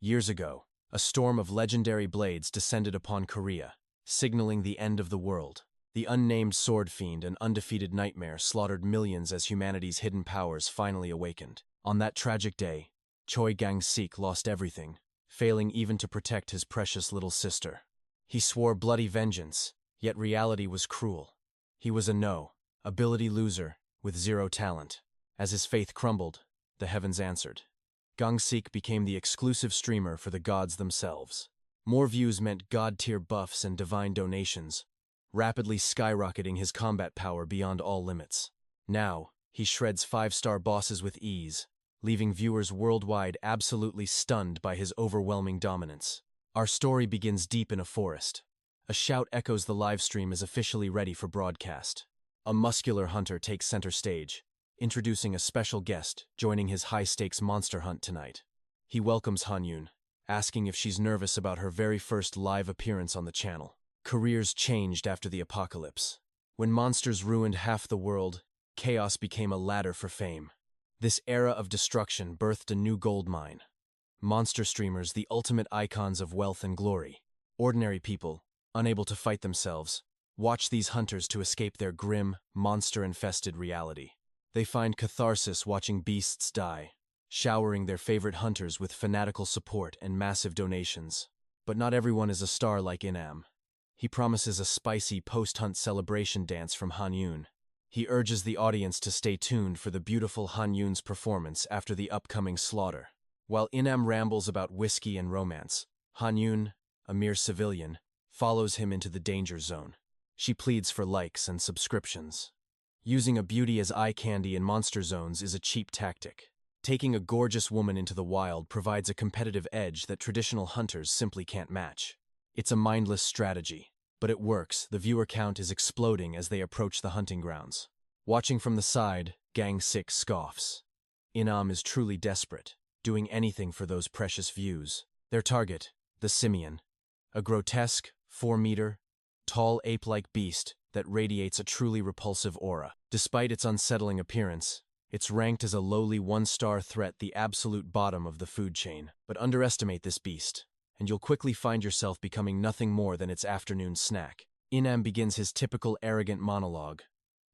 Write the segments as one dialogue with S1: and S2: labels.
S1: Years ago, a storm of legendary blades descended upon Korea, signaling the end of the world. The unnamed sword fiend and undefeated nightmare slaughtered millions as humanity's hidden powers finally awakened. On that tragic day, Choi Gang-sik lost everything, failing even to protect his precious little sister. He swore bloody vengeance, yet reality was cruel. He was a no-ability loser with zero talent. As his faith crumbled, the heavens answered. Gang-sik became the exclusive streamer for the gods themselves. More views meant god-tier buffs and divine donations, rapidly skyrocketing his combat power beyond all limits. Now, he shreds 5-star bosses with ease, leaving viewers worldwide absolutely stunned by his overwhelming dominance. Our story begins deep in a forest. A shout echoes the livestream is officially ready for broadcast. A muscular hunter takes center stage, introducing a special guest joining his high-stakes monster hunt tonight. He welcomes Han-yoon, asking if she's nervous about her very first live appearance on the channel. Careers changed after the apocalypse. When monsters ruined half the world, chaos became a ladder for fame. This era of destruction birthed a new gold mine. Monster streamers, the ultimate icons of wealth and glory. Ordinary people, unable to fight themselves, watch these hunters to escape their grim, monster-infested reality. They find catharsis watching beasts die, showering their favorite hunters with fanatical support and massive donations. But not everyone is a star like 𝒂𝒏𝒄𝒏𝒌. He promises a spicy post-hunt celebration dance from Han-yoon. He urges the audience to stay tuned for the beautiful Han-yoon's performance after the upcoming slaughter. While 𝒂𝒏𝒄𝒏𝒌 rambles about whiskey and romance, Han-yoon, a mere civilian, follows him into the danger zone. She pleads for likes and subscriptions. Using a beauty as eye candy in monster zones is a cheap tactic. Taking a gorgeous woman into the wild provides a competitive edge that traditional hunters simply can't match. It's a mindless strategy, but it works. The viewer count is exploding as they approach the hunting grounds. Watching from the side, Gang-sik scoffs. 𝒂𝒏𝒄𝒏𝒌 is truly desperate, doing anything for those precious views. Their target, the simian, a grotesque, 4-meter, tall ape-like beast that radiates a truly repulsive aura. Despite its unsettling appearance, it's ranked as a lowly 1-star threat, the absolute bottom of the food chain. But underestimate this beast, and you'll quickly find yourself becoming nothing more than its afternoon snack. 𝒂𝒏𝒄𝒏𝒌 begins his typical arrogant monologue,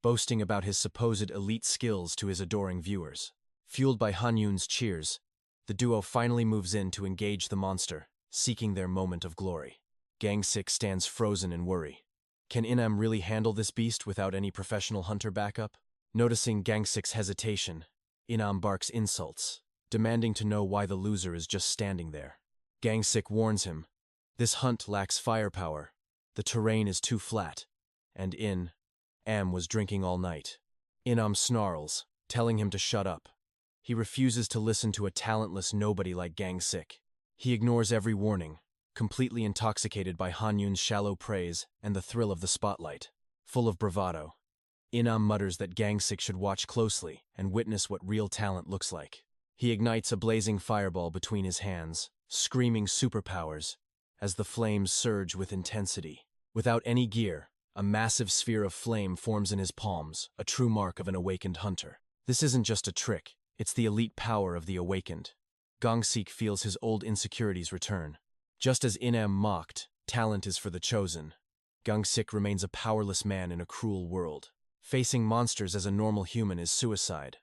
S1: boasting about his supposed elite skills to his adoring viewers. Fueled by Han-yoon's cheers, the duo finally moves in to engage the monster, seeking their moment of glory. Gang-sik stands frozen in worry. Can 𝒂𝒏𝒄𝒏𝒌 really handle this beast without any professional hunter backup? Noticing Gang-sik's hesitation, 𝒂𝒏𝒄𝒏𝒌 barks insults, demanding to know why the loser is just standing there. Gang-sik warns him, this hunt lacks firepower, the terrain is too flat, and 𝒂𝒏𝒄𝒏𝒌 was drinking all night. 𝒂𝒏𝒄𝒏𝒌 snarls, telling him to shut up. He refuses to listen to a talentless nobody like Gang-sik. He ignores every warning, completely intoxicated by Han-yoon's shallow praise and the thrill of the spotlight. Full of bravado, 𝒂𝒏𝒄𝒏𝒌 mutters that Gang-sik should watch closely and witness what real talent looks like. He ignites a blazing fireball between his hands, screaming superpowers as the flames surge with intensity. Without any gear, a massive sphere of flame forms in his palms, a true mark of an awakened hunter. This isn't just a trick, it's the elite power of the awakened. Gang-sik feels his old insecurities return. Just as 𝒂𝒏𝒄𝒏𝒌 mocked, talent is for the chosen. Gang-sik remains a powerless man in a cruel world. Facing monsters as a normal human is suicide.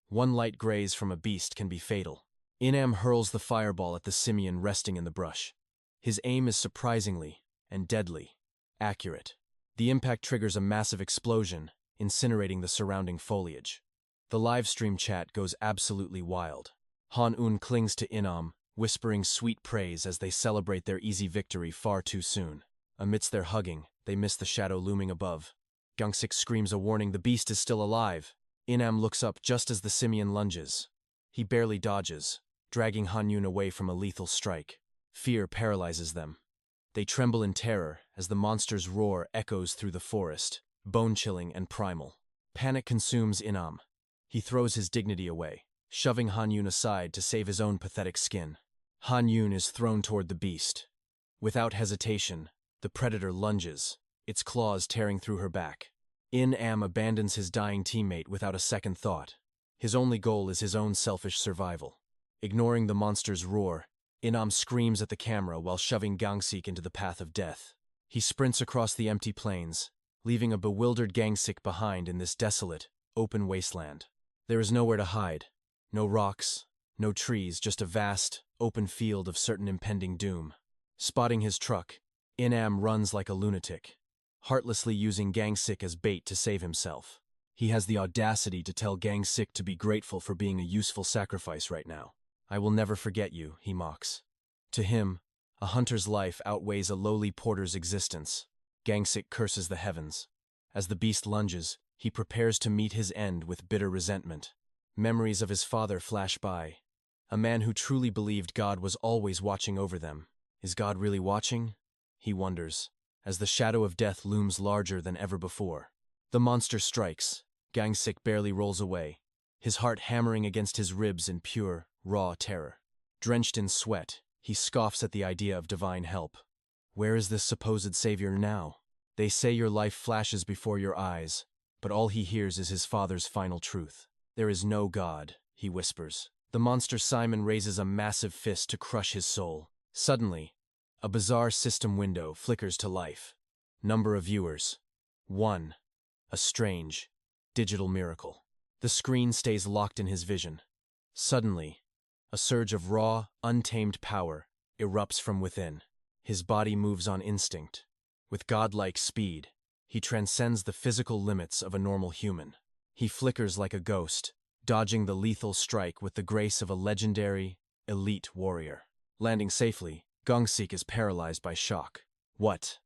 S1: One light graze from a beast can be fatal. 𝒂𝒏𝒄𝒏𝒌 hurls the fireball at the simian resting in the brush. His aim is surprisingly, and deadly, accurate. The impact triggers a massive explosion, incinerating the surrounding foliage. The livestream chat goes absolutely wild. Han-yoon clings to 𝒂𝒏𝒄𝒏𝒌, whispering sweet praise as they celebrate their easy victory far too soon. Amidst their hugging, they miss the shadow looming above. Gang-sik screams a warning, the beast is still alive. 𝒂𝒏𝒄𝒏𝒌 looks up just as the simian lunges. He barely dodges, dragging Han-yoon away from a lethal strike. Fear paralyzes them. They tremble in terror as the monster's roar echoes through the forest, bone-chilling and primal. Panic consumes 𝒂𝒏𝒄𝒏𝒌. He throws his dignity away, shoving Han-yoon aside to save his own pathetic skin. Han-yoon is thrown toward the beast. Without hesitation, the predator lunges, its claws tearing through her back. 𝒂𝒏𝒄𝒏𝒌 abandons his dying teammate without a second thought. His only goal is his own selfish survival. Ignoring the monster's roar, Inam screams at the camera while shoving Gangsik into the path of death. He sprints across the empty plains, leaving a bewildered Gangsik behind in this desolate, open wasteland. There is nowhere to hide. No rocks, no trees, just a vast, open field of certain impending doom. Spotting his truck, Inam runs like a lunatic, heartlessly using Gangsik as bait to save himself. He has the audacity to tell Gangsik to be grateful for being a useful sacrifice right now. "I will never forget you," he mocks. To him, a hunter's life outweighs a lowly porter's existence. Gangsik curses the heavens. As the beast lunges, he prepares to meet his end with bitter resentment. Memories of his father flash by. A man who truly believed God was always watching over them. Is God really watching? He wonders, as the shadow of death looms larger than ever before. The monster strikes. Gangsik barely rolls away, his heart hammering against his ribs in pure, raw terror. Drenched in sweat, he scoffs at the idea of divine help. Where is this supposed savior now? They say your life flashes before your eyes, but all he hears is his father's final truth. "There is no God," he whispers. The monster Simon raises a massive fist to crush his soul. Suddenly, a bizarre system window flickers to life. Number of viewers: 1. A strange, digital miracle. The screen stays locked in his vision. Suddenly, a surge of raw, untamed power erupts from within. His body moves on instinct. With godlike speed, he transcends the physical limits of a normal human. He flickers like a ghost, dodging the lethal strike with the grace of a legendary, elite warrior. Landing safely, Gangsik is paralyzed by shock. What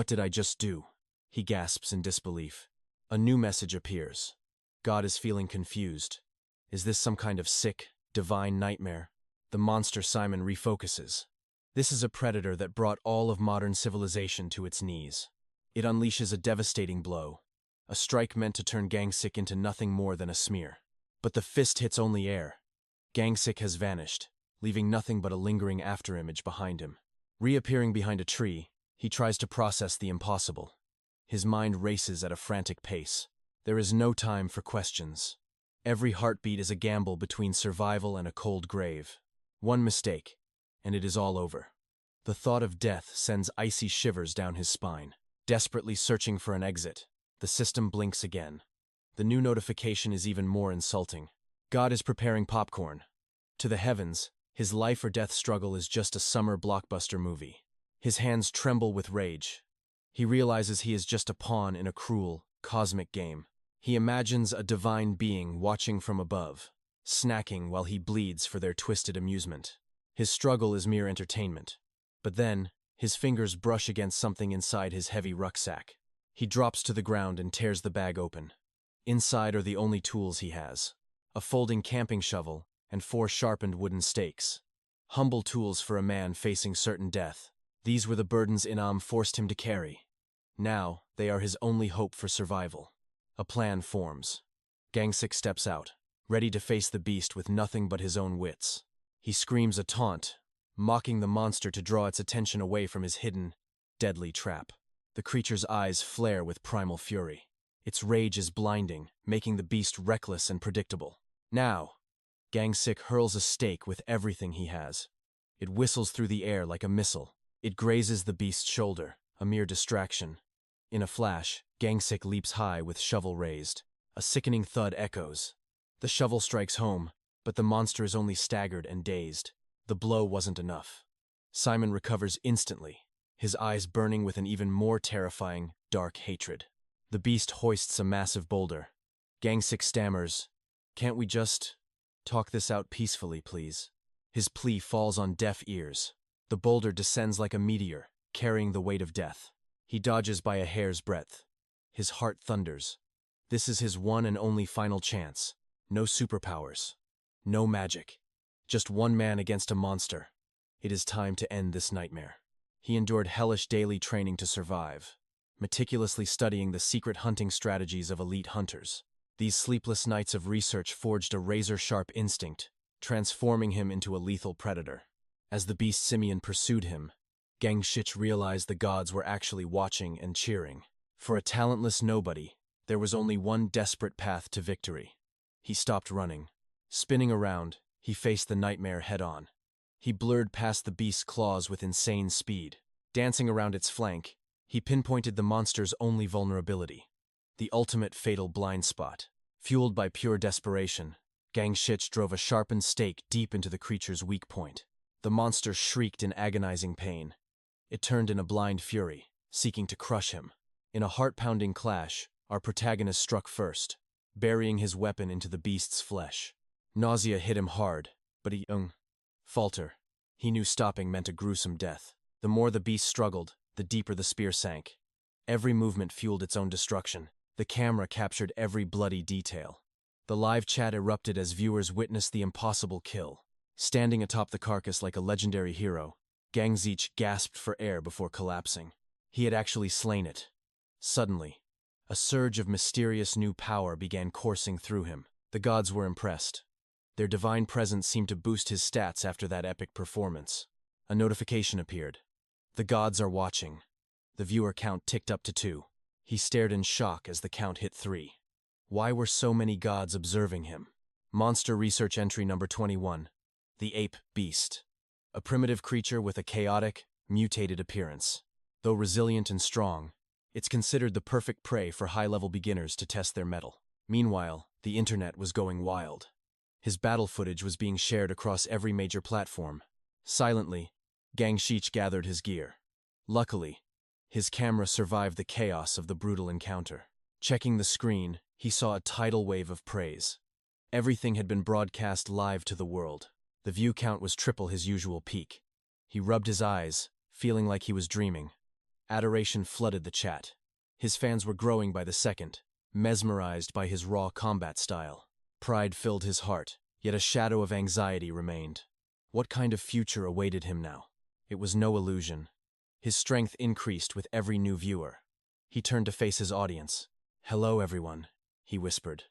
S1: did I just do?" He gasps in disbelief. A new message appears. God is feeling confused. Is this some kind of sick, divine nightmare? The monster Simon refocuses. This is a predator that brought all of modern civilization to its knees. It unleashes a devastating blow, a strike meant to turn Gangsik into nothing more than a smear. But the fist hits only air. Gangsik has vanished, leaving nothing but a lingering afterimage behind him. Reappearing behind a tree, he tries to process the impossible. His mind races at a frantic pace. There is no time for questions. Every heartbeat is a gamble between survival and a cold grave. One mistake, and it is all over. The thought of death sends icy shivers down his spine. Desperately searching for an exit, the system blinks again. The new notification is even more insulting. God is preparing popcorn. To the heavens, his life or death struggle is just a summer blockbuster movie. His hands tremble with rage. He realizes he is just a pawn in a cruel, cosmic game. He imagines a divine being watching from above, snacking while he bleeds for their twisted amusement. His struggle is mere entertainment. But then, his fingers brush against something inside his heavy rucksack. He drops to the ground and tears the bag open. Inside are the only tools he has: a folding camping shovel and 4 sharpened wooden stakes. Humble tools for a man facing certain death. These were the burdens Inam forced him to carry. Now, they are his only hope for survival. A plan forms. Gangsik steps out, ready to face the beast with nothing but his own wits. He screams a taunt, mocking the monster to draw its attention away from his hidden, deadly trap. The creature's eyes flare with primal fury. Its rage is blinding, making the beast reckless and predictable. Now, Gangsik hurls a stake with everything he has. It whistles through the air like a missile. It grazes the beast's shoulder, a mere distraction. In a flash, Gangsik leaps high with shovel raised. A sickening thud echoes. The shovel strikes home, but the monster is only staggered and dazed. The blow wasn't enough. Simon recovers instantly, his eyes burning with an even more terrifying, dark hatred. The beast hoists a massive boulder. Gangsik stammers, "Can't we just talk this out peacefully, please?" His plea falls on deaf ears. The boulder descends like a meteor, carrying the weight of death. He dodges by a hair's breadth. His heart thunders. This is his one and only final chance. No superpowers. No magic. Just one man against a monster. It is time to end this nightmare. He endured hellish daily training to survive, meticulously studying the secret hunting strategies of elite hunters. These sleepless nights of research forged a razor-sharp instinct, transforming him into a lethal predator. As the beast simian pursued him, Gangsik realized the gods were actually watching and cheering. For a talentless nobody, there was only one desperate path to victory. He stopped running. Spinning around, he faced the nightmare head-on. He blurred past the beast's claws with insane speed. Dancing around its flank, he pinpointed the monster's only vulnerability, the ultimate fatal blind spot. Fueled by pure desperation, 𝒂𝒏𝒌 drove a sharpened stake deep into the creature's weak point. The monster shrieked in agonizing pain. It turned in a blind fury, seeking to crush him. In a heart-pounding clash, our protagonist struck first, burying his weapon into the beast's flesh. Nausea hit him hard, but he falter. He knew stopping meant a gruesome death. The more the beast struggled, the deeper the spear sank. Every movement fueled its own destruction. The camera captured every bloody detail. The live chat erupted as viewers witnessed the impossible kill. Standing atop the carcass like a legendary hero, 𝒂𝒏𝒌 gasped for air before collapsing. He had actually slain it. Suddenly, a surge of mysterious new power began coursing through him. The gods were impressed. Their divine presence seemed to boost his stats after that epic performance. A notification appeared. The gods are watching. The viewer count ticked up to 2. He stared in shock as the count hit 3. Why were so many gods observing him? Monster Research Entry Number 21. The Ape Beast. A primitive creature with a chaotic, mutated appearance. Though resilient and strong, it's considered the perfect prey for high-level beginners to test their mettle. Meanwhile, the internet was going wild. His battle footage was being shared across every major platform. Silently, 𝒂𝒏𝒌 gathered his gear. Luckily, his camera survived the chaos of the brutal encounter. Checking the screen, he saw a tidal wave of praise. Everything had been broadcast live to the world. The view count was triple his usual peak. He rubbed his eyes, feeling like he was dreaming. Adoration flooded the chat. His fans were growing by the second, mesmerized by his raw combat style. Pride filled his heart, yet a shadow of anxiety remained. What kind of future awaited him now? It was no illusion. His strength increased with every new viewer. He turned to face his audience. "Hello, everyone," he whispered.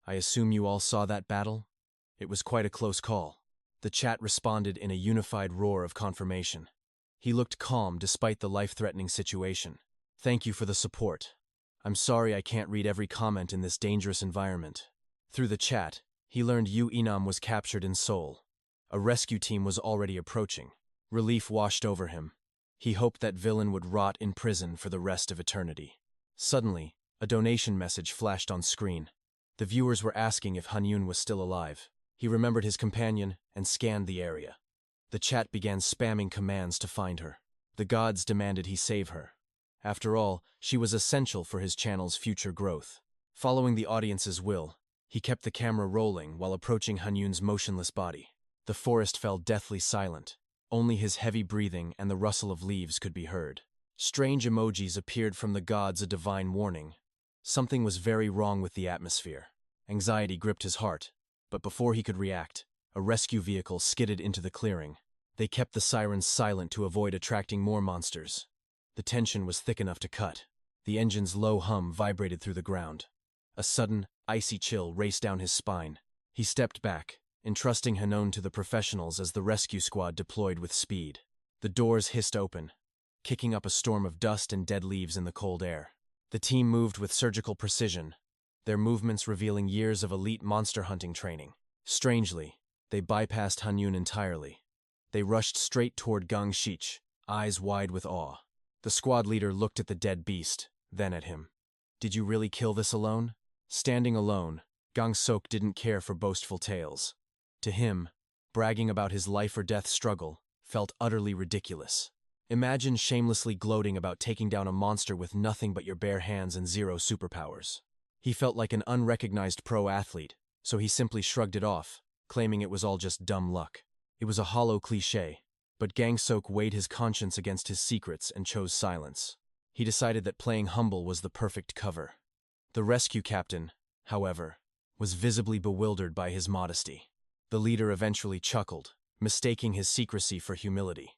S1: "I assume you all saw that battle? It was quite a close call." The chat responded in a unified roar of confirmation. He looked calm despite the life-threatening situation. "Thank you for the support. I'm sorry I can't read every comment in this dangerous environment." Through the chat, he learned 𝑭𝒂𝒎𝒏𝒌 was captured in Seoul. A rescue team was already approaching. Relief washed over him. He hoped that villain would rot in prison for the rest of eternity. Suddenly, a donation message flashed on screen. The viewers were asking if Hanyun was still alive. He remembered his companion and scanned the area. The chat began spamming commands to find her. The gods demanded he save her. After all, she was essential for his channel's future growth. Following the audience's will, he kept the camera rolling while approaching Hanyun's motionless body. The forest fell deathly silent. Only his heavy breathing and the rustle of leaves could be heard. Strange emojis appeared from the gods, a divine warning. Something was very wrong with the atmosphere. Anxiety gripped his heart, but before he could react, a rescue vehicle skidded into the clearing. They kept the sirens silent to avoid attracting more monsters. The tension was thick enough to cut. The engine's low hum vibrated through the ground. A sudden, icy chill raced down his spine. He stepped back, entrusting Hanyun to the professionals as the rescue squad deployed with speed. The doors hissed open, kicking up a storm of dust and dead leaves in the cold air. The team moved with surgical precision, their movements revealing years of elite monster hunting training. Strangely, they bypassed Hanyun entirely. They rushed straight toward 𝒂𝒏𝒌, eyes wide with awe. The squad leader looked at the dead beast, then at him. "Did you really kill this alone?" Standing alone, 𝒂𝒏𝒌 didn't care for boastful tales. To him, bragging about his life-or-death struggle felt utterly ridiculous. Imagine shamelessly gloating about taking down a monster with nothing but your bare hands and zero superpowers. He felt like an unrecognized pro athlete, so he simply shrugged it off, claiming it was all just dumb luck. It was a hollow cliché, but 𝒂𝒏𝒌 weighed his conscience against his secrets and chose silence. He decided that playing humble was the perfect cover. The rescue captain, however, was visibly bewildered by his modesty. The leader eventually chuckled, mistaking his secrecy for humility,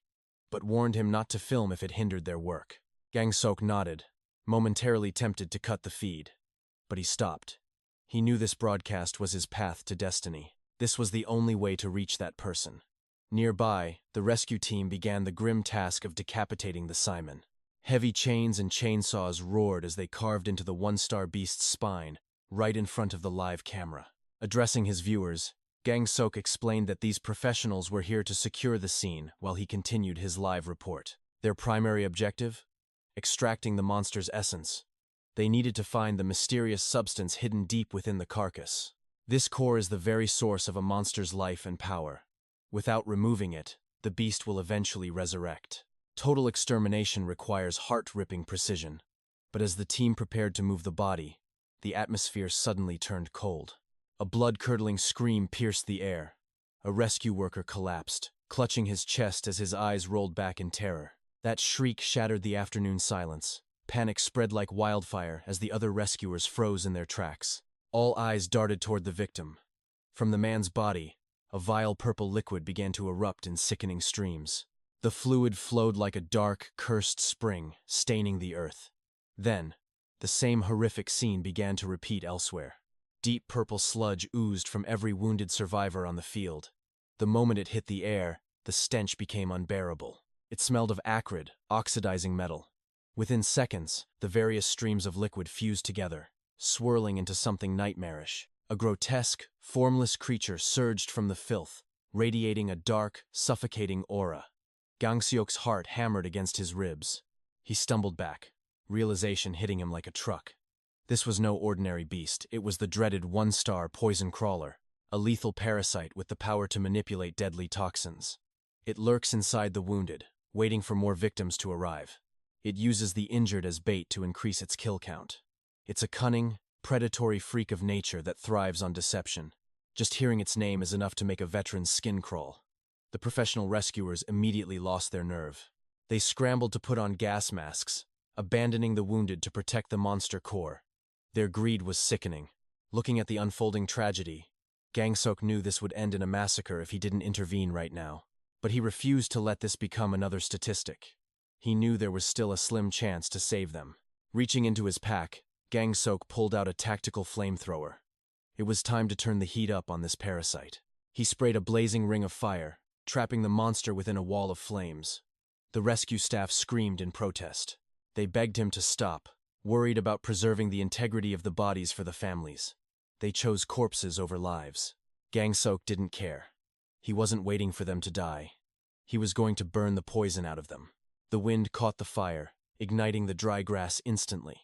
S1: but warned him not to film if it hindered their work. 𝒂𝒏𝒌 nodded, momentarily tempted to cut the feed. But he stopped. He knew this broadcast was his path to destiny. This was the only way to reach that person. Nearby, the rescue team began the grim task of decapitating the Simon. Heavy chains and chainsaws roared as they carved into the one-star beast's spine, right in front of the live camera. Addressing his viewers, Gang-sok explained that these professionals were here to secure the scene while he continued his live report. Their primary objective? Extracting the monster's essence. They needed to find the mysterious substance hidden deep within the carcass. This core is the very source of a monster's life and power. Without removing it, the beast will eventually resurrect. Total extermination requires heart-ripping precision. But as the team prepared to move the body, the atmosphere suddenly turned cold. A blood-curdling scream pierced the air. A rescue worker collapsed, clutching his chest as his eyes rolled back in terror. That shriek shattered the afternoon silence. Panic spread like wildfire as the other rescuers froze in their tracks. All eyes darted toward the victim. From the man's body, a vile purple liquid began to erupt in sickening streams. The fluid flowed like a dark, cursed spring, staining the earth. Then, the same horrific scene began to repeat elsewhere. Deep purple sludge oozed from every wounded survivor on the field. The moment it hit the air, the stench became unbearable. It smelled of acrid, oxidizing metal. Within seconds, the various streams of liquid fused together, swirling into something nightmarish. A grotesque, formless creature surged from the filth, radiating a dark, suffocating aura. Gang-sok's heart hammered against his ribs. He stumbled back, realization hitting him like a truck. This was no ordinary beast. It was the dreaded one-star poison crawler, a lethal parasite with the power to manipulate deadly toxins. It lurks inside the wounded, waiting for more victims to arrive. It uses the injured as bait to increase its kill count. It's a cunning, predatory freak of nature that thrives on deception. Just hearing its name is enough to make a veteran's skin crawl. The professional rescuers immediately lost their nerve. They scrambled to put on gas masks, abandoning the wounded to protect the monster core. Their greed was sickening. Looking at the unfolding tragedy, Gang-sok knew this would end in a massacre if he didn't intervene right now. But he refused to let this become another statistic. He knew there was still a slim chance to save them. Reaching into his pack, Gang-sok pulled out a tactical flamethrower. It was time to turn the heat up on this parasite. He sprayed a blazing ring of fire, trapping the monster within a wall of flames. The rescue staff screamed in protest. They begged him to stop, worried about preserving the integrity of the bodies for the families. They chose corpses over lives. Gang-sok didn't care. He wasn't waiting for them to die. He was going to burn the poison out of them. The wind caught the fire, igniting the dry grass instantly.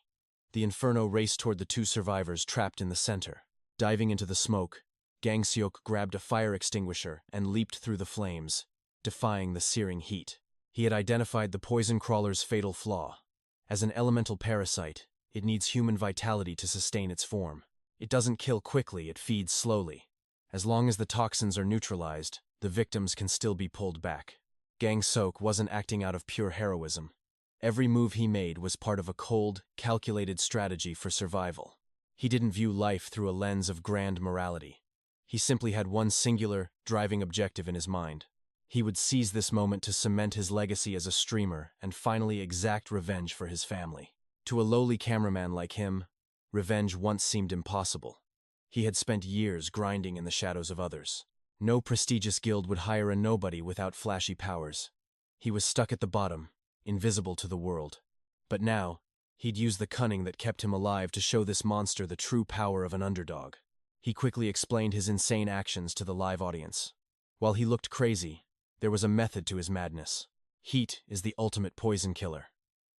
S1: The inferno raced toward the two survivors trapped in the center. Diving into the smoke, Gang-sok grabbed a fire extinguisher and leaped through the flames, defying the searing heat. He had identified the poison crawler's fatal flaw. As an elemental parasite, it needs human vitality to sustain its form. It doesn't kill quickly, it feeds slowly. As long as the toxins are neutralized, the victims can still be pulled back. Gang-sok wasn't acting out of pure heroism. Every move he made was part of a cold, calculated strategy for survival. He didn't view life through a lens of grand morality. He simply had one singular, driving objective in his mind. He would seize this moment to cement his legacy as a streamer and finally exact revenge for his family. To a lowly cameraman like him, revenge once seemed impossible. He had spent years grinding in the shadows of others. No prestigious guild would hire a nobody without flashy powers. He was stuck at the bottom, invisible to the world. But now, he'd use the cunning that kept him alive to show this monster the true power of an underdog. He quickly explained his insane actions to the live audience. While he looked crazy, there was a method to his madness. Heat is the ultimate poison killer.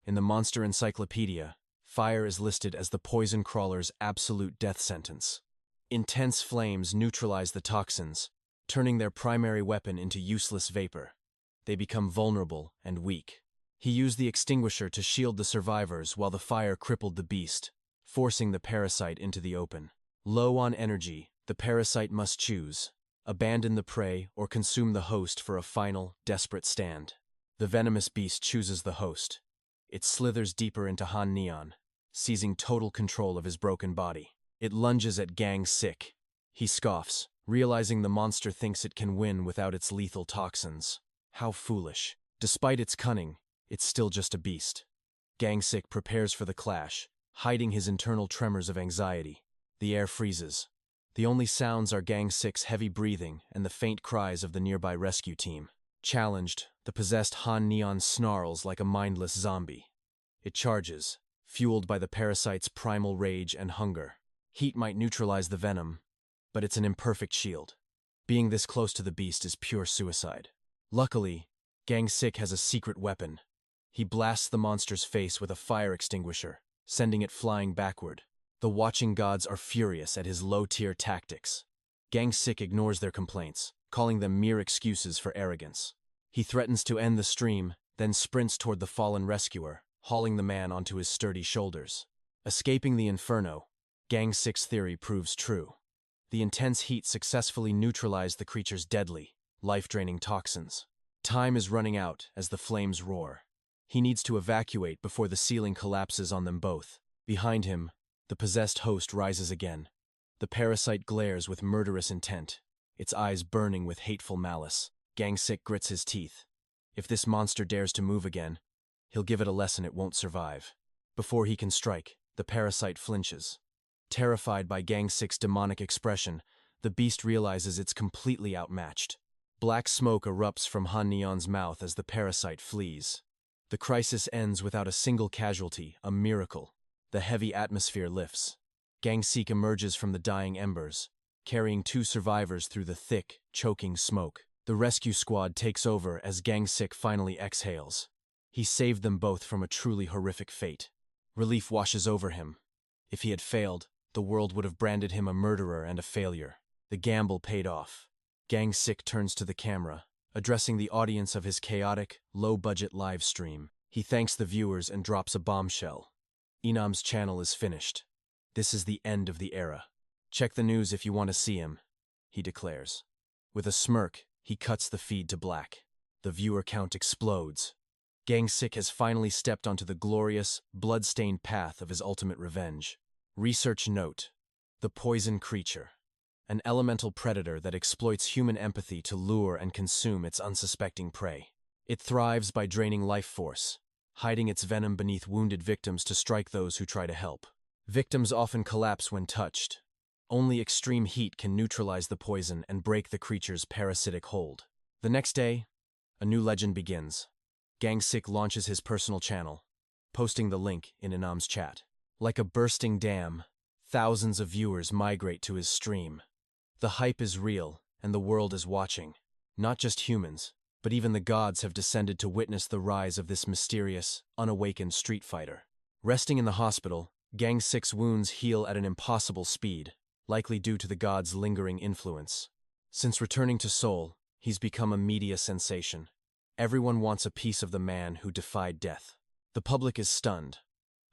S1: In the Monster Encyclopedia, fire is listed as the poison crawler's absolute death sentence. Intense flames neutralize the toxins, turning their primary weapon into useless vapor. They become vulnerable and weak. He used the extinguisher to shield the survivors while the fire crippled the beast, forcing the parasite into the open. Low on energy, the parasite must choose: abandon the prey or consume the host for a final, desperate stand. The venomous beast chooses the host. It slithers deeper into Han Neon, seizing total control of his broken body. It lunges at Gang-sok. He scoffs, realizing the monster thinks it can win without its lethal toxins. How foolish. Despite its cunning, it's still just a beast. Gang-sok prepares for the clash, hiding his internal tremors of anxiety. The air freezes. The only sounds are Gang-sok's heavy breathing and the faint cries of the nearby rescue team. Challenged, the possessed Han Neon snarls like a mindless zombie. It charges, fueled by the parasite's primal rage and hunger. Heat might neutralize the venom, but it's an imperfect shield. Being this close to the beast is pure suicide. Luckily, 𝒂𝒏𝒌 has a secret weapon. He blasts the monster's face with a fire extinguisher, sending it flying backward. The watching gods are furious at his low-tier tactics. 𝒂𝒏𝒌 ignores their complaints, calling them mere excuses for arrogance. He threatens to end the stream, then sprints toward the fallen rescuer, hauling the man onto his sturdy shoulders. Escaping the inferno, 𝒂𝒏𝒌's theory proves true. The intense heat successfully neutralized the creature's deadly, life-draining toxins. Time is running out as the flames roar. He needs to evacuate before the ceiling collapses on them both. Behind him, the possessed host rises again. The parasite glares with murderous intent, its eyes burning with hateful malice. 𝒂𝒏𝒌 grits his teeth. If this monster dares to move again, he'll give it a lesson it won't survive. Before he can strike, the parasite flinches. Terrified by 𝒂𝒏𝒌's demonic expression, the beast realizes it's completely outmatched. Black smoke erupts from Han Neon's mouth as the parasite flees. The crisis ends without a single casualty, a miracle. The heavy atmosphere lifts. 𝒂𝒏𝒌 emerges from the dying embers, carrying 2 survivors through the thick, choking smoke. The rescue squad takes over as 𝒂𝒏𝒌 finally exhales. He saved them both from a truly horrific fate. Relief washes over him. If he had failed, the world would have branded him a murderer and a failure. The gamble paid off. 𝒂𝒏𝒌 turns to the camera, addressing the audience of his chaotic, low-budget live stream. He thanks the viewers and drops a bombshell. Inam's channel is finished. This is the end of the era. Check the news if you want to see him, he declares. With a smirk, he cuts the feed to black. The viewer count explodes. 𝒂𝒏𝒌 has finally stepped onto the glorious, blood-stained path of his ultimate revenge. Research note: the poison creature. An elemental predator that exploits human empathy to lure and consume its unsuspecting prey. It thrives by draining life force, hiding its venom beneath wounded victims to strike those who try to help. Victims often collapse when touched. Only extreme heat can neutralize the poison and break the creature's parasitic hold. The next day, a new legend begins. 𝒂𝒏𝒌 launches his personal channel, posting the link in Inam's chat. Like a bursting dam, thousands of viewers migrate to his stream. The hype is real, and the world is watching. Not just humans, but even the gods have descended to witness the rise of this mysterious, unawakened street fighter. Resting in the hospital, 𝒂𝒏𝒌's wounds heal at an impossible speed, likely due to the god's lingering influence. Since returning to Seoul, he's become a media sensation. Everyone wants a piece of the man who defied death. The public is stunned.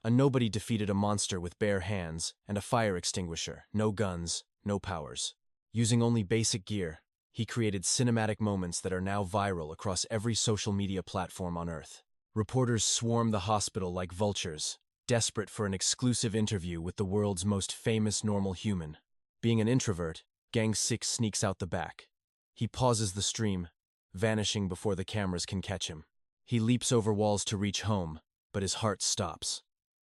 S1: A nobody defeated a monster with bare hands and a fire extinguisher, no guns, no powers. Using only basic gear, he created cinematic moments that are now viral across every social media platform on Earth. Reporters swarm the hospital like vultures, desperate for an exclusive interview with the world's most famous normal human. Being an introvert, 𝒂𝒏𝒌 sneaks out the back. He pauses the stream, vanishing before the cameras can catch him. He leaps over walls to reach home, but his heart stops.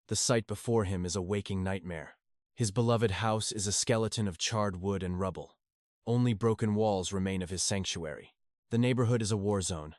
S1: The sight before him is a waking nightmare. His beloved house is a skeleton of charred wood and rubble. Only broken walls remain of his sanctuary. The neighborhood is a war zone.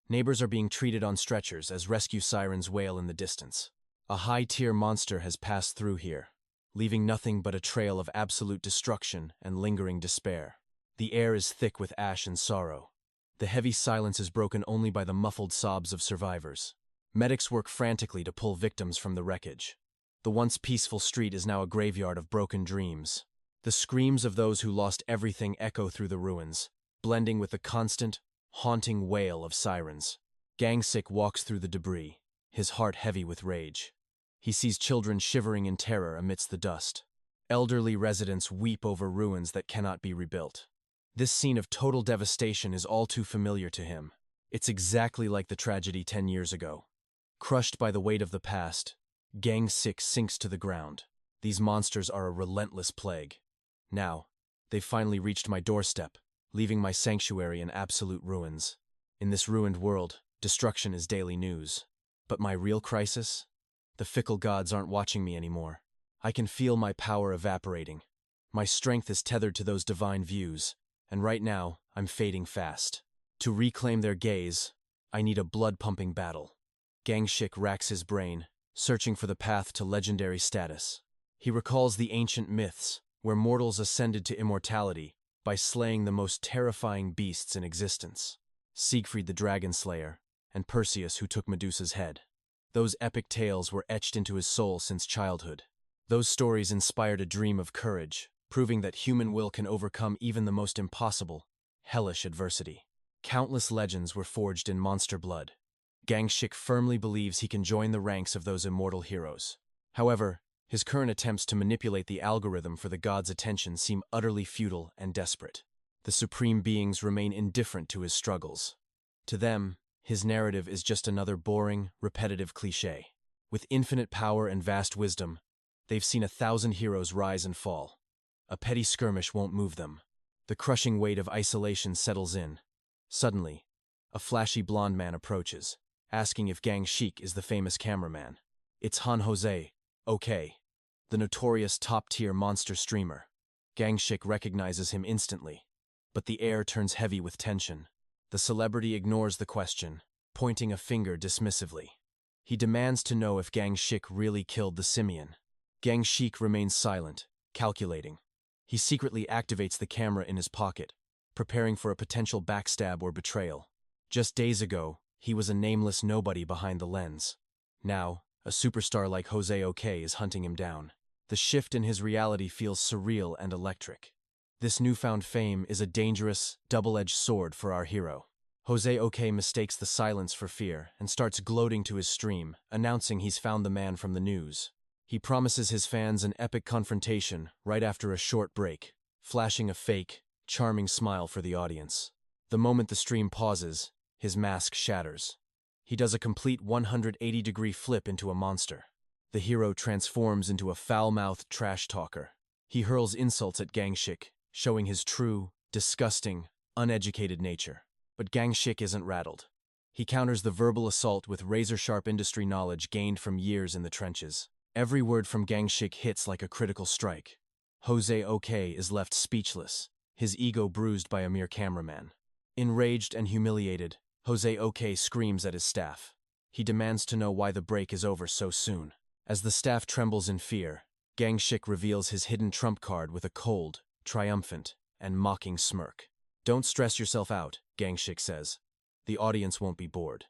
S1: Neighbors are being treated on stretchers as rescue sirens wail in the distance. A high-tier monster has passed through here, leaving nothing but a trail of absolute destruction and lingering despair. The air is thick with ash and sorrow. The heavy silence is broken only by the muffled sobs of survivors. Medics work frantically to pull victims from the wreckage. The once peaceful street is now a graveyard of broken dreams. The screams of those who lost everything echo through the ruins, blending with the constant, haunting wail of sirens. 𝒂𝒏𝒌 walks through the debris, his heart heavy with rage. He sees children shivering in terror amidst the dust. Elderly residents weep over ruins that cannot be rebuilt. This scene of total devastation is all too familiar to him. It's exactly like the tragedy 10 years ago. Crushed by the weight of the past, 𝒂𝒏𝒌 sinks to the ground. These monsters are a relentless plague. Now, they've finally reached my doorstep, leaving my sanctuary in absolute ruins. In this ruined world, destruction is daily news. But my real crisis? The fickle gods aren't watching me anymore. I can feel my power evaporating. My strength is tethered to those divine views, and right now, I'm fading fast. To reclaim their gaze, I need a blood-pumping battle. 𝒂𝒏𝒌 racks his brain, searching for the path to legendary status. He recalls the ancient myths, where mortals ascended to immortality, by slaying the most terrifying beasts in existence: Siegfried the Dragon Slayer, and Perseus who took Medusa's head. Those epic tales were etched into his soul since childhood. Those stories inspired a dream of courage, proving that human will can overcome even the most impossible, hellish adversity. Countless legends were forged in monster blood. Gangshik firmly believes he can join the ranks of those immortal heroes. However, his current attempts to manipulate the algorithm for the gods' attention seem utterly futile and desperate. The supreme beings remain indifferent to his struggles. To them, his narrative is just another boring, repetitive cliché. With infinite power and vast wisdom, they've seen 1,000 heroes rise and fall. A petty skirmish won't move them. The crushing weight of isolation settles in. Suddenly, a flashy blonde man approaches, asking if Gangshik is the famous cameraman. It's Han 𝑭𝒂𝒏𝒌, the notorious top-tier monster streamer. Gangshik recognizes him instantly, but the air turns heavy with tension. The celebrity ignores the question, pointing a finger dismissively. He demands to know if Gangshik really killed the simian. Gangshik remains silent, calculating. He secretly activates the camera in his pocket, preparing for a potential backstab or betrayal. Just days ago, he was a nameless nobody behind the lens. Now, a superstar like 𝑭𝒂𝒏𝒌 is hunting him down. The shift in his reality feels surreal and electric. This newfound fame is a dangerous, double-edged sword for our hero. 𝑭𝒂𝒏𝒌 mistakes the silence for fear and starts gloating to his stream, announcing he's found the man from the news. He promises his fans an epic confrontation right after a short break, flashing a fake, charming smile for the audience. The moment the stream pauses, his mask shatters. He does a complete 180-degree flip into a monster. The hero transforms into a foul-mouthed trash talker. He hurls insults at Gangshik, showing his true, disgusting, uneducated nature. But Gangshik isn't rattled. He counters the verbal assault with razor-sharp industry knowledge gained from years in the trenches. Every word from Gangshik hits like a critical strike. 𝑭𝒂𝒏𝒌 is left speechless, his ego bruised by a mere cameraman. Enraged and humiliated, 𝑭𝒂𝒏𝒌 screams at his staff. He demands to know why the break is over so soon. As the staff trembles in fear, Gangshik reveals his hidden trump card with a cold, triumphant, and mocking smirk. "Don't stress yourself out," Gangshik says. "The audience won't be bored.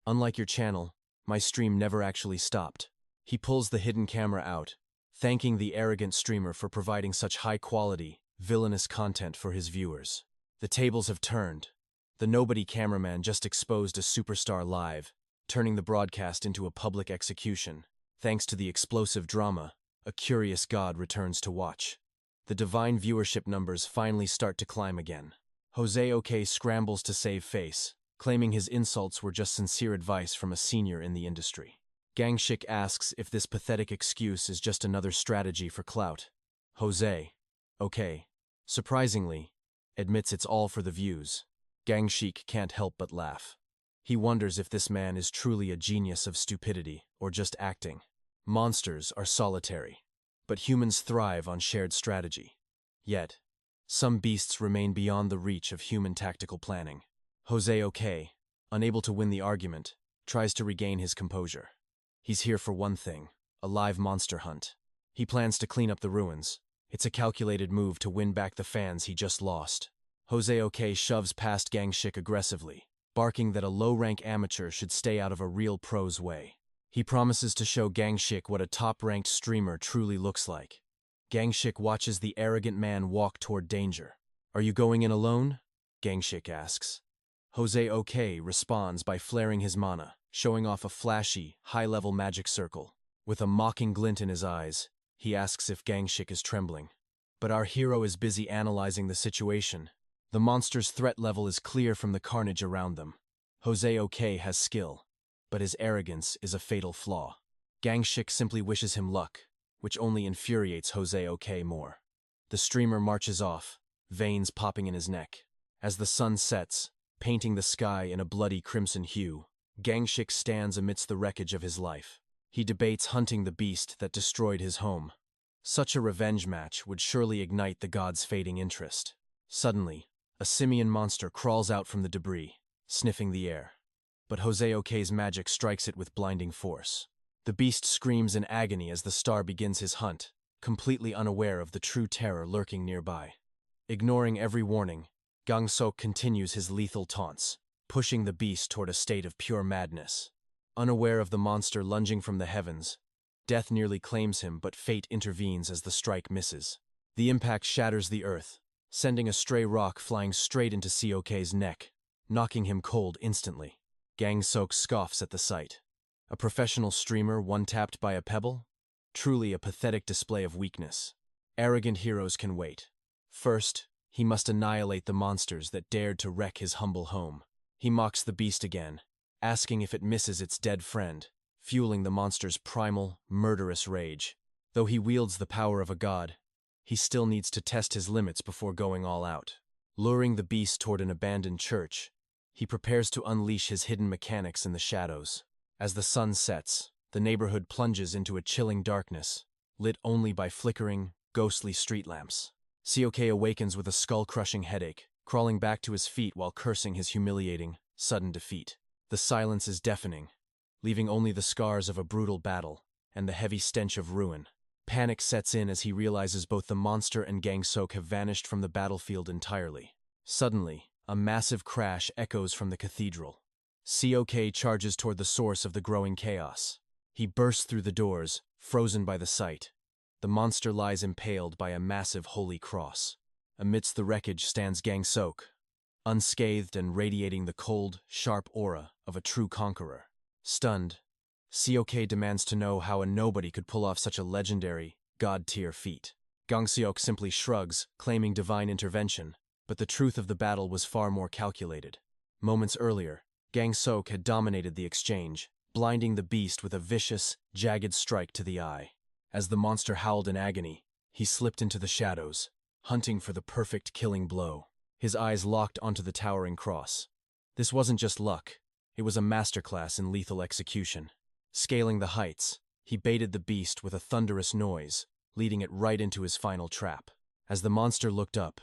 S1: Unlike your channel, my stream never actually stopped." He pulls the hidden camera out, thanking the arrogant streamer for providing such high-quality, villainous content for his viewers. The tables have turned. The nobody cameraman just exposed a superstar live, turning the broadcast into a public execution. Thanks to the explosive drama, a curious god returns to watch. The divine viewership numbers finally start to climb again. 𝑭𝒂𝒏𝒌 scrambles to save face, claiming his insults were just sincere advice from a senior in the industry. Gangshik asks if this pathetic excuse is just another strategy for clout. 𝑭𝒂𝒏𝒌, surprisingly, admits it's all for the views. Gangshik can't help but laugh. He wonders if this man is truly a genius of stupidity or just acting. Monsters are solitary, but humans thrive on shared strategy. Yet, some beasts remain beyond the reach of human tactical planning. 𝑭𝒂𝒏𝒌, unable to win the argument, tries to regain his composure. He's here for one thing: a live monster hunt. He plans to clean up the ruins. It's a calculated move to win back the fans he just lost. 𝑭𝒂𝒏𝒌 shoves past Gangshik aggressively, barking that a low-rank amateur should stay out of a real pro's way. He promises to show Gangshik what a top-ranked streamer truly looks like. Gangshik watches the arrogant man walk toward danger. "Are you going in alone?" Gangshik asks. 𝑭𝒂𝒏𝒌 responds by flaring his mana, showing off a flashy, high-level magic circle. With a mocking glint in his eyes, he asks if Gangshik is trembling. But our hero is busy analyzing the situation. The monster's threat level is clear from the carnage around them. 𝑭𝒂𝒏𝒌 has skill, but his arrogance is a fatal flaw. Gangshik simply wishes him luck, which only infuriates 𝑭𝒂𝒏𝒌 more. The streamer marches off, veins popping in his neck. As the sun sets, painting the sky in a bloody crimson hue, Gangshik stands amidst the wreckage of his life. He debates hunting the beast that destroyed his home. Such a revenge match would surely ignite the god's fading interest. Suddenly, a simian monster crawls out from the debris, sniffing the air. But 𝑭𝒂𝒏𝒌's magic strikes it with blinding force. The beast screams in agony as the star begins his hunt, completely unaware of the true terror lurking nearby. Ignoring every warning, Gang-sok continues his lethal taunts, pushing the beast toward a state of pure madness. Unaware of the monster lunging from the heavens, death nearly claims him, but fate intervenes as the strike misses. The impact shatters the earth, sending a stray rock flying straight into 𝑍𝒂𝒏𝒌's neck, knocking him cold instantly. Gang-sok scoffs at the sight. A professional streamer one-tapped by a pebble? Truly a pathetic display of weakness. Arrogant heroes can wait. First, he must annihilate the monsters that dared to wreck his humble home. He mocks the beast again, asking if it misses its dead friend, fueling the monster's primal, murderous rage. Though he wields the power of a god, he still needs to test his limits before going all out. Luring the beast toward an abandoned church, he prepares to unleash his hidden mechanics in the shadows. As the sun sets, the neighborhood plunges into a chilling darkness, lit only by flickering, ghostly street lamps. 𝑍𝒂𝒏𝒌 awakens with a skull-crushing headache, crawling back to his feet while cursing his humiliating, sudden defeat. The silence is deafening, leaving only the scars of a brutal battle and the heavy stench of ruin. Panic sets in as he realizes both the monster and Gang-sok have vanished from the battlefield entirely. Suddenly, a massive crash echoes from the cathedral. 𝑍𝒂𝒏𝒌 charges toward the source of the growing chaos. He bursts through the doors, frozen by the sight. The monster lies impaled by a massive holy cross. Amidst the wreckage stands Gang-sok, unscathed and radiating the cold, sharp aura of a true conqueror. Stunned, 𝑍𝒂𝒏𝒌 demands to know how a nobody could pull off such a legendary, god-tier feat. Gang-sok simply shrugs, claiming divine intervention, but the truth of the battle was far more calculated. Moments earlier, Gang-sok had dominated the exchange, blinding the beast with a vicious, jagged strike to the eye. As the monster howled in agony, he slipped into the shadows, hunting for the perfect killing blow. His eyes locked onto the towering cross. This wasn't just luck, it was a masterclass in lethal execution. Scaling the heights, he baited the beast with a thunderous noise, leading it right into his final trap. As the monster looked up,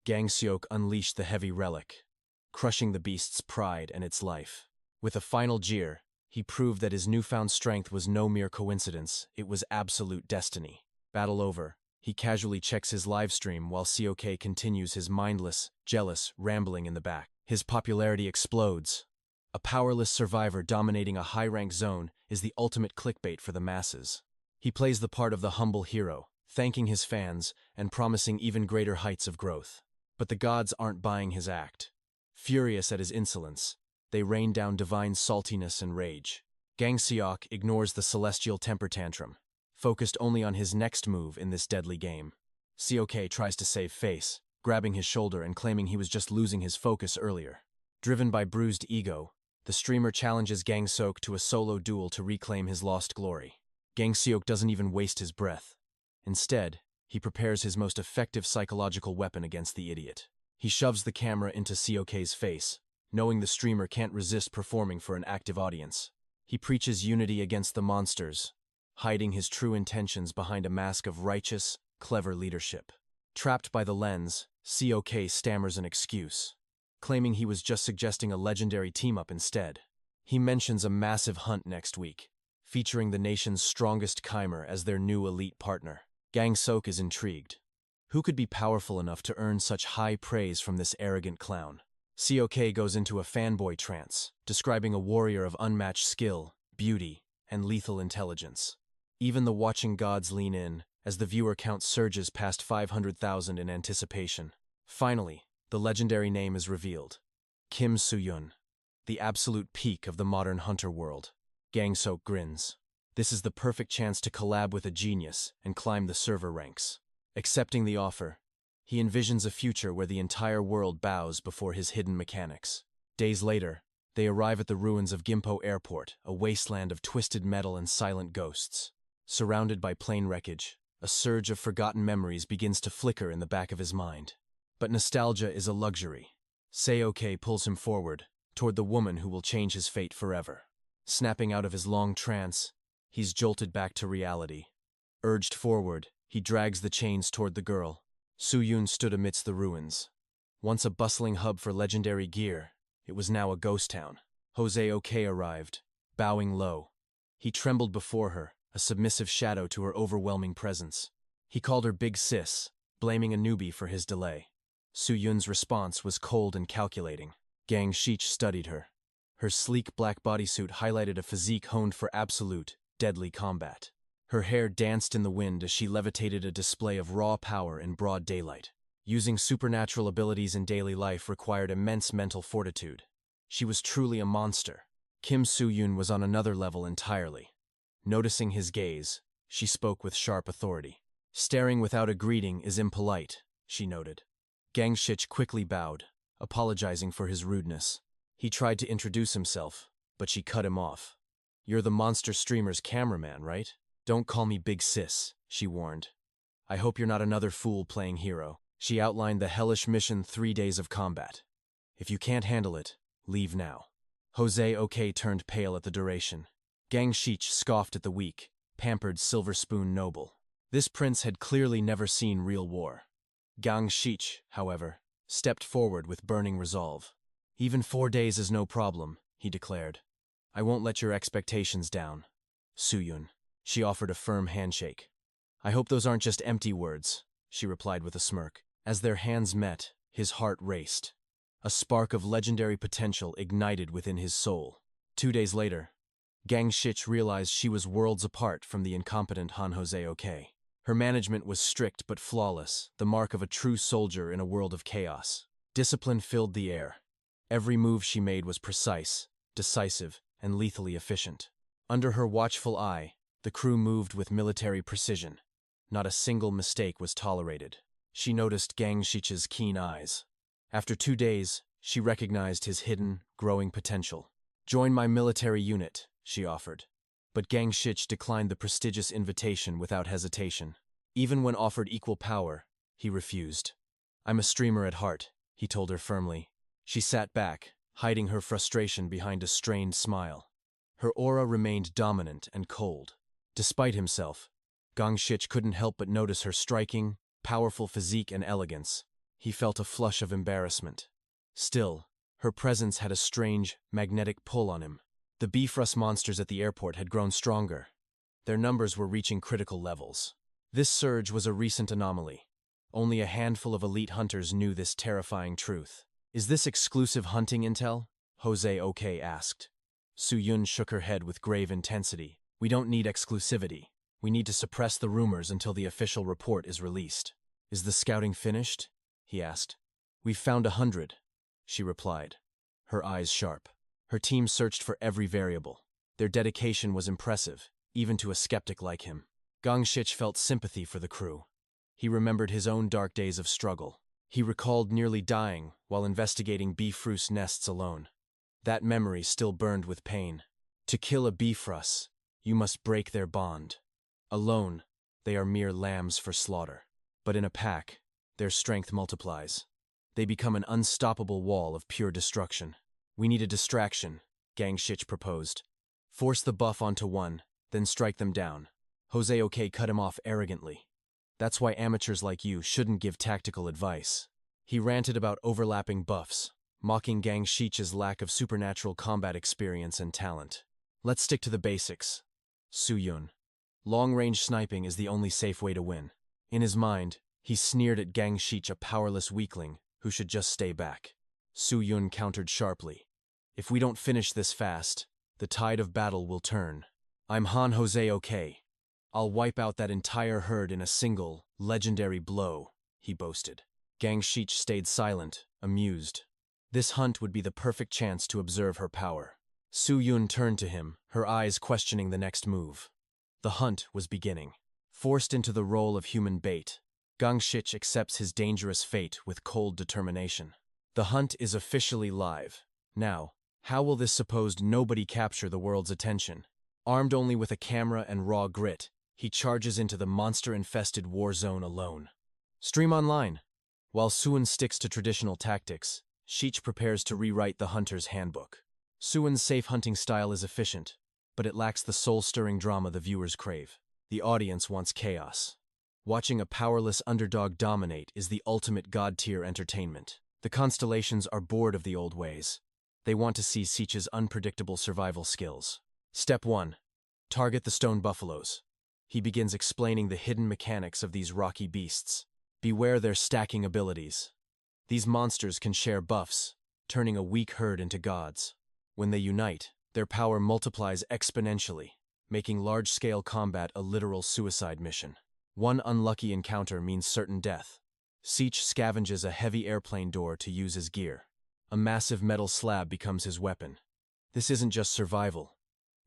S1: Gang-sok unleashed the heavy relic, crushing the beast's pride and its life. With a final jeer, he proved that his newfound strength was no mere coincidence, it was absolute destiny. Battle over, he casually checks his livestream while 𝑍𝒂𝒏𝒌 continues his mindless, jealous rambling in the back. His popularity explodes. A powerless survivor dominating a high-rank zone is the ultimate clickbait for the masses. He plays the part of the humble hero, thanking his fans and promising even greater heights of growth. But the gods aren't buying his act. Furious at his insolence, they rain down divine saltiness and rage. Gang-sok ignores the celestial temper tantrum, focused only on his next move in this deadly game. 𝑍𝒂𝒏𝒌 tries to save face, grabbing his shoulder and claiming he was just losing his focus earlier. Driven by bruised ego, the streamer challenges Gang-sok to a solo duel to reclaim his lost glory. Gang-sok doesn't even waste his breath. Instead, he prepares his most effective psychological weapon against the idiot. He shoves the camera into 𝑍𝒂𝒏𝒌's face, knowing the streamer can't resist performing for an active audience. He preaches unity against the monsters, hiding his true intentions behind a mask of righteous, clever leadership. Trapped by the lens, 𝑍𝒂𝒏𝒌 stammers an excuse, claiming he was just suggesting a legendary team-up instead. He mentions a massive hunt next week, featuring the nation's strongest Chimer as their new elite partner. Gang-sok is intrigued. Who could be powerful enough to earn such high praise from this arrogant clown? 𝑍𝒂𝒏𝒌 goes into a fanboy trance, describing a warrior of unmatched skill, beauty, and lethal intelligence. Even the watching gods lean in, as the viewer count surges past 500,000 in anticipation. Finally, the legendary name is revealed. Kim Soo-yoon, the absolute peak of the modern hunter world. Gang-sok grins. This is the perfect chance to collab with a genius and climb the server ranks. Accepting the offer, he envisions a future where the entire world bows before his hidden mechanics. Days later, they arrive at the ruins of Gimpo Airport, a wasteland of twisted metal and silent ghosts. Surrounded by plane wreckage, a surge of forgotten memories begins to flicker in the back of his mind. But nostalgia is a luxury. 𝑍𝒂𝒏𝒌 pulls him forward, toward the woman who will change his fate forever. Snapping out of his long trance, he's jolted back to reality. Urged forward, he drags the chains toward the girl. Soo-yoon stood amidst the ruins. Once a bustling hub for legendary gear, it was now a ghost town. 𝒂𝒏𝒌 arrived, bowing low. He trembled before her, a submissive shadow to her overwhelming presence. He called her Big Sis, blaming a newbie for his delay. Su-yun's response was cold and calculating. Gang Shich studied her. Her sleek black bodysuit highlighted a physique honed for absolute, deadly combat. Her hair danced in the wind as she levitated a display of raw power in broad daylight. Using supernatural abilities in daily life required immense mental fortitude. She was truly a monster. Kim Su-yun was on another level entirely. Noticing his gaze, she spoke with sharp authority. Staring without a greeting is impolite, she noted. Gang Shich quickly bowed, apologizing for his rudeness. He tried to introduce himself, but she cut him off. "You're the monster streamer's cameraman, right? Don't call me Big Sis," she warned. "I hope you're not another fool playing hero." She outlined the hellish mission: 3 days of combat. "If you can't handle it, leave now." 𝑭𝒂𝒏𝒌 turned pale at the duration. Gang Shich scoffed at the weak, pampered silver spoon noble. This prince had clearly never seen real war. Gang Shich, however, stepped forward with burning resolve. "Even 4 days is no problem," he declared. "I won't let your expectations down." Su-yun. She offered a firm handshake. "I hope those aren't just empty words," she replied with a smirk. As their hands met, his heart raced. A spark of legendary potential ignited within his soul. 2 days later, Gang Shich realized she was worlds apart from the incompetent Han 𝑭𝒂𝒏𝒌. Her management was strict but flawless, the mark of a true soldier in a world of chaos. Discipline filled the air. Every move she made was precise, decisive, and lethally efficient. Under her watchful eye, the crew moved with military precision. Not a single mistake was tolerated. She noticed Gang Shich's keen eyes. After 2 days, she recognized his hidden, growing potential. "Join my military unit," she offered. But Gang Shich declined the prestigious invitation without hesitation. Even when offered equal power, he refused. "I'm a streamer at heart," he told her firmly. She sat back, hiding her frustration behind a strained smile. Her aura remained dominant and cold. Despite himself, Gang Shich couldn't help but notice her striking, powerful physique and elegance. He felt a flush of embarrassment. Still, her presence had a strange, magnetic pull on him. The 𝒂𝒏𝒄 monsters at the airport had grown stronger. Their numbers were reaching critical levels. This surge was a recent anomaly. Only a handful of elite hunters knew this terrifying truth. "Is this exclusive hunting intel?" 𝑭𝒂𝒏𝒌 asked. Su-yun shook her head with grave intensity. "We don't need exclusivity. We need to suppress the rumors until the official report is released." "Is the scouting finished?" he asked. "We've found 100, she replied, her eyes sharp. Her team searched for every variable. Their dedication was impressive, even to a skeptic like him. Gang Shich felt sympathy for the crew. He remembered his own dark days of struggle. He recalled nearly dying while investigating 𝒂𝒏𝒄 nests alone. That memory still burned with pain. To kill a 𝒂𝒏𝒄, you must break their bond. Alone, they are mere lambs for slaughter. But in a pack, their strength multiplies. They become an unstoppable wall of pure destruction. "We need a distraction," Gang Shich proposed. "Force the buff onto one, then strike them down." 𝑭𝒂𝒏𝒌 cut him off arrogantly. "That's why amateurs like you shouldn't give tactical advice." He ranted about overlapping buffs, mocking Gang Shich's lack of supernatural combat experience and talent. "Let's stick to the basics." Su-yun. "Long-range sniping is the only safe way to win." In his mind, he sneered at Gang Shich, a powerless weakling who should just stay back. Su-yun countered sharply. "If we don't finish this fast, the tide of battle will turn. I'm Han 𝒂𝒏𝒂𝒏. I'll wipe out that entire herd in a single, legendary blow," he boasted. Gang Shich stayed silent, amused. This hunt would be the perfect chance to observe her power. Su-yun turned to him, her eyes questioning the next move. The hunt was beginning. Forced into the role of human bait, Gang Shich accepts his dangerous fate with cold determination. The hunt is officially live. Now, how will this supposed nobody capture the world's attention? Armed only with a camera and raw grit, he charges into the monster-infested war zone alone. Stream online. While Su-yun sticks to traditional tactics, Shich prepares to rewrite the hunter's handbook. Su-yun's safe hunting style is efficient, but it lacks the soul-stirring drama the viewers crave. The audience wants chaos. Watching a powerless underdog dominate is the ultimate god-tier entertainment. The constellations are bored of the old ways. They want to see Shich's unpredictable survival skills. Step 1. Target the stone buffaloes. He begins explaining the hidden mechanics of these rocky beasts. Beware their stacking abilities. These monsters can share buffs, turning a weak herd into gods. When they unite, their power multiplies exponentially, making large-scale combat a literal suicide mission. One unlucky encounter means certain death. 𝒌 scavenges a heavy airplane door to use as gear. A massive metal slab becomes his weapon. This isn't just survival.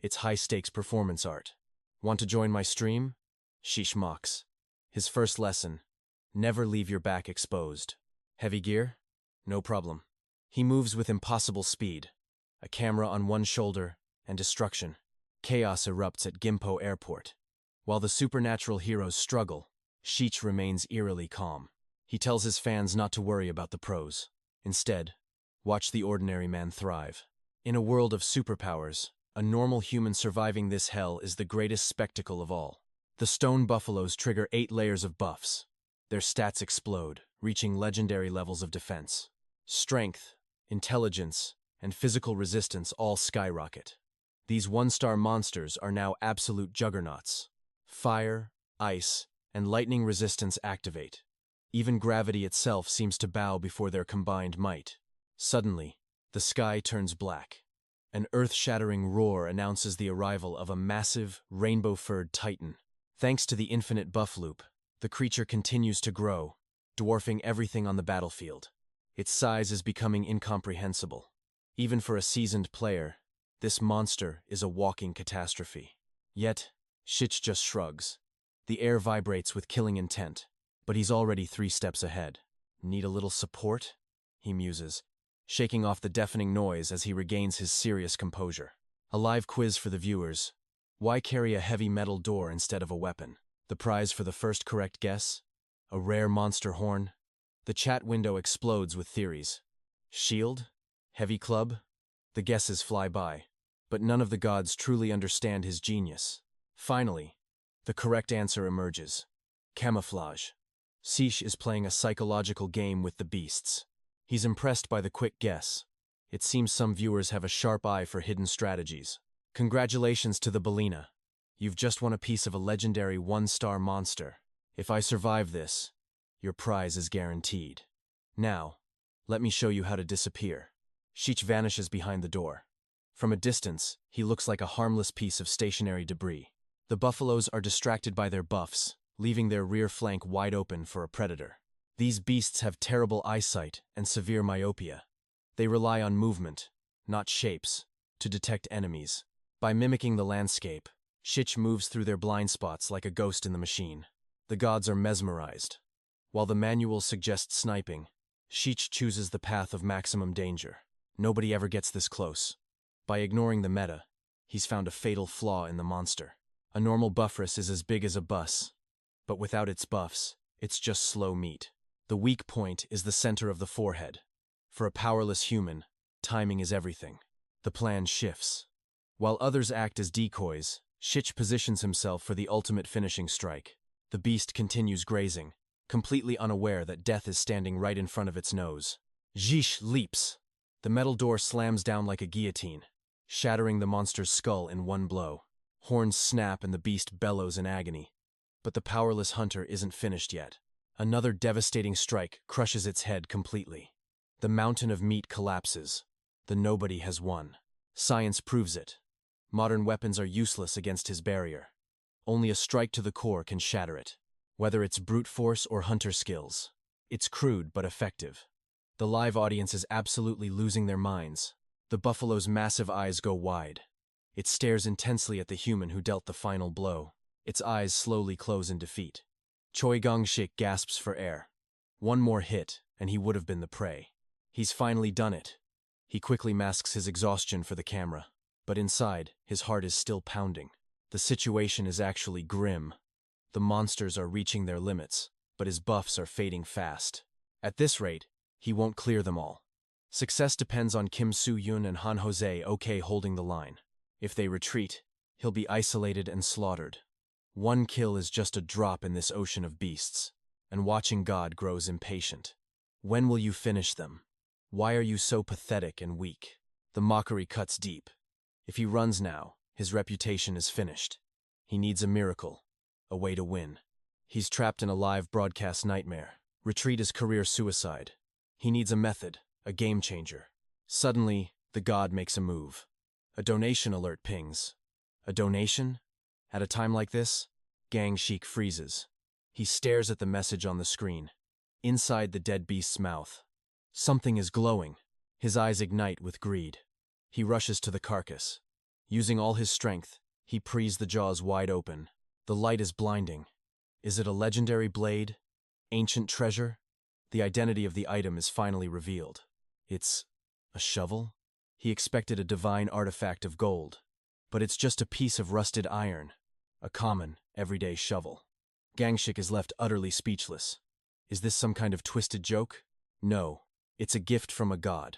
S1: It's high-stakes performance art. Want to join my stream? 𝒌 mocks. His first lesson: never leave your back exposed. Heavy gear? No problem. He moves with impossible speed. A camera on one shoulder, and destruction. Chaos erupts at 𝒂𝒏𝒄 airport. While the supernatural heroes struggle, 𝒌 remains eerily calm. He tells his fans not to worry about the pros. Instead, watch the ordinary man thrive. In a world of superpowers, a normal human surviving this hell is the greatest spectacle of all. The stone buffaloes trigger 8 layers of buffs. Their stats explode, reaching legendary levels of defense. Strength, intelligence, and physical resistance all skyrocket. These 1-star monsters are now absolute juggernauts. Fire, ice, and lightning resistance activate. Even gravity itself seems to bow before their combined might. Suddenly, the sky turns black. An earth-shattering roar announces the arrival of a massive, rainbow-furred titan. Thanks to the infinite buff loop, the creature continues to grow, dwarfing everything on the battlefield. Its size is becoming incomprehensible. Even for a seasoned player, this monster is a walking catastrophe. Yet, 𝒌 just shrugs. The air vibrates with killing intent, but he's already 3 steps ahead. Need a little support? He muses, shaking off the deafening noise as he regains his serious composure. A live quiz for the viewers. Why carry a heavy metal door instead of a weapon? The prize for the first correct guess? A rare monster horn? The chat window explodes with theories. Shield? Heavy club? The guesses fly by, but none of the gods truly understand his genius. Finally, the correct answer emerges. Camouflage. 𝒌 is playing a psychological game with the beasts. He's impressed by the quick guess. It seems some viewers have a sharp eye for hidden strategies. Congratulations to the 𝒂𝒏𝒌. You've just won a piece of a legendary 1-star monster. If I survive this, your prize is guaranteed. Now, let me show you how to disappear. 𝒌 vanishes behind the door. From a distance, he looks like a harmless piece of stationary debris. The buffaloes are distracted by their buffs, leaving their rear flank wide open for a predator. These beasts have terrible eyesight and severe myopia. They rely on movement, not shapes, to detect enemies. By mimicking the landscape, 𝒌 moves through their blind spots like a ghost in the machine. The gods are mesmerized. While the manual suggests sniping, 𝒌 chooses the path of maximum danger. Nobody ever gets this close. By ignoring the meta, he's found a fatal flaw in the monster. A normal buffress is as big as a bus, but without its buffs, it's just slow meat. The weak point is the center of the forehead. For a powerless human, timing is everything. The plan shifts. While others act as decoys, 𝒌 positions himself for the ultimate finishing strike. The beast continues grazing, completely unaware that death is standing right in front of its nose. 𝒌 leaps. The metal door slams down like a guillotine, shattering the monster's skull in one blow. Horns snap and the beast bellows in agony. But the powerless hunter isn't finished yet. Another devastating strike crushes its head completely. The mountain of meat collapses. The nobody has won. Science proves it. Modern weapons are useless against his barrier. Only a strike to the core can shatter it. Whether it's brute force or hunter skills. It's crude but effective. The live audience is absolutely losing their minds. The buffalo's massive eyes go wide. It stares intensely at the human who dealt the final blow. Its eyes slowly close in defeat. 𝒂𝒏𝒌 gasps for air. One more hit, and he would have been the prey. He's finally done it. He quickly masks his exhaustion for the camera. But inside, his heart is still pounding. The situation is actually grim. The monsters are reaching their limits, but his buffs are fading fast. At this rate, he won't clear them all. Success depends on Kim Soo-yoon and Han Jose-ok holding the line. If they retreat, he'll be isolated and slaughtered. One kill is just a drop in this ocean of beasts, and watching God grows impatient. When will you finish them? Why are you so pathetic and weak? The mockery cuts deep. If he runs now, his reputation is finished. He needs a miracle, a way to win. He's trapped in a live broadcast nightmare. Retreat is career suicide. He needs a method, a game changer. Suddenly, the god makes a move. A donation alert pings. A donation? At a time like this, Gang Sheik freezes. He stares at the message on the screen. Inside the dead beast's mouth, something is glowing. His eyes ignite with greed. He rushes to the carcass. Using all his strength, he prees the jaws wide open. The light is blinding. Is it a legendary blade? Ancient treasure? The identity of the item is finally revealed. It's a shovel? He expected a divine artifact of gold, but it's just a piece of rusted iron, a common, everyday shovel. Gang Sheik is left utterly speechless. Is this some kind of twisted joke? No, it's a gift from a god.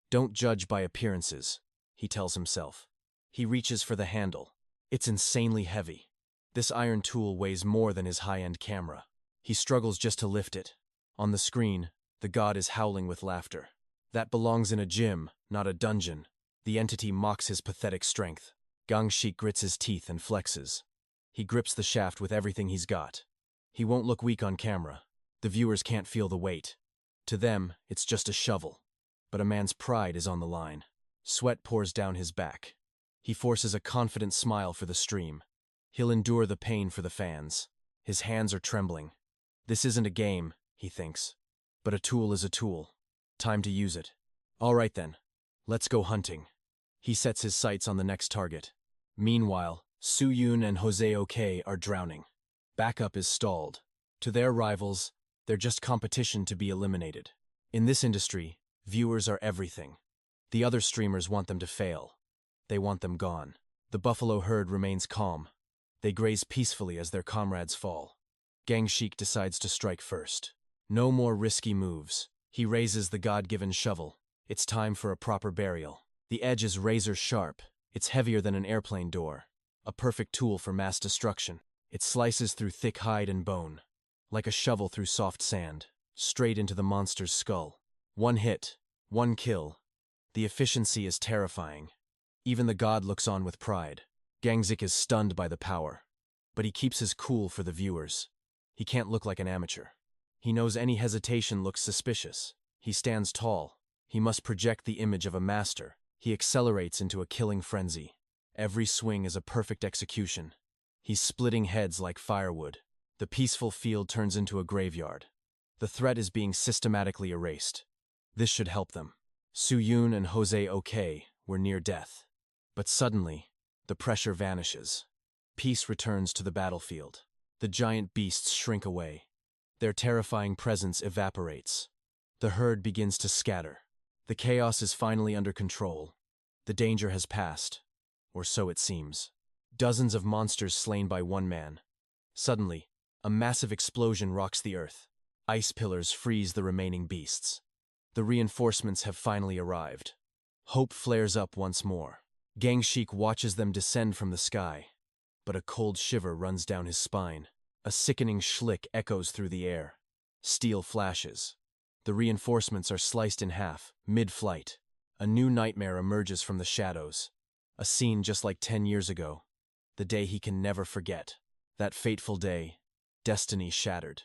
S1: Don't judge by appearances, he tells himself. He reaches for the handle. It's insanely heavy. This iron tool weighs more than his high-end camera. He struggles just to lift it. On the screen, the god is howling with laughter. That belongs in a gym, not a dungeon. The entity mocks his pathetic strength. Gang Sheik grits his teeth and flexes. He grips the shaft with everything he's got. He won't look weak on camera. The viewers can't feel the weight. To them, it's just a shovel. But a man's pride is on the line. Sweat pours down his back. He forces a confident smile for the stream. He'll endure the pain for the fans. His hands are trembling. This isn't a game, he thinks. But a tool is a tool. Time to use it. All right then. Let's go hunting. He sets his sights on the next target. Meanwhile, Soo-yoon and 𝑭𝒂𝒏𝒌 are drowning. Backup is stalled. To their rivals, they're just competition to be eliminated. In this industry, viewers are everything. The other streamers want them to fail. They want them gone. The buffalo herd remains calm. They graze peacefully as their comrades fall. Gang Sheik decides to strike first. No more risky moves. He raises the god-given shovel. It's time for a proper burial. The edge is razor sharp. It's heavier than an airplane door. A perfect tool for mass destruction. It slices through thick hide and bone, like a shovel through soft sand, straight into the monster's skull. One hit, one kill. The efficiency is terrifying. Even the god looks on with pride. Gang Sheik is stunned by the power, but he keeps his cool for the viewers. He can't look like an amateur. He knows any hesitation looks suspicious. He stands tall. He must project the image of a master. He accelerates into a killing frenzy. Every swing is a perfect execution. He's splitting heads like firewood. The peaceful field turns into a graveyard. The threat is being systematically erased. This should help them. Soo-yoon and 𝑭𝒂𝒏𝒌 were near death. But suddenly, the pressure vanishes. Peace returns to the battlefield. The giant beasts shrink away. Their terrifying presence evaporates. The herd begins to scatter. The chaos is finally under control. The danger has passed. Or so it seems. Dozens of monsters slain by one man. Suddenly, a massive explosion rocks the earth. Ice pillars freeze the remaining beasts. The reinforcements have finally arrived. Hope flares up once more. Gang Sheik watches them descend from the sky. But a cold shiver runs down his spine. A sickening schlick echoes through the air. Steel flashes. The reinforcements are sliced in half, mid-flight. A new nightmare emerges from the shadows. A scene just like 10 years ago. The day he can never forget. That fateful day, destiny shattered.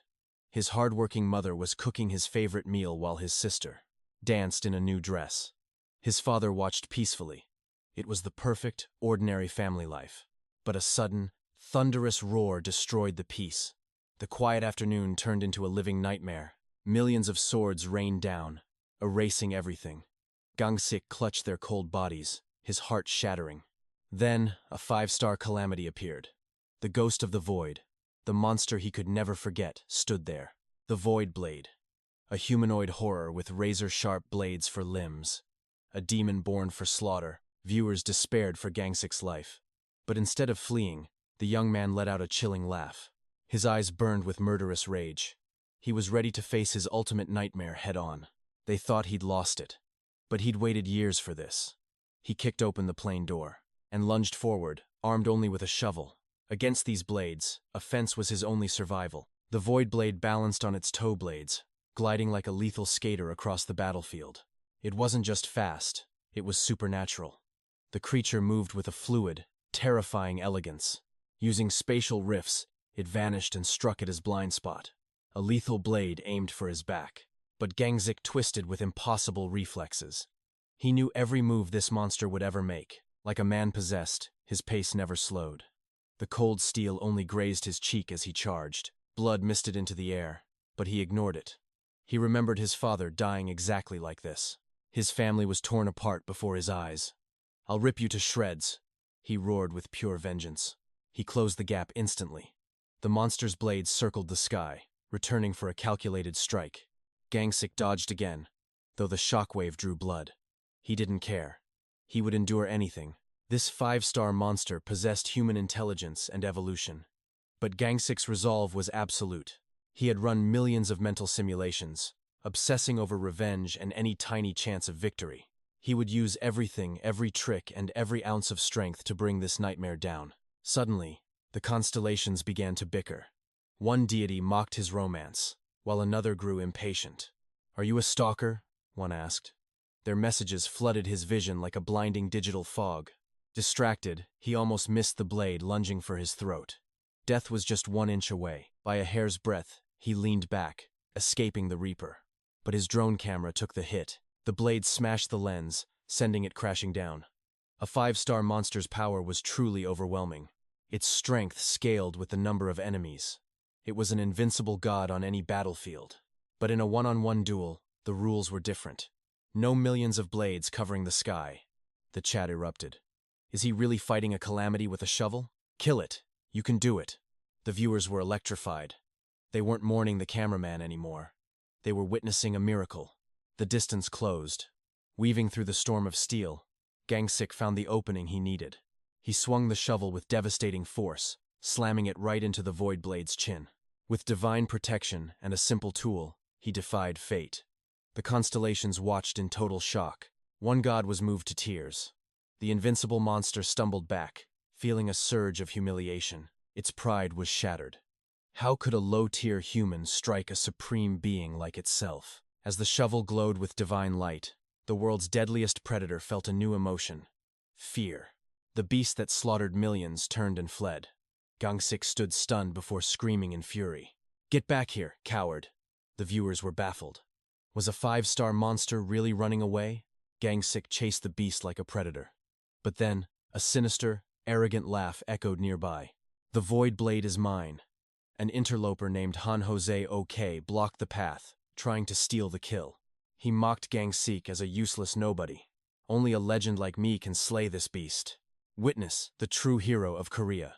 S1: His hard-working mother was cooking his favorite meal while his sister danced in a new dress. His father watched peacefully. It was the perfect, ordinary family life. But a sudden, thunderous roar destroyed the peace. The quiet afternoon turned into a living nightmare. Millions of swords rained down, erasing everything. Gang Sheik clutched their cold bodies, his heart shattering. Then, a 5-star calamity appeared. The ghost of the void, the monster he could never forget, stood there. The Void Blade, a humanoid horror with razor-sharp blades for limbs. A demon born for slaughter. Viewers despaired for Gang Sheik's life. But instead of fleeing, the young man let out a chilling laugh. His eyes burned with murderous rage. He was ready to face his ultimate nightmare head-on. They thought he'd lost it. But he'd waited years for this. He kicked open the plane door and lunged forward, armed only with a shovel. Against these blades, a fence was his only survival. The Void Blade balanced on its toe blades, gliding like a lethal skater across the battlefield. It wasn't just fast, it was supernatural. The creature moved with a fluid, terrifying elegance. Using spatial rifts, it vanished and struck at his blind spot. A lethal blade aimed for his back. But 𝒂𝒏𝒌 twisted with impossible reflexes. He knew every move this monster would ever make. Like a man possessed, his pace never slowed. The cold steel only grazed his cheek as he charged. Blood misted into the air, but he ignored it. He remembered his father dying exactly like this. His family was torn apart before his eyes. "I'll rip you to shreds," he roared with pure vengeance. He closed the gap instantly. The monster's blade circled the sky, returning for a calculated strike. 𝒂𝒏𝒌 dodged again, though the shockwave drew blood. He didn't care. He would endure anything. This 5-star monster possessed human intelligence and evolution. But 𝒂𝒏𝒌's resolve was absolute. He had run millions of mental simulations, obsessing over revenge and any tiny chance of victory. He would use everything, every trick, and every ounce of strength to bring this nightmare down. Suddenly, the constellations began to bicker. One deity mocked his romance, while another grew impatient. "Are you a stalker?" one asked. Their messages flooded his vision like a blinding digital fog. Distracted, he almost missed the blade lunging for his throat. Death was just 1 inch away. By a hair's breadth, he leaned back, escaping the Reaper. But his drone camera took the hit. The blade smashed the lens, sending it crashing down. A 5-star monster's power was truly overwhelming. Its strength scaled with the number of enemies. It was an invincible god on any battlefield. But in a one-on-one duel, the rules were different. No millions of blades covering the sky. The chat erupted. Is he really fighting a calamity with a shovel? Kill it. You can do it. The viewers were electrified. They weren't mourning the cameraman anymore. They were witnessing a miracle. The distance closed. Weaving through the storm of steel, 𝒂𝒏𝒌 found the opening he needed. He swung the shovel with devastating force, slamming it right into the void blade's chin. With divine protection and a simple tool, he defied fate. The constellations watched in total shock. One god was moved to tears. The invincible monster stumbled back, feeling a surge of humiliation. Its pride was shattered. How could a low-tier human strike a supreme being like itself? As the shovel glowed with divine light, the world's deadliest predator felt a new emotion: fear. The beast that slaughtered millions turned and fled. 𝒂𝒏𝒌 stood stunned before screaming in fury. "Get back here, coward!" The viewers were baffled. Was a 5-star monster really running away? 𝒂𝒏𝒌 chased the beast like a predator. But then, a sinister, arrogant laugh echoed nearby. "The void blade is mine." An interloper named 𝑭𝒂𝒎𝒊𝒍𝒚 blocked the path, trying to steal the kill. He mocked 𝒂𝒏𝒌 as a useless nobody. "Only a legend like me can slay this beast. Witness the true hero of Korea."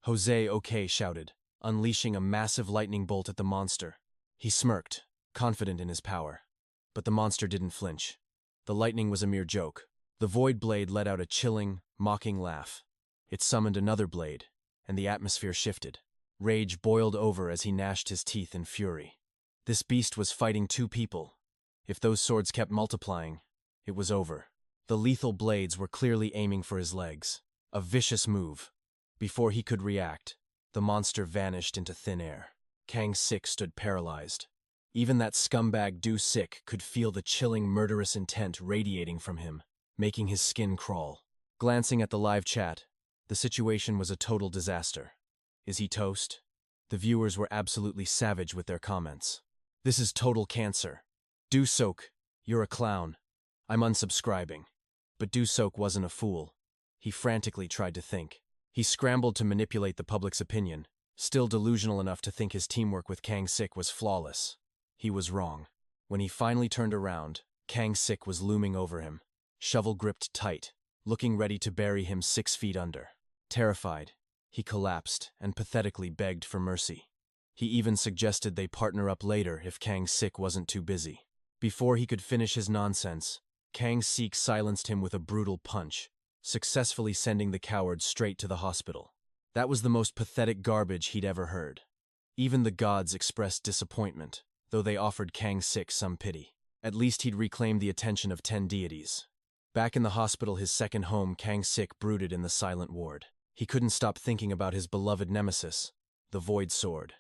S1: 𝑭𝒂𝒎𝒊𝒍𝒚 shouted, unleashing a massive lightning bolt at the monster. He smirked, confident in his power. But the monster didn't flinch. The lightning was a mere joke. The void blade let out a chilling, mocking laugh. It summoned another blade, and the atmosphere shifted. Rage boiled over as he gnashed his teeth in fury. This beast was fighting 2 people. If those swords kept multiplying, it was over. The lethal blades were clearly aiming for his legs. A vicious move. Before he could react, the monster vanished into thin air. 𝒂𝒏𝒌 stood paralyzed. Even that scumbag 𝑑u-6 could feel the chilling, murderous intent radiating from him, making his skin crawl. Glancing at the live chat, the situation was a total disaster. Is he toast? The viewers were absolutely savage with their comments. "This is total cancer. 𝑑u-6, you're a clown. I'm unsubscribing." But 𝑑u-6 wasn't a fool. He frantically tried to think. He scrambled to manipulate the public's opinion, still delusional enough to think his teamwork with 𝒂𝒏𝒌 was flawless. He was wrong. When he finally turned around, 𝒂𝒏𝒌 was looming over him, shovel gripped tight, looking ready to bury him 6 feet under. Terrified, he collapsed and pathetically begged for mercy. He even suggested they partner up later if 𝒂𝒏𝒌 wasn't too busy. Before he could finish his nonsense, 𝒂𝒏𝒌 silenced him with a brutal punch, successfully sending the coward straight to the hospital. That was the most pathetic garbage he'd ever heard. Even the gods expressed disappointment, though they offered 𝒂𝒏𝒌 some pity. At least he'd reclaimed the attention of 10 deities. Back in the hospital, his second home, 𝒂𝒏𝒌 brooded in the silent ward. He couldn't stop thinking about his beloved nemesis, the Void Sword.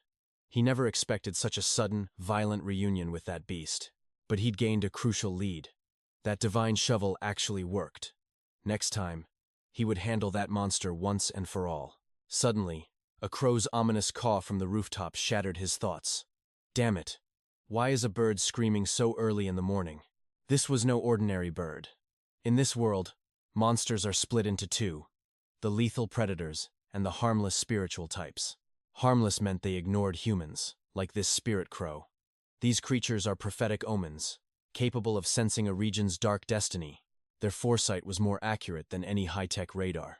S1: He never expected such a sudden, violent reunion with that beast. But he'd gained a crucial lead. That divine shovel actually worked. Next time, he would handle that monster once and for all. Suddenly, a crow's ominous caw from the rooftop shattered his thoughts. Damn it! Why is a bird screaming so early in the morning? This was no ordinary bird. In this world, monsters are split into two: the lethal predators and the harmless spiritual types. Harmless meant they ignored humans, like this spirit crow. These creatures are prophetic omens, capable of sensing a region's dark destiny. Their foresight was more accurate than any high-tech radar.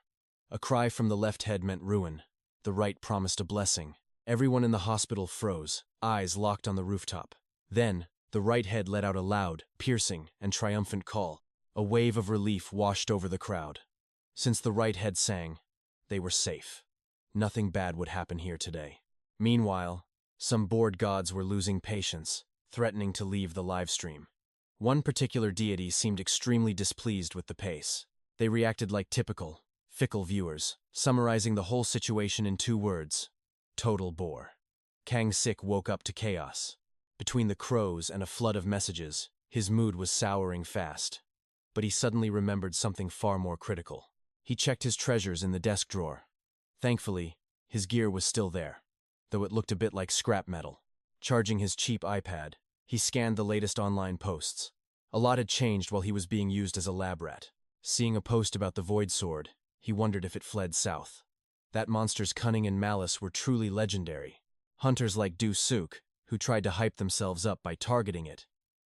S1: A cry from the left head meant ruin. The right promised a blessing. Everyone in the hospital froze, eyes locked on the rooftop. Then, the right head let out a loud, piercing, and triumphant call. A wave of relief washed over the crowd. Since the right head sang, they were safe. Nothing bad would happen here today. Meanwhile, some bored gods were losing patience, threatening to leave the live stream. One particular deity seemed extremely displeased with the pace. They reacted like typical, fickle viewers, summarizing the whole situation in 2 words: total bore. Kang-sik woke up to chaos. Between the crows and a flood of messages, his mood was souring fast. But he suddenly remembered something far more critical. He checked his treasures in the desk drawer. Thankfully, his gear was still there, though it looked a bit like scrap metal. Charging his cheap iPad, he scanned the latest online posts. A lot had changed while he was being used as a lab rat. Seeing a post about the Void Sword, he wondered if it fled south. That monster's cunning and malice were truly legendary. Hunters like Du-suk, who tried to hype themselves up by targeting it,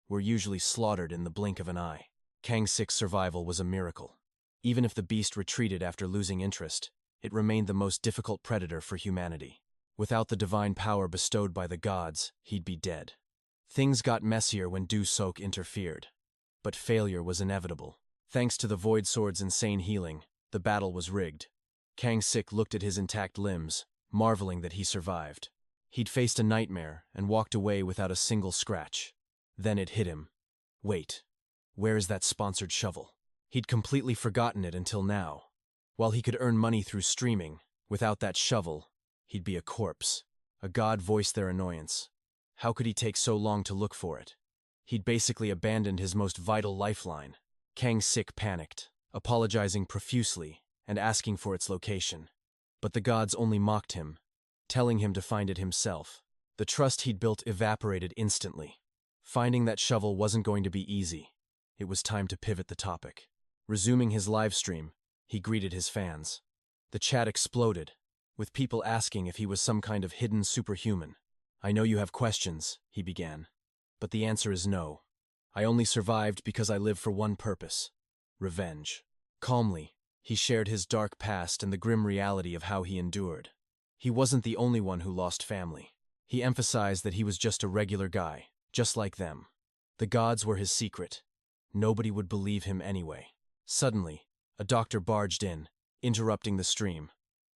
S1: were usually slaughtered in the blink of an eye. Kang-sik's survival was a miracle. Even if the beast retreated after losing interest, it remained the most difficult predator for humanity. Without the divine power bestowed by the gods, he'd be dead. Things got messier when Du-suk interfered. But failure was inevitable. Thanks to the Void Sword's insane healing, the battle was rigged. Kang-sik looked at his intact limbs, marveling that he survived. He'd faced a nightmare and walked away without a single scratch. Then it hit him. Wait, where is that sponsored shovel? He'd completely forgotten it until now. While he could earn money through streaming, without that shovel, he'd be a corpse. A god voiced their annoyance. How could he take so long to look for it? He'd basically abandoned his most vital lifeline. Kang-sik panicked, apologizing profusely and asking for its location. But the gods only mocked him, telling him to find it himself. The trust he'd built evaporated instantly. Finding that shovel wasn't going to be easy. It was time to pivot the topic. Resuming his live stream, he greeted his fans. The chat exploded, with people asking if he was some kind of hidden superhuman. "I know you have questions," he began, "but the answer is no. I only survived because I live for one purpose: revenge." Calmly, he shared his dark past and the grim reality of how he endured. He wasn't the only one who lost family. He emphasized that he was just a regular guy, just like them. The gods were his secret. Nobody would believe him anyway. Suddenly, a doctor barged in, interrupting the stream.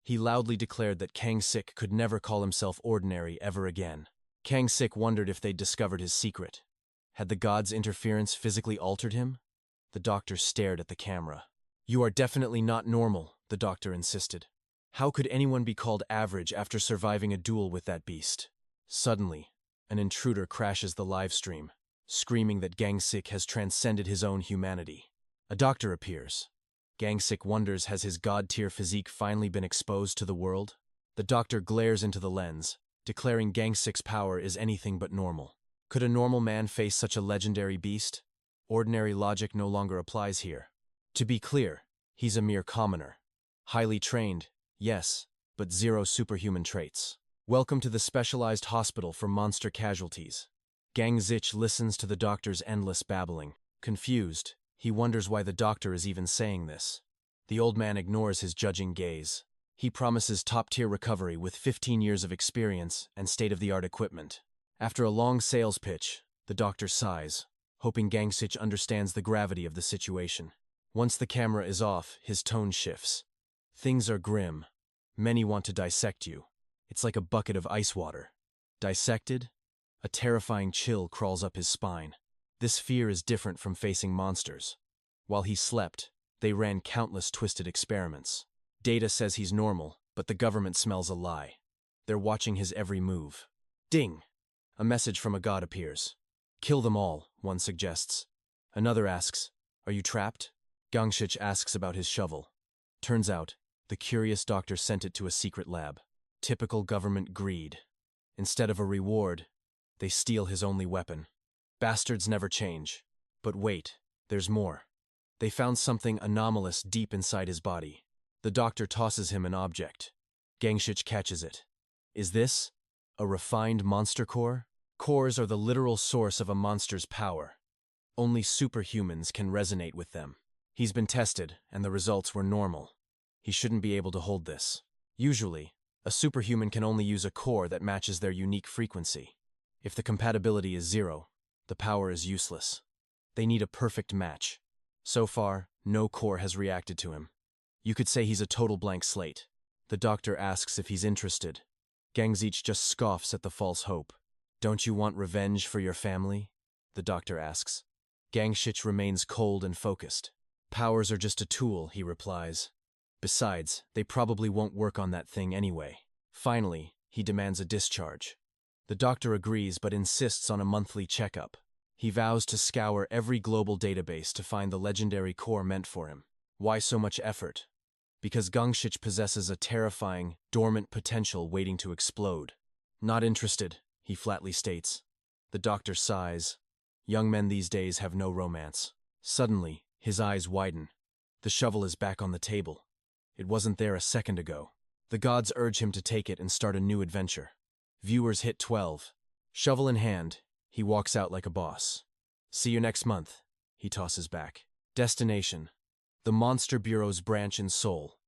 S1: He loudly declared that Kang-sik could never call himself ordinary ever again. Kang-sik wondered if they'd discovered his secret. Had the gods' interference physically altered him? The doctor stared at the camera. "You are definitely not normal," the doctor insisted. "How could anyone be called average after surviving a duel with that beast?" Suddenly, an intruder crashes the live stream, screaming that Kang-sik has transcended his own humanity. A doctor appears. Kang-sik wonders, has his god-tier physique finally been exposed to the world? The doctor glares into the lens, declaring Kang-sik's power is anything but normal. Could a normal man face such a legendary beast? Ordinary logic no longer applies here. To be clear, he's a mere commoner. Highly trained, yes, but zero superhuman traits. Welcome to the specialized hospital for monster casualties. Kang-sik listens to the doctor's endless babbling. Confused, he wonders why the doctor is even saying this. The old man ignores his judging gaze. He promises top-tier recovery with 15 years of experience and state-of-the-art equipment. After a long sales pitch, the doctor sighs, hoping Kang-sik understands the gravity of the situation. Once the camera is off, his tone shifts. "Things are grim. Many want to dissect you. It's like a bucket of ice water." Dissected? A terrifying chill crawls up his spine. This fear is different from facing monsters. While he slept, they ran countless twisted experiments. Data says he's normal, but the government smells a lie. They're watching his every move. Ding! A message from a god appears. "Kill them all," one suggests. Another asks, "Are you trapped?" Kang-sik asks about his shovel. Turns out, the curious doctor sent it to a secret lab. Typical government greed. Instead of a reward, They steal his only weapon. Bastards never change. But wait, there's more. They found something anomalous deep inside his body. The doctor tosses him an object. 𝒂𝒏𝒌 catches it. Is this a refined monster core? Cores are the literal source of a monster's power. Only superhumans can resonate with them. He's been tested, and the results were normal. He shouldn't be able to hold this. Usually, a superhuman can only use a core that matches their unique frequency. If the compatibility is 0, the power is useless. They need a perfect match. So far, no core has reacted to him. You could say he's a total blank slate. The doctor asks if he's interested. 𝒂𝒏𝒌 just scoffs at the false hope. Don't you want revenge for your family? The doctor asks. 𝒂𝒏𝒌 remains cold and focused. Powers are just a tool, he replies. Besides, they probably won't work on that thing anyway. Finally, he demands a discharge. The doctor agrees but insists on a monthly checkup. He vows to scour every global database to find the legendary core meant for him. Why so much effort? Because 𝒂𝒏𝒌 possesses a terrifying, dormant potential waiting to explode. Not interested, he flatly states. The doctor sighs. Young men these days have no romance. Suddenly, his eyes widen. The shovel is back on the table. It wasn't there a second ago. The gods urge him to take it and start a new adventure. Viewers hit 12. Shovel in hand, he walks out like a boss. See you next month, he tosses back. Destination: the Monster Bureau's branch in Seoul,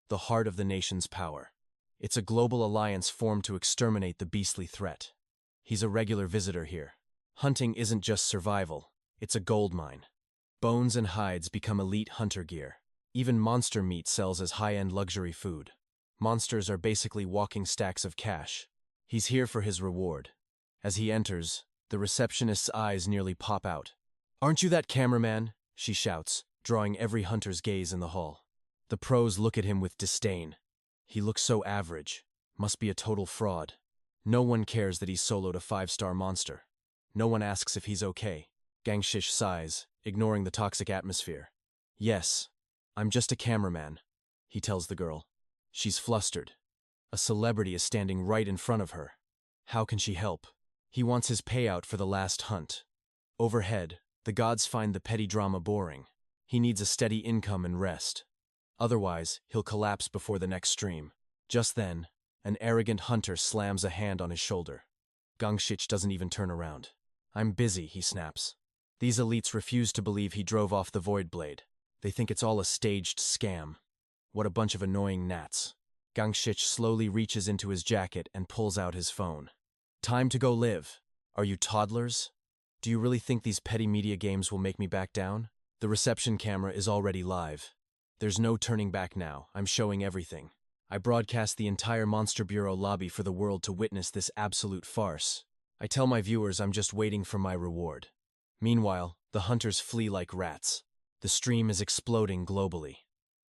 S1: the heart of the nation's power. It's a global alliance formed to exterminate the beastly threat. He's a regular visitor here. Hunting isn't just survival, it's a gold mine. Bones and hides become elite hunter gear. Even monster meat sells as high-end luxury food. Monsters are basically walking stacks of cash. He's here for his reward. As he enters, the receptionist's eyes nearly pop out. "Aren't you that cameraman?" she shouts, drawing every hunter's gaze in the hall. The pros look at him with disdain. He looks so average. Must be a total fraud. No one cares that he's soloed a 5-star monster. No one asks if he's okay. 𝒂𝒏𝒌 sighs, ignoring the toxic atmosphere. "Yes, I'm just a cameraman," he tells the girl. She's flustered. A celebrity is standing right in front of her. How can she help? He wants his payout for the last hunt. Overhead, the gods find the petty drama boring. He needs a steady income and rest. Otherwise, he'll collapse before the next stream. Just then, an arrogant hunter slams a hand on his shoulder. 𝒂𝒏𝒌 doesn't even turn around. "I'm busy," he snaps. These elites refuse to believe he drove off the Void Blade. They think it's all a staged scam. What a bunch of annoying gnats. 𝒂𝒏𝒌 slowly reaches into his jacket and pulls out his phone. "Time to go live. Are you toddlers? Do you really think these petty media games will make me back down?" The reception camera is already live. There's no turning back now. I'm showing everything. I broadcast the entire Monster Bureau lobby for the world to witness this absolute farce. I tell my viewers I'm just waiting for my reward. Meanwhile, the hunters flee like rats. The stream is exploding globally.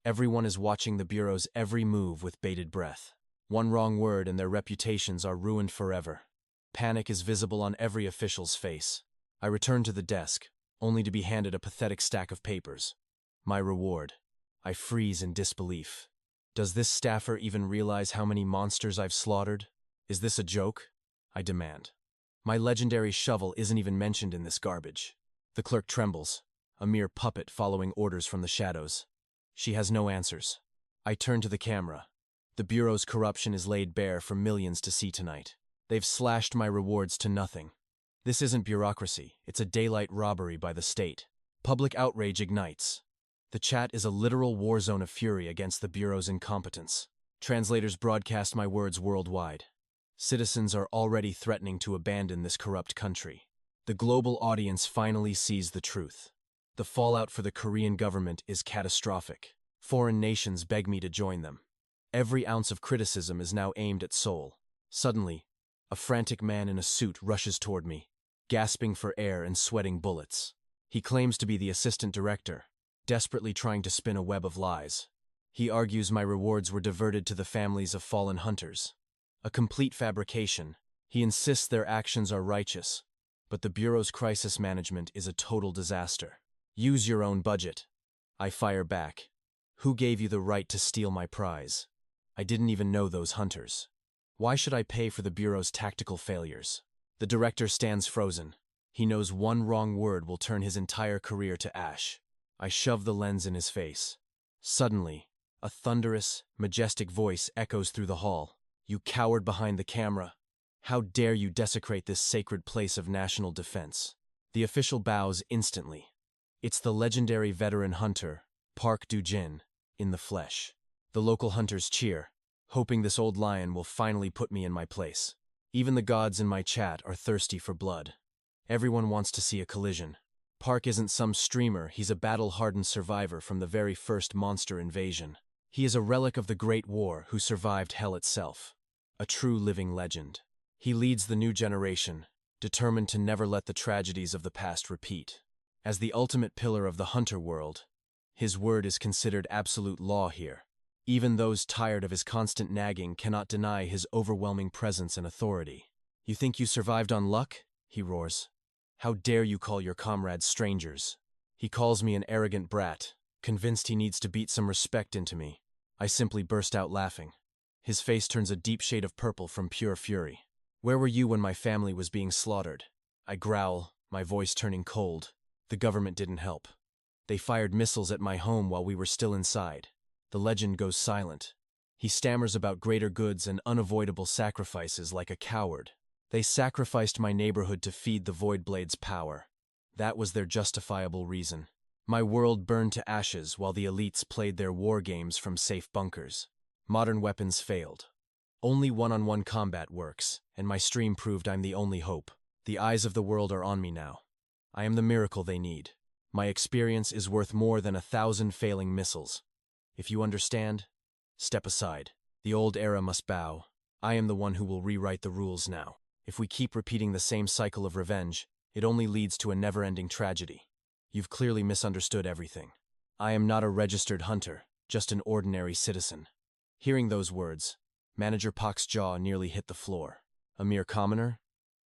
S1: Everyone is watching the Bureau's every move with bated breath. One wrong word and their reputations are ruined forever. Panic is visible on every official's face. I return to the desk, only to be handed a pathetic stack of papers. My reward. I freeze in disbelief. Does this staffer even realize how many monsters I've slaughtered? Is this a joke? I demand. My legendary shovel isn't even mentioned in this garbage. The clerk trembles, a mere puppet following orders from the shadows. She has no answers. I turn to the camera. The Bureau's corruption is laid bare for millions to see tonight. They've slashed my rewards to nothing. This isn't bureaucracy, it's a daylight robbery by the state. Public outrage ignites. The chat is a literal war zone of fury against the Bureau's incompetence. Translators broadcast my words worldwide. Citizens are already threatening to abandon this corrupt country. The global audience finally sees the truth. The fallout for the Korean government is catastrophic. Foreign nations beg me to join them. Every ounce of criticism is now aimed at Seoul. Suddenly, a frantic man in a suit rushes toward me, gasping for air and sweating bullets. He claims to be the assistant director, desperately trying to spin a web of lies. He argues my rewards were diverted to the families of fallen hunters. A complete fabrication. He insists their actions are righteous, but the Bureau's crisis management is a total disaster. Use your own budget. I fire back. Who gave you the right to steal my prize? I didn't even know those hunters. Why should I pay for the Bureau's tactical failures? The director stands frozen. He knows one wrong word will turn his entire career to ash. I shove the lens in his face. Suddenly, a thunderous, majestic voice echoes through the hall. "You coward behind the camera! How dare you desecrate this sacred place of national defense?" The official bows instantly. It's the legendary veteran hunter, 𝒂𝒏𝒌, in the flesh. The local hunters cheer, hoping this old lion will finally put me in my place. Even the gods in my chat are thirsty for blood. Everyone wants to see a collision. 𝒂𝒏 isn't some streamer, he's a battle-hardened survivor from the very first monster invasion. He is a relic of the Great War who survived hell itself. A true living legend. He leads the new generation, determined to never let the tragedies of the past repeat. As the ultimate pillar of the hunter world, his word is considered absolute law here. Even those tired of his constant nagging cannot deny his overwhelming presence and authority. "You think you survived on luck?" he roars. "How dare you call your comrades strangers?" He calls me an arrogant brat, convinced he needs to beat some respect into me. I simply burst out laughing. His face turns a deep shade of purple from pure fury. "Where were you when my family was being slaughtered?" I growl, my voice turning cold. "The government didn't help. They fired missiles at my home while we were still inside." The legend goes silent. He stammers about greater goods and unavoidable sacrifices like a coward. "They sacrificed my neighborhood to feed the Void Blade's power. That was their justifiable reason. My world burned to ashes while the elites played their war games from safe bunkers. Modern weapons failed. Only one-on-one combat works, and my stream proved I'm the only hope. The eyes of the world are on me now. I am the miracle they need. My experience is worth more than 1,000 failing missiles. If you understand, step aside. The old era must bow. I am the one who will rewrite the rules now. If we keep repeating the same cycle of revenge, it only leads to a never-ending tragedy. You've clearly misunderstood everything. I am not a registered hunter, just an ordinary citizen." Hearing those words, Manager Pak's jaw nearly hit the floor. A mere commoner?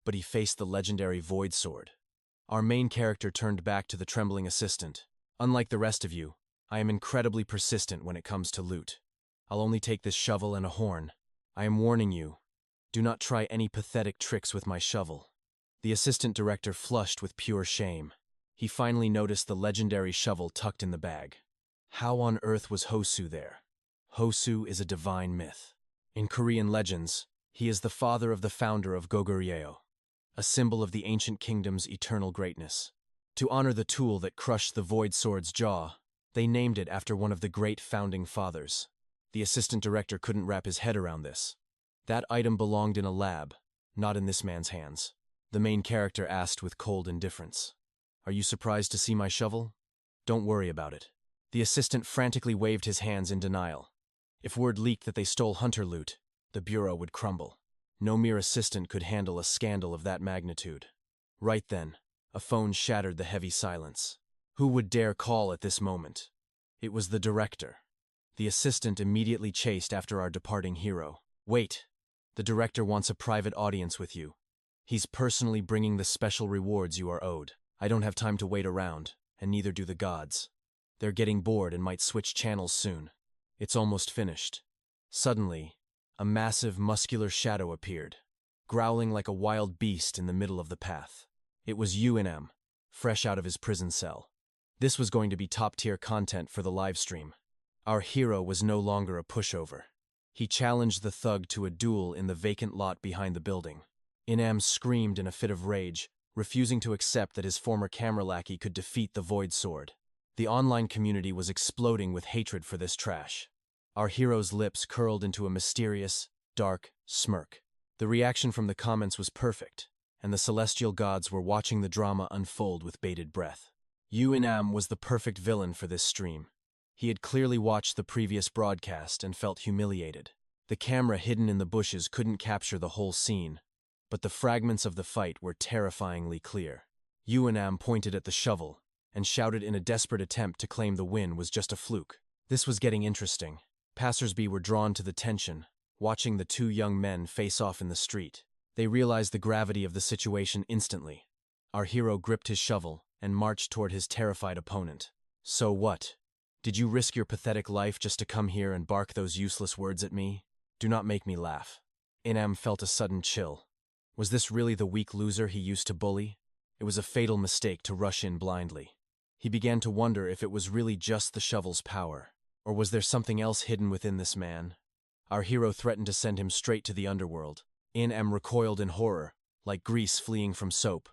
S1: But he faced the legendary Void Sword. Our main character turned back to the trembling assistant. "Unlike the rest of you, I am incredibly persistent when it comes to loot. I'll only take this shovel and a horn. I am warning you, do not try any pathetic tricks with my shovel." The assistant director flushed with pure shame. He finally noticed the legendary shovel tucked in the bag. How on earth was Hosu there? Hosu is a divine myth. In Korean legends, he is the father of the founder of Goguryeo, a symbol of the ancient kingdom's eternal greatness. To honor the tool that crushed the Void Sword's jaw, they named it after one of the great founding fathers. The assistant director couldn't wrap his head around this. That item belonged in a lab, not in this man's hands. The main character asked with cold indifference, "Are you surprised to see my shovel?" "Don't worry about it." The assistant frantically waved his hands in denial. If word leaked that they stole hunter loot, the bureau would crumble. No mere assistant could handle a scandal of that magnitude. Right then, a phone shattered the heavy silence. Who would dare call at this moment? It was the director. The assistant immediately chased after our departing hero. "Wait! The director wants a private audience with you. He's personally bringing the special rewards you are owed. I don't have time to wait around, and neither do the gods. They're getting bored and might switch channels soon. It's almost finished." Suddenly, a massive, muscular shadow appeared, growling like a wild beast in the middle of the path. It was 𝑈𝒂𝒏, fresh out of his prison cell. This was going to be top-tier content for the livestream. Our hero was no longer a pushover. He challenged the thug to a duel in the vacant lot behind the building. 𝒂𝒏 screamed in a fit of rage, refusing to accept that his former camera lackey could defeat the Void Sword. The online community was exploding with hatred for this trash. Our hero's lips curled into a mysterious, dark smirk. The reaction from the comments was perfect, and the celestial gods were watching the drama unfold with bated breath. 𝒂𝒏 was the perfect villain for this stream. He had clearly watched the previous broadcast and felt humiliated. The camera hidden in the bushes couldn't capture the whole scene, but the fragments of the fight were terrifyingly clear. 𝒂𝒏 pointed at the shovel and shouted in a desperate attempt to claim the win was just a fluke. This was getting interesting. Passersby were drawn to the tension, watching the two young men face off in the street. They realized the gravity of the situation instantly. Our hero gripped his shovel and marched toward his terrified opponent. "So what? Did you risk your pathetic life just to come here and bark those useless words at me? Do not make me laugh." 𝒂𝒏 felt a sudden chill. Was this really the weak loser he used to bully? It was a fatal mistake to rush in blindly. He began to wonder if it was really just the shovel's power, or was there something else hidden within this man? Our hero threatened to send him straight to the underworld. 𝒂𝒏 recoiled in horror, like grease fleeing from soap.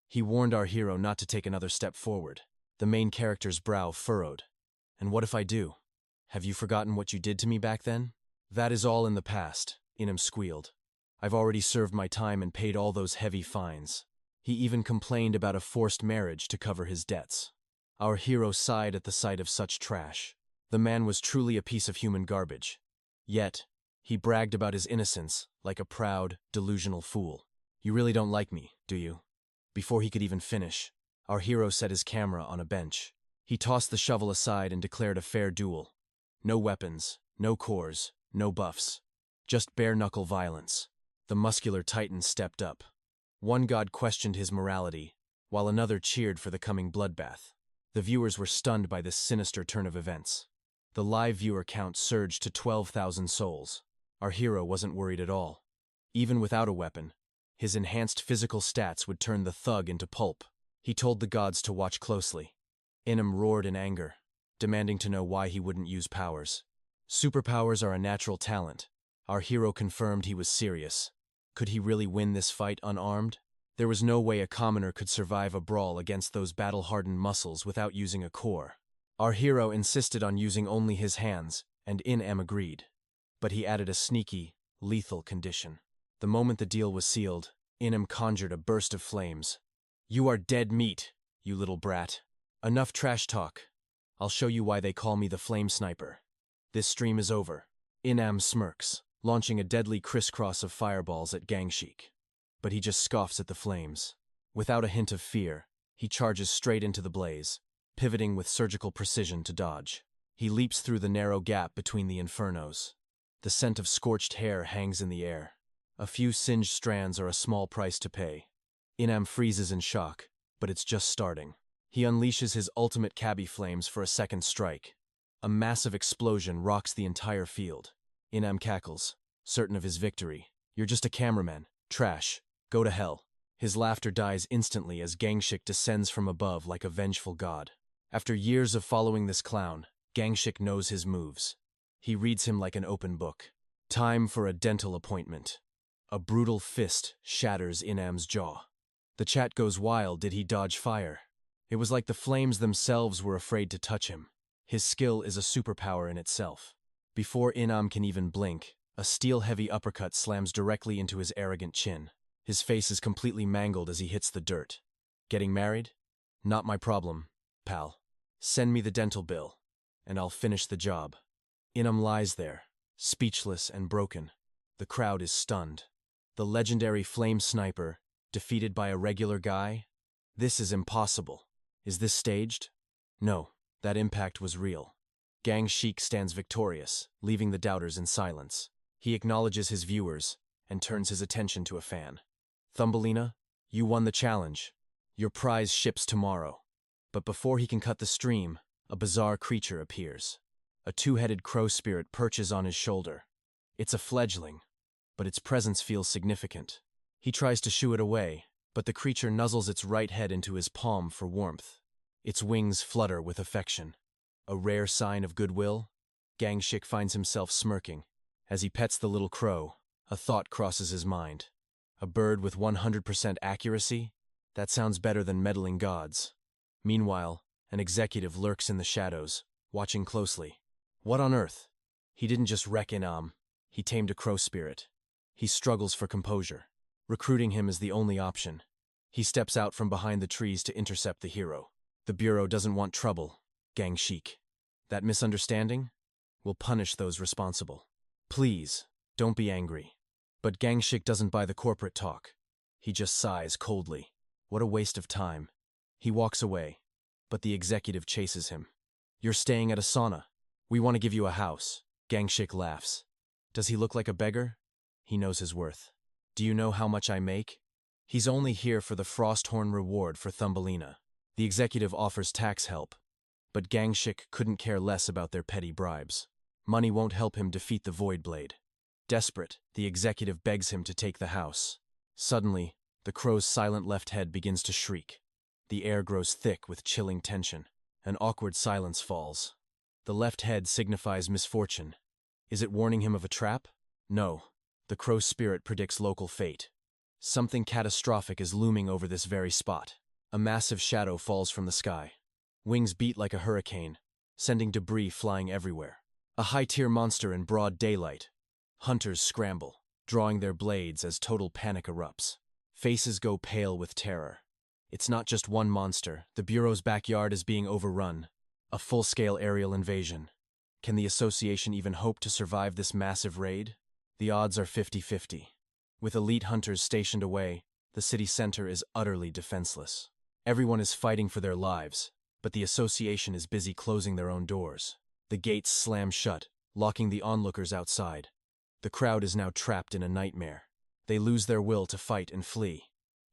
S1: He warned our hero not to take another step forward. The main character's brow furrowed. And what if I do? Have you forgotten what you did to me back then? That is all in the past, 𝒂𝒏 squealed. I've already served my time and paid all those heavy fines. He even complained about a forced marriage to cover his debts. Our hero sighed at the sight of such trash. The man was truly a piece of human garbage. Yet, he bragged about his innocence like a proud, delusional fool. You really don't like me, do you? Before he could even finish, our hero set his camera on a bench. He tossed the shovel aside and declared a fair duel. No weapons, no cores, no buffs. Just bare-knuckle violence. The muscular titan stepped up. One god questioned his morality, while another cheered for the coming bloodbath. The viewers were stunned by this sinister turn of events. The live viewer count surged to 12,000 souls. Our hero wasn't worried at all. Even without a weapon, his enhanced physical stats would turn the thug into pulp. He told the gods to watch closely. 𝒂𝒏 roared in anger, demanding to know why he wouldn't use powers. Superpowers are a natural talent. Our hero confirmed he was serious. Could he really win this fight unarmed? There was no way a commoner could survive a brawl against those battle-hardened muscles without using a core. Our hero insisted on using only his hands, and 𝒂𝒏 agreed. But he added a sneaky, lethal condition. The moment the deal was sealed, 𝒂𝒏 conjured a burst of flames. You are dead meat, you little brat. Enough trash talk. I'll show you why they call me the Flame Sniper. This stream is over. 𝒂𝒏 smirks, launching a deadly crisscross of fireballs at Gangsheik. But he just scoffs at the flames. Without a hint of fear, he charges straight into the blaze, pivoting with surgical precision to dodge. He leaps through the narrow gap between the infernos. The scent of scorched hair hangs in the air. A few singed strands are a small price to pay. 𝒂𝒏 freezes in shock, but it's just starting. He unleashes his ultimate 𝒂𝒏𝒌 flames for a second strike. A massive explosion rocks the entire field. 𝒂𝒏 cackles, certain of his victory. You're just a cameraman. Trash. Go to hell. His laughter dies instantly as Gangsheik descends from above like a vengeful god. After years of following this clown, Gangsheik knows his moves. He reads him like an open book. Time for a dental appointment. A brutal fist shatters 𝒂𝒏's jaw. The chat goes wild. Did he dodge fire? It was like the flames themselves were afraid to touch him. His skill is a superpower in itself. Before 𝒂𝒏 can even blink, a steel-heavy uppercut slams directly into his arrogant chin. His face is completely mangled as he hits the dirt. Getting married? Not my problem, pal. Send me the dental bill, and I'll finish the job. 𝒂𝒏 lies there, speechless and broken. The crowd is stunned. The legendary Flame Sniper, defeated by a regular guy? This is impossible. Is this staged? No, that impact was real. Gangsheik stands victorious, leaving the doubters in silence. He acknowledges his viewers and turns his attention to a fan. Thumbelina, you won the challenge. Your prize ships tomorrow. But before he can cut the stream, a bizarre creature appears. A two-headed crow spirit perches on his shoulder. It's a fledgling, but its presence feels significant. He tries to shoo it away, but the creature nuzzles its right head into his palm for warmth. Its wings flutter with affection. A rare sign of goodwill? Gangsheik finds himself smirking. As he pets the little crow, a thought crosses his mind. A bird with 100% accuracy? That sounds better than meddling gods. Meanwhile, an executive lurks in the shadows, watching closely. What on earth? He didn't just wreck 𝒂𝒏, he tamed a crow spirit. He struggles for composure. Recruiting him is the only option. He steps out from behind the trees to intercept the hero. The Bureau doesn't want trouble, Gangsheik. That misunderstanding? Will punish those responsible. Please, don't be angry. But Gangsheik doesn't buy the corporate talk. He just sighs coldly. What a waste of time. He walks away, but the executive chases him. You're staying at a sauna. We want to give you a house. Gangsheik laughs. Does he look like a beggar? He knows his worth. Do you know how much I make? He's only here for the Frosthorn reward for Thumbelina. The executive offers tax help, but Gangsheik couldn't care less about their petty bribes. Money won't help him defeat the Void Blade. Desperate, the executive begs him to take the house. Suddenly, the crow's silent left head begins to shriek. The air grows thick with chilling tension. An awkward silence falls. The left head signifies misfortune. Is it warning him of a trap? No. The crow's spirit predicts local fate. Something catastrophic is looming over this very spot. A massive shadow falls from the sky. Wings beat like a hurricane, sending debris flying everywhere. A high-tier monster in broad daylight. Hunters scramble, drawing their blades as total panic erupts. Faces go pale with terror. It's not just one monster. The Bureau's backyard is being overrun. A full-scale aerial invasion. Can the association even hope to survive this massive raid? The odds are 50-50. With elite hunters stationed away, the city center is utterly defenseless. Everyone is fighting for their lives, but the association is busy closing their own doors. The gates slam shut, locking the onlookers outside. The crowd is now trapped in a nightmare. They lose their will to fight and flee.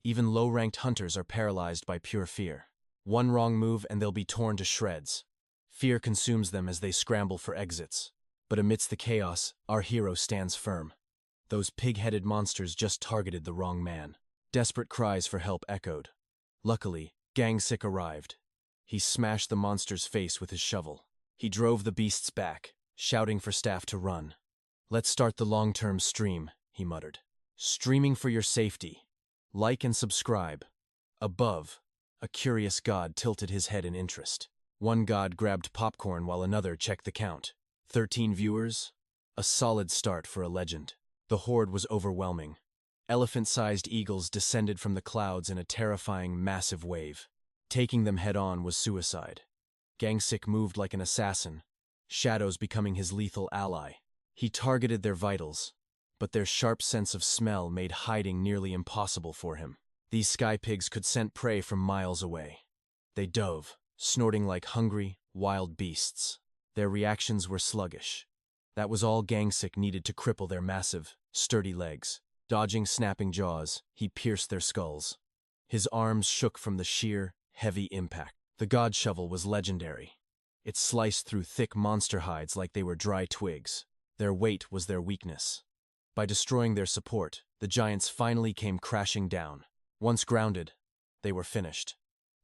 S1: Even low-ranked hunters are paralyzed by pure fear. One wrong move and they'll be torn to shreds. Fear consumes them as they scramble for exits. But amidst the chaos, our hero stands firm. Those pig-headed monsters just targeted the wrong man. Desperate cries for help echoed. Luckily, 𝒂𝒏𝒌 arrived. He smashed the monster's face with his shovel. He drove the beasts back, shouting for staff to run. "Let's start the long-term stream," he muttered. "Streaming for your safety. Like and subscribe." Above, a curious god tilted his head in interest. One god grabbed popcorn while another checked the count. 13 viewers? A solid start for a legend. The horde was overwhelming. Elephant-sized eagles descended from the clouds in a terrifying, massive wave. Taking them head-on was suicide. 𝒂𝒏𝒌 moved like an assassin, shadows becoming his lethal ally. He targeted their vitals, but their sharp sense of smell made hiding nearly impossible for him. These sky pigs could scent prey from miles away. They dove, snorting like hungry, wild beasts. Their reactions were sluggish. That was all 𝒂𝒏𝒌 needed to cripple their massive, sturdy legs. Dodging snapping jaws, he pierced their skulls. His arms shook from the sheer, heavy impact. The god shovel was legendary. It sliced through thick monster hides like they were dry twigs. Their weight was their weakness. By destroying their support, the giants finally came crashing down. Once grounded, they were finished.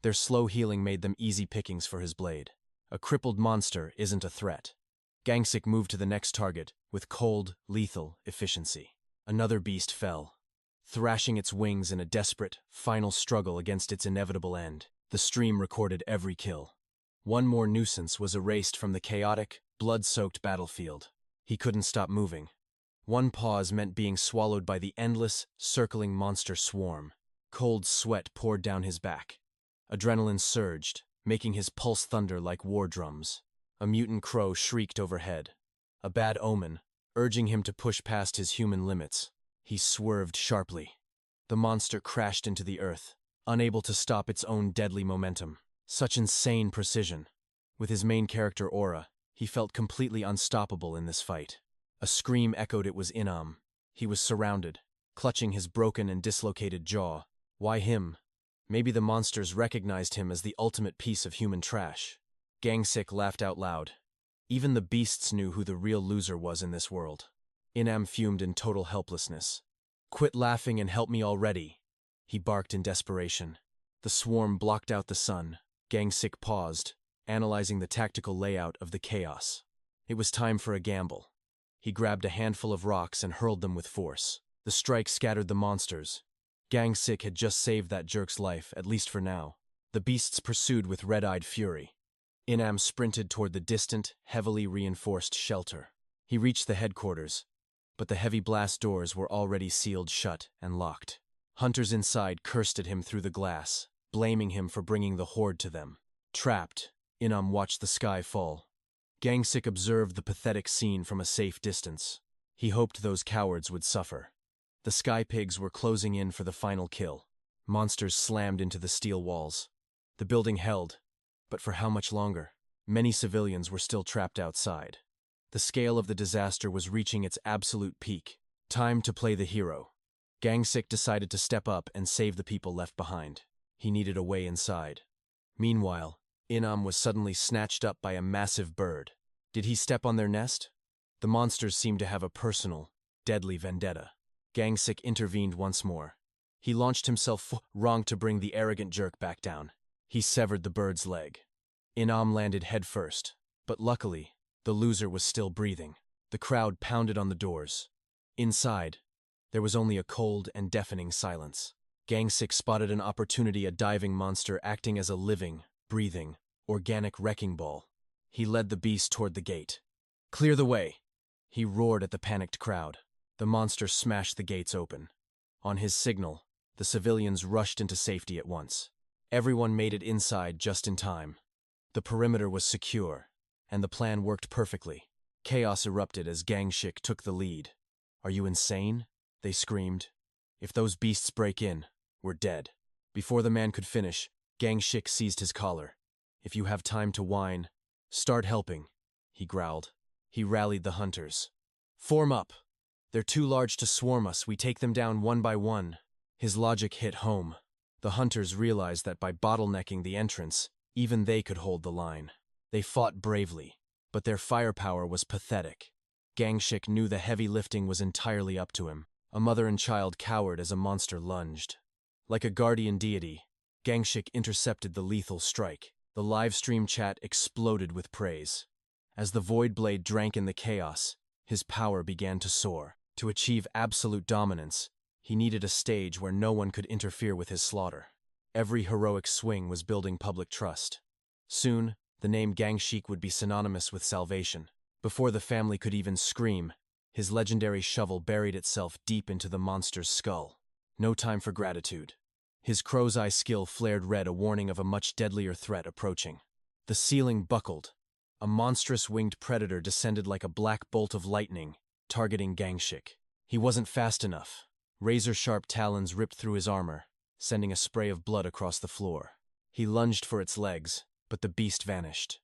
S1: Their slow healing made them easy pickings for his blade. A crippled monster isn't a threat. 𝒂𝒏𝒌 moved to the next target with cold, lethal efficiency. Another beast fell, thrashing its wings in a desperate, final struggle against its inevitable end. The stream recorded every kill. One more nuisance was erased from the chaotic, blood-soaked battlefield. He couldn't stop moving. One pause meant being swallowed by the endless, circling monster swarm. Cold sweat poured down his back. Adrenaline surged, making his pulse thunder like war drums. A mutant crow shrieked overhead. A bad omen, urging him to push past his human limits. He swerved sharply. The monster crashed into the earth, unable to stop its own deadly momentum. Such insane precision. With his main character Aura, he felt completely unstoppable in this fight. A scream echoed it was 𝒂𝒏𝒌. He was surrounded, clutching his broken and dislocated jaw. Why him? Maybe the monsters recognized him as the ultimate piece of human trash. 𝒂𝒏𝒌 laughed out loud. Even the beasts knew who the real loser was in this world. 𝒂𝒏𝒌 fumed in total helplessness. "Quit laughing and help me already," he barked in desperation. The swarm blocked out the sun. 𝒂𝒏𝒌 paused, analyzing the tactical layout of the chaos. It was time for a gamble. He grabbed a handful of rocks and hurled them with force. The strike scattered the monsters. 𝒂𝒏𝒌 had just saved that jerk's life, at least for now. The beasts pursued with red-eyed fury. 𝒂𝒏𝒌 sprinted toward the distant, heavily reinforced shelter. He reached the headquarters, but the heavy blast doors were already sealed shut and locked. Hunters inside cursed at him through the glass, blaming him for bringing the horde to them. Trapped, 𝒂𝒏𝒌 watched the sky fall. 𝒂𝒏𝒌 observed the pathetic scene from a safe distance. He hoped those cowards would suffer. The sky pigs were closing in for the final kill. Monsters slammed into the steel walls. The building held, but for how much longer? Many civilians were still trapped outside. The scale of the disaster was reaching its absolute peak. Time to play the hero. 𝒂𝒏𝒌 decided to step up and save the people left behind. He needed a way inside. Meanwhile, 𝒂𝒏𝒌 was suddenly snatched up by a massive bird. Did he step on their nest? The monsters seemed to have a personal, deadly vendetta. 𝒂𝒏𝒌 intervened once more. He launched himself wrong to bring the arrogant jerk back down. He severed the bird's leg. Inam landed headfirst, but luckily, the loser was still breathing. The crowd pounded on the doors. Inside, there was only a cold and deafening silence. 𝒂𝒏𝒌 spotted an opportunity, a diving monster acting as a living, breathing, organic wrecking ball. He led the beast toward the gate. "Clear the way!" He roared at the panicked crowd. The monster smashed the gates open. On his signal, the civilians rushed into safety at once. Everyone made it inside just in time. The perimeter was secure, and the plan worked perfectly. Chaos erupted as 𝒂𝒏𝒌 took the lead. "Are you insane?" they screamed. "If those beasts break in, we're dead." Before the man could finish, 𝒂𝒏𝒌 seized his collar. "If you have time to whine, start helping," he growled. He rallied the hunters. "Form up! They're too large to swarm us, we take them down one by one." His logic hit home. The hunters realized that by bottlenecking the entrance, even they could hold the line. They fought bravely, but their firepower was pathetic. 𝒂𝒏𝒌 knew the heavy lifting was entirely up to him. A mother and child cowered as a monster lunged. Like a guardian deity, 𝒂𝒏𝒌 intercepted the lethal strike. The live stream chat exploded with praise. As the void blade drank in the chaos, his power began to soar. To achieve absolute dominance, he needed a stage where no one could interfere with his slaughter. Every heroic swing was building public trust. Soon, the name 𝒂𝒏𝒌 would be synonymous with salvation. Before the family could even scream, his legendary shovel buried itself deep into the monster's skull. No time for gratitude. His crow's eye skill flared red, a warning of a much deadlier threat approaching. The ceiling buckled. A monstrous winged predator descended like a black bolt of lightning, targeting 𝒂𝒏𝒌. He wasn't fast enough. Razor-sharp talons ripped through his armor, sending a spray of blood across the floor. He lunged for its legs, but the beast vanished.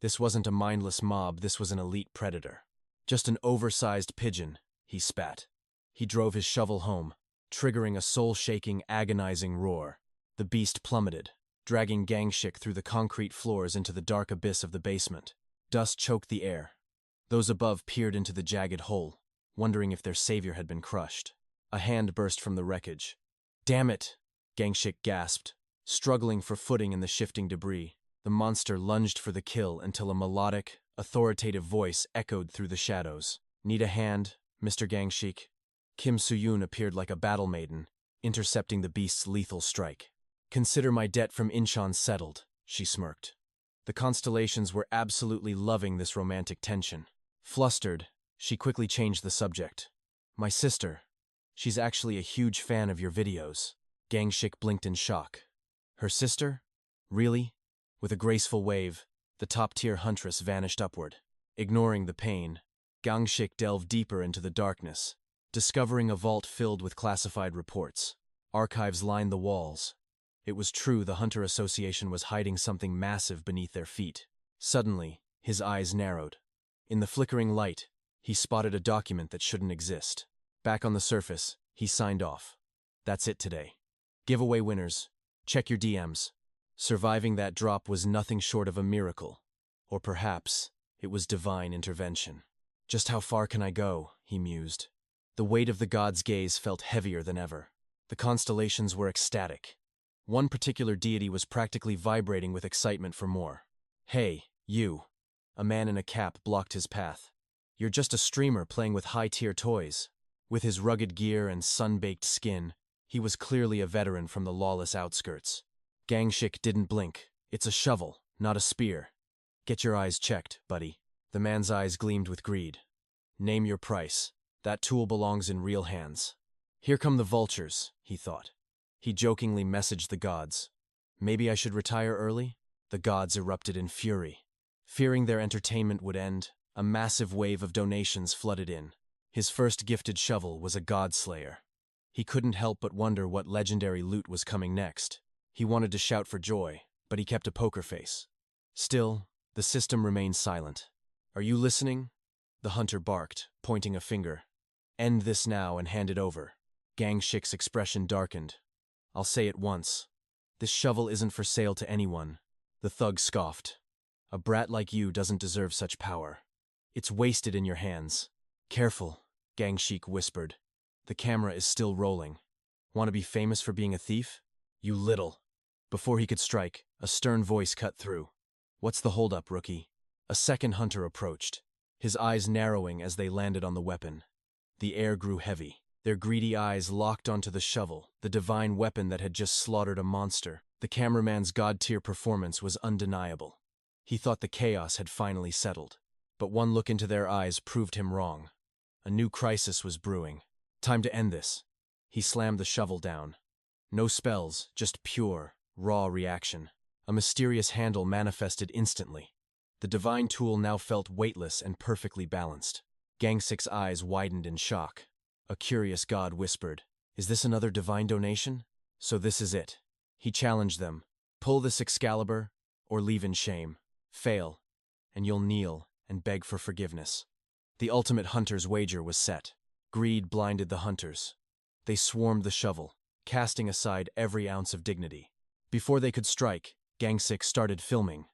S1: This wasn't a mindless mob, this was an elite predator. "Just an oversized pigeon," he spat. He drove his shovel home, triggering a soul-shaking, agonizing roar. The beast plummeted, dragging 𝒂𝒏𝒌 through the concrete floors into the dark abyss of the basement. Dust choked the air. Those above peered into the jagged hole, wondering if their savior had been crushed. A hand burst from the wreckage. "Damn it!" 𝒂𝒏𝒌 gasped, struggling for footing in the shifting debris. The monster lunged for the kill until a melodic, authoritative voice echoed through the shadows. "Need a hand, Mr. 𝒂𝒏𝒌?" Kim Soo-yoon appeared like a battle maiden, intercepting the beast's lethal strike. "Consider my debt from Incheon settled," she smirked. The constellations were absolutely loving this romantic tension. Flustered, she quickly changed the subject. "My sister. She's actually a huge fan of your videos." 𝒂𝒏𝒌 blinked in shock. "Her sister? Really?" With a graceful wave, the top-tier huntress vanished upward. Ignoring the pain, 𝒂𝒏𝒌 delved deeper into the darkness, discovering a vault filled with classified reports. Archives lined the walls. It was true, the Hunter Association was hiding something massive beneath their feet. Suddenly, his eyes narrowed. In the flickering light, he spotted a document that shouldn't exist. Back on the surface, he signed off. "That's it today. Giveaway winners. Check your DMs." Surviving that drop was nothing short of a miracle. Or perhaps, it was divine intervention. "Just how far can I go?" he mused. The weight of the god's gaze felt heavier than ever. The constellations were ecstatic. One particular deity was practically vibrating with excitement for more. "Hey, you." A man in a cap blocked his path. "You're just a streamer playing with high-tier toys." With his rugged gear and sun-baked skin, he was clearly a veteran from the lawless outskirts. 𝒂𝒏𝒌 didn't blink. "It's a shovel, not a spear. Get your eyes checked, buddy." The man's eyes gleamed with greed. "Name your price. That tool belongs in real hands." "Here come the vultures," he thought. He jokingly messaged the gods. "Maybe I should retire early?" The gods erupted in fury. Fearing their entertainment would end, a massive wave of donations flooded in. His first gifted shovel was a godslayer. He couldn't help but wonder what legendary loot was coming next. He wanted to shout for joy, but he kept a poker face. Still, the system remained silent. "Are you listening?" The hunter barked, pointing a finger. "End this now and hand it over." 𝒂𝒏𝒌's expression darkened. "I'll say it once. This shovel isn't for sale to anyone." The thug scoffed. "A brat like you doesn't deserve such power. It's wasted in your hands." "Careful," 𝒂𝒏𝒌 whispered. "The camera is still rolling." Want to be famous for being a thief? You little. Before he could strike, a stern voice cut through. What's the holdup, rookie? A second hunter approached, his eyes narrowing as they landed on the weapon. The air grew heavy, their greedy eyes locked onto the shovel, the divine weapon that had just slaughtered a monster. The cameraman's god-tier performance was undeniable. He thought the chaos had finally settled. But one look into their eyes proved him wrong. A new crisis was brewing. Time to end this. He slammed the shovel down. No spells, just pure, raw reaction. A mysterious handle manifested instantly. The divine tool now felt weightless and perfectly balanced. 𝒂𝒏𝒌's eyes widened in shock. A curious god whispered, "Is this another divine donation? So this is it." He challenged them. Pull this Excalibur, or leave in shame. Fail, and you'll kneel and beg for forgiveness. The ultimate hunter's wager was set. Greed blinded the hunters. They swarmed the shovel, casting aside every ounce of dignity. Before they could strike, 𝒂𝒏𝒌 started filming.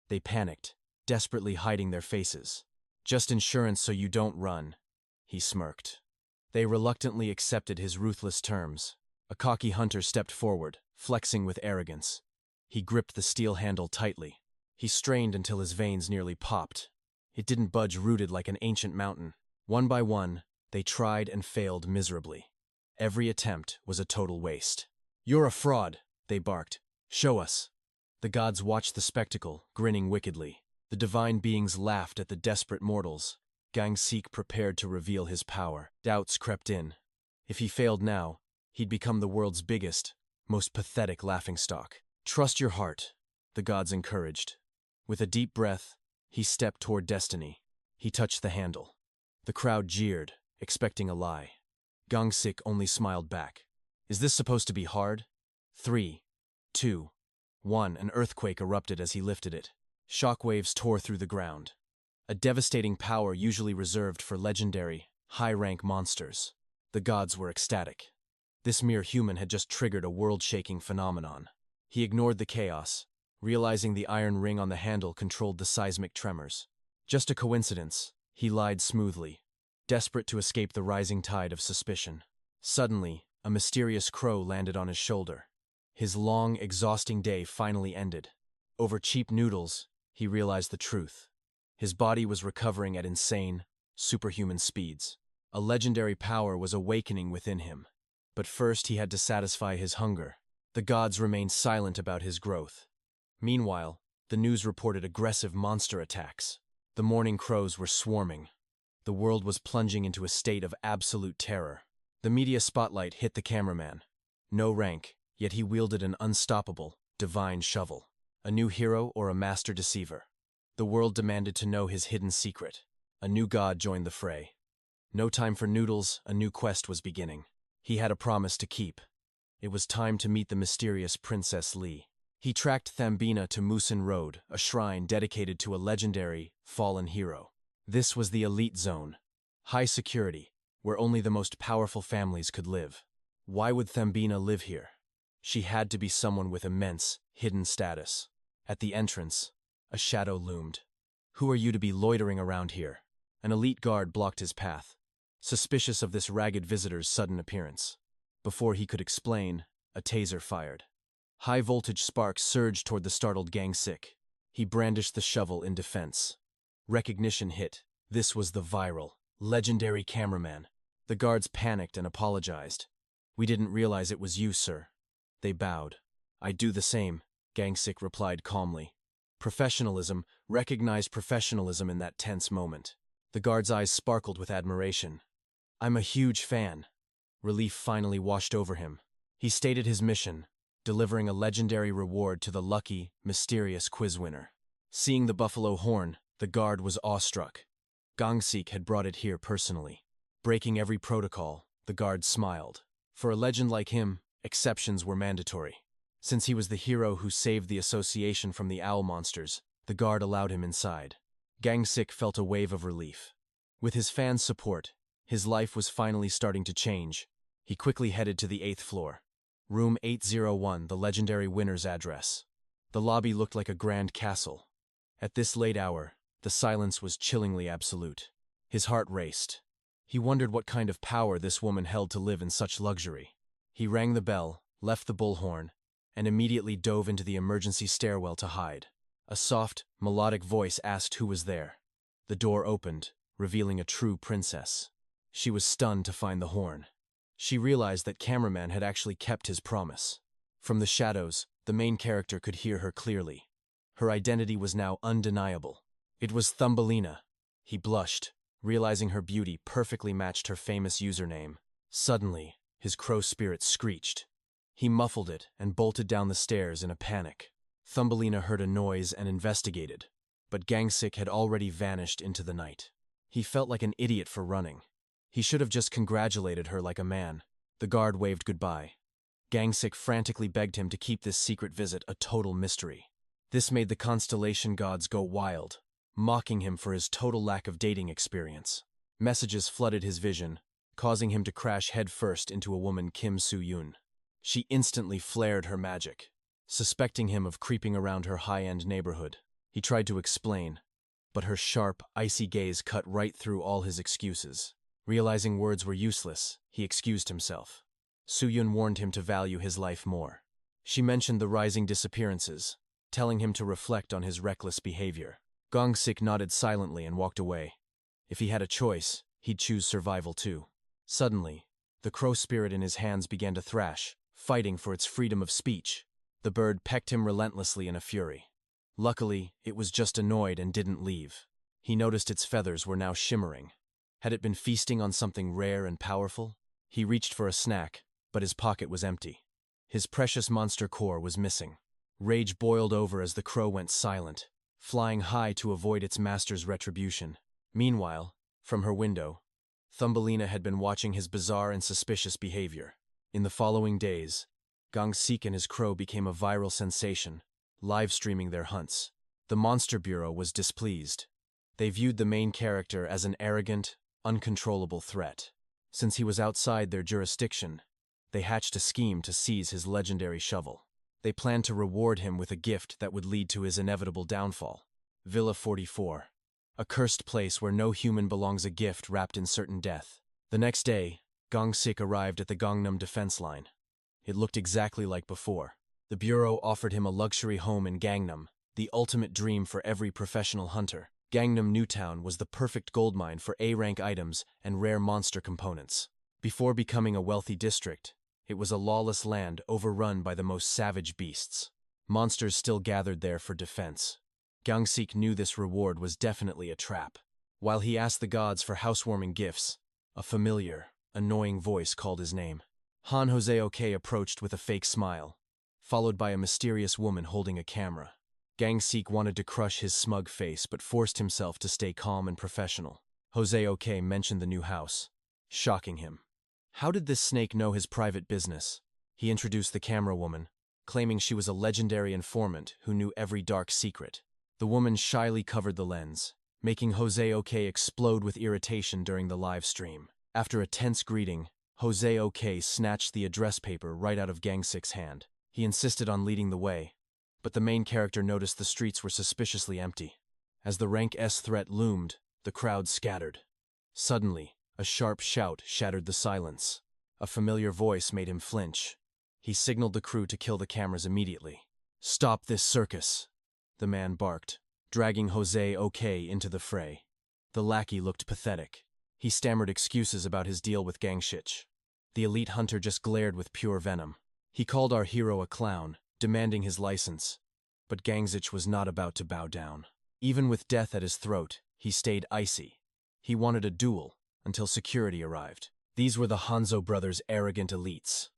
S1: They panicked, desperately hiding their faces. "Just insurance so you don't run," he smirked. They reluctantly accepted his ruthless terms. A cocky hunter stepped forward, flexing with arrogance. He gripped the steel handle tightly. He strained until his veins nearly popped. It didn't budge, rooted like an ancient mountain. One by one, they tried and failed miserably. Every attempt was a total waste. "You're a fraud," they barked. "Show us." The gods watched the spectacle, grinning wickedly. The divine beings laughed at the desperate mortals. 𝒂𝒏𝒌 prepared to reveal his power. Doubts crept in. If he failed now, he'd become the world's biggest, most pathetic laughingstock. "Trust your heart," the gods encouraged. With a deep breath, he stepped toward destiny. He touched the handle. The crowd jeered, expecting a lie. 𝒂𝒏𝒌 only smiled back. "Is this supposed to be hard?" 3, 2, 1. An earthquake erupted as he lifted it. Shockwaves tore through the ground. A devastating power usually reserved for legendary, high-rank monsters. The gods were ecstatic. This mere human had just triggered a world-shaking phenomenon. He ignored the chaos, realizing the iron ring on the handle controlled the seismic tremors. Just a coincidence, he lied smoothly, desperate to escape the rising tide of suspicion. Suddenly, a mysterious crow landed on his shoulder. His long, exhausting day finally ended. Over cheap noodles, he realized the truth. His body was recovering at insane, superhuman speeds. A legendary power was awakening within him. But first he had to satisfy his hunger. The gods remained silent about his growth. Meanwhile, the news reported aggressive monster attacks. The morning crows were swarming. The world was plunging into a state of absolute terror. The media spotlight hit the cameraman. No rank, yet he wielded an unstoppable, divine shovel. A new hero or a master deceiver? The world demanded to know his hidden secret. A new god joined the fray. No time for noodles, a new quest was beginning. He had a promise to keep. It was time to meet the mysterious Princess Lee. He tracked 𝒂𝒏𝒐 to Musin Road, a shrine dedicated to a legendary, fallen hero. This was the elite zone. High security, where only the most powerful families could live. Why would 𝒂𝒏𝒐 live here? She had to be someone with immense, hidden status. At the entrance, a shadow loomed. "Who are you to be loitering around here?" An elite guard blocked his path, suspicious of this ragged visitor's sudden appearance. Before he could explain, a taser fired. High-voltage sparks surged toward the startled 𝒂𝒏𝒌. He brandished the shovel in defense. Recognition hit. This was the viral, legendary cameraman. The guards panicked and apologized. "We didn't realize it was you, sir." They bowed. "I'd do the same," 𝒂𝒏𝒌 replied calmly. Professionalism, recognized professionalism in that tense moment. The guard's eyes sparkled with admiration. "I'm a huge fan." Relief finally washed over him. He stated his mission, delivering a legendary reward to the lucky, mysterious quiz winner. Seeing the buffalo horn, the guard was awestruck. 𝒂𝒏𝒌 had brought it here personally. Breaking every protocol, the guard smiled. For a legend like him, exceptions were mandatory. Since he was the hero who saved the association from the owl monsters, the guard allowed him inside. 𝒂𝒏𝒌 felt a wave of relief. With his fans' support, his life was finally starting to change. He quickly headed to the 8th floor. Room 801, the legendary winner's address. The lobby looked like a grand castle. At this late hour, the silence was chillingly absolute. His heart raced. He wondered what kind of power this woman held to live in such luxury. He rang the bell, left the bullhorn, and immediately dove into the emergency stairwell to hide. A soft, melodic voice asked who was there. The door opened, revealing a true princess. She was stunned to find the horn. She realized that cameraman had actually kept his promise. From the shadows, the main character could hear her clearly. Her identity was now undeniable. It was Thumbelina. He blushed, realizing her beauty perfectly matched her famous username. Suddenly, his crow spirit screeched. He muffled it and bolted down the stairs in a panic. Thumbelina heard a noise and investigated, but 𝒂𝒏𝒌 had already vanished into the night. He felt like an idiot for running. He should have just congratulated her like a man. The guard waved goodbye. 𝒂𝒏𝒌 frantically begged him to keep this secret visit a total mystery. This made the constellation gods go wild, mocking him for his total lack of dating experience. Messages flooded his vision, causing him to crash headfirst into a woman, Kim Soo-yoon. She instantly flared her magic, suspecting him of creeping around her high-end neighborhood. He tried to explain, but her sharp, icy gaze cut right through all his excuses. Realizing words were useless, he excused himself. Soo-yoon warned him to value his life more. She mentioned the rising disappearances, telling him to reflect on his reckless behavior. 𝒂𝒏𝒌 nodded silently and walked away. If he had a choice, he'd choose survival too. Suddenly, the crow spirit in his hands began to thrash, fighting for its freedom of speech. The bird pecked him relentlessly in a fury. Luckily, it was just annoyed and didn't leave. He noticed its feathers were now shimmering. Had it been feasting on something rare and powerful? He reached for a snack, but his pocket was empty. His precious monster core was missing. Rage boiled over as the crow went silent, flying high to avoid its master's retribution. Meanwhile, from her window, Thumbelina had been watching his bizarre and suspicious behavior. In the following days, 𝒂𝒏𝒌 and his crow became a viral sensation, live-streaming their hunts. The Monster Bureau was displeased. They viewed the main character as an arrogant, uncontrollable threat. Since he was outside their jurisdiction, they hatched a scheme to seize his legendary shovel. They planned to reward him with a gift that would lead to his inevitable downfall. Villa 44. A cursed place where no human belongs, a gift wrapped in certain death. The next day, 𝒂𝒏𝒌 arrived at the Gangnam defense line. It looked exactly like before. The Bureau offered him a luxury home in Gangnam, the ultimate dream for every professional hunter. Gangnam New Town was the perfect goldmine for A-rank items and rare monster components. Before becoming a wealthy district, it was a lawless land overrun by the most savage beasts. Monsters still gathered there for defense. 𝒂𝒏𝒌 knew this reward was definitely a trap. While he asked the gods for housewarming gifts, a familiar, annoying voice called his name. Han 𝑭𝒂𝒎𝒊𝒍𝒚 approached with a fake smile, followed by a mysterious woman holding a camera. 𝒂𝒏𝒌 wanted to crush his smug face but forced himself to stay calm and professional. 𝑭𝒂𝒎𝒊𝒍𝒚 mentioned the new house, shocking him. How did this snake know his private business? He introduced the camera woman, claiming she was a legendary informant who knew every dark secret. The woman shyly covered the lens, making 𝒭𝒂𝒎𝒊𝒍𝒚 explode with irritation during the live stream. After a tense greeting, 𝒭𝒂𝒎𝒊𝒍𝒚 snatched the address paper right out of 𝒂𝒏𝒌's hand. He insisted on leading the way, but the main character noticed the streets were suspiciously empty. As the rank S threat loomed, the crowd scattered. Suddenly, a sharp shout shattered the silence. A familiar voice made him flinch. He signaled the crew to kill the cameras immediately. "Stop this circus," the man barked, dragging 𝒭𝒂𝒎𝒊𝒍𝒚 into the fray. The lackey looked pathetic. He stammered excuses about his deal with 𝒂𝒏𝒌. The elite hunter just glared with pure venom. He called our hero a clown, demanding his license. But 𝒂𝒏𝒌 was not about to bow down. Even with death at his throat, he stayed icy. He wanted a duel, until security arrived. These were the Hanzo brothers' arrogant elites.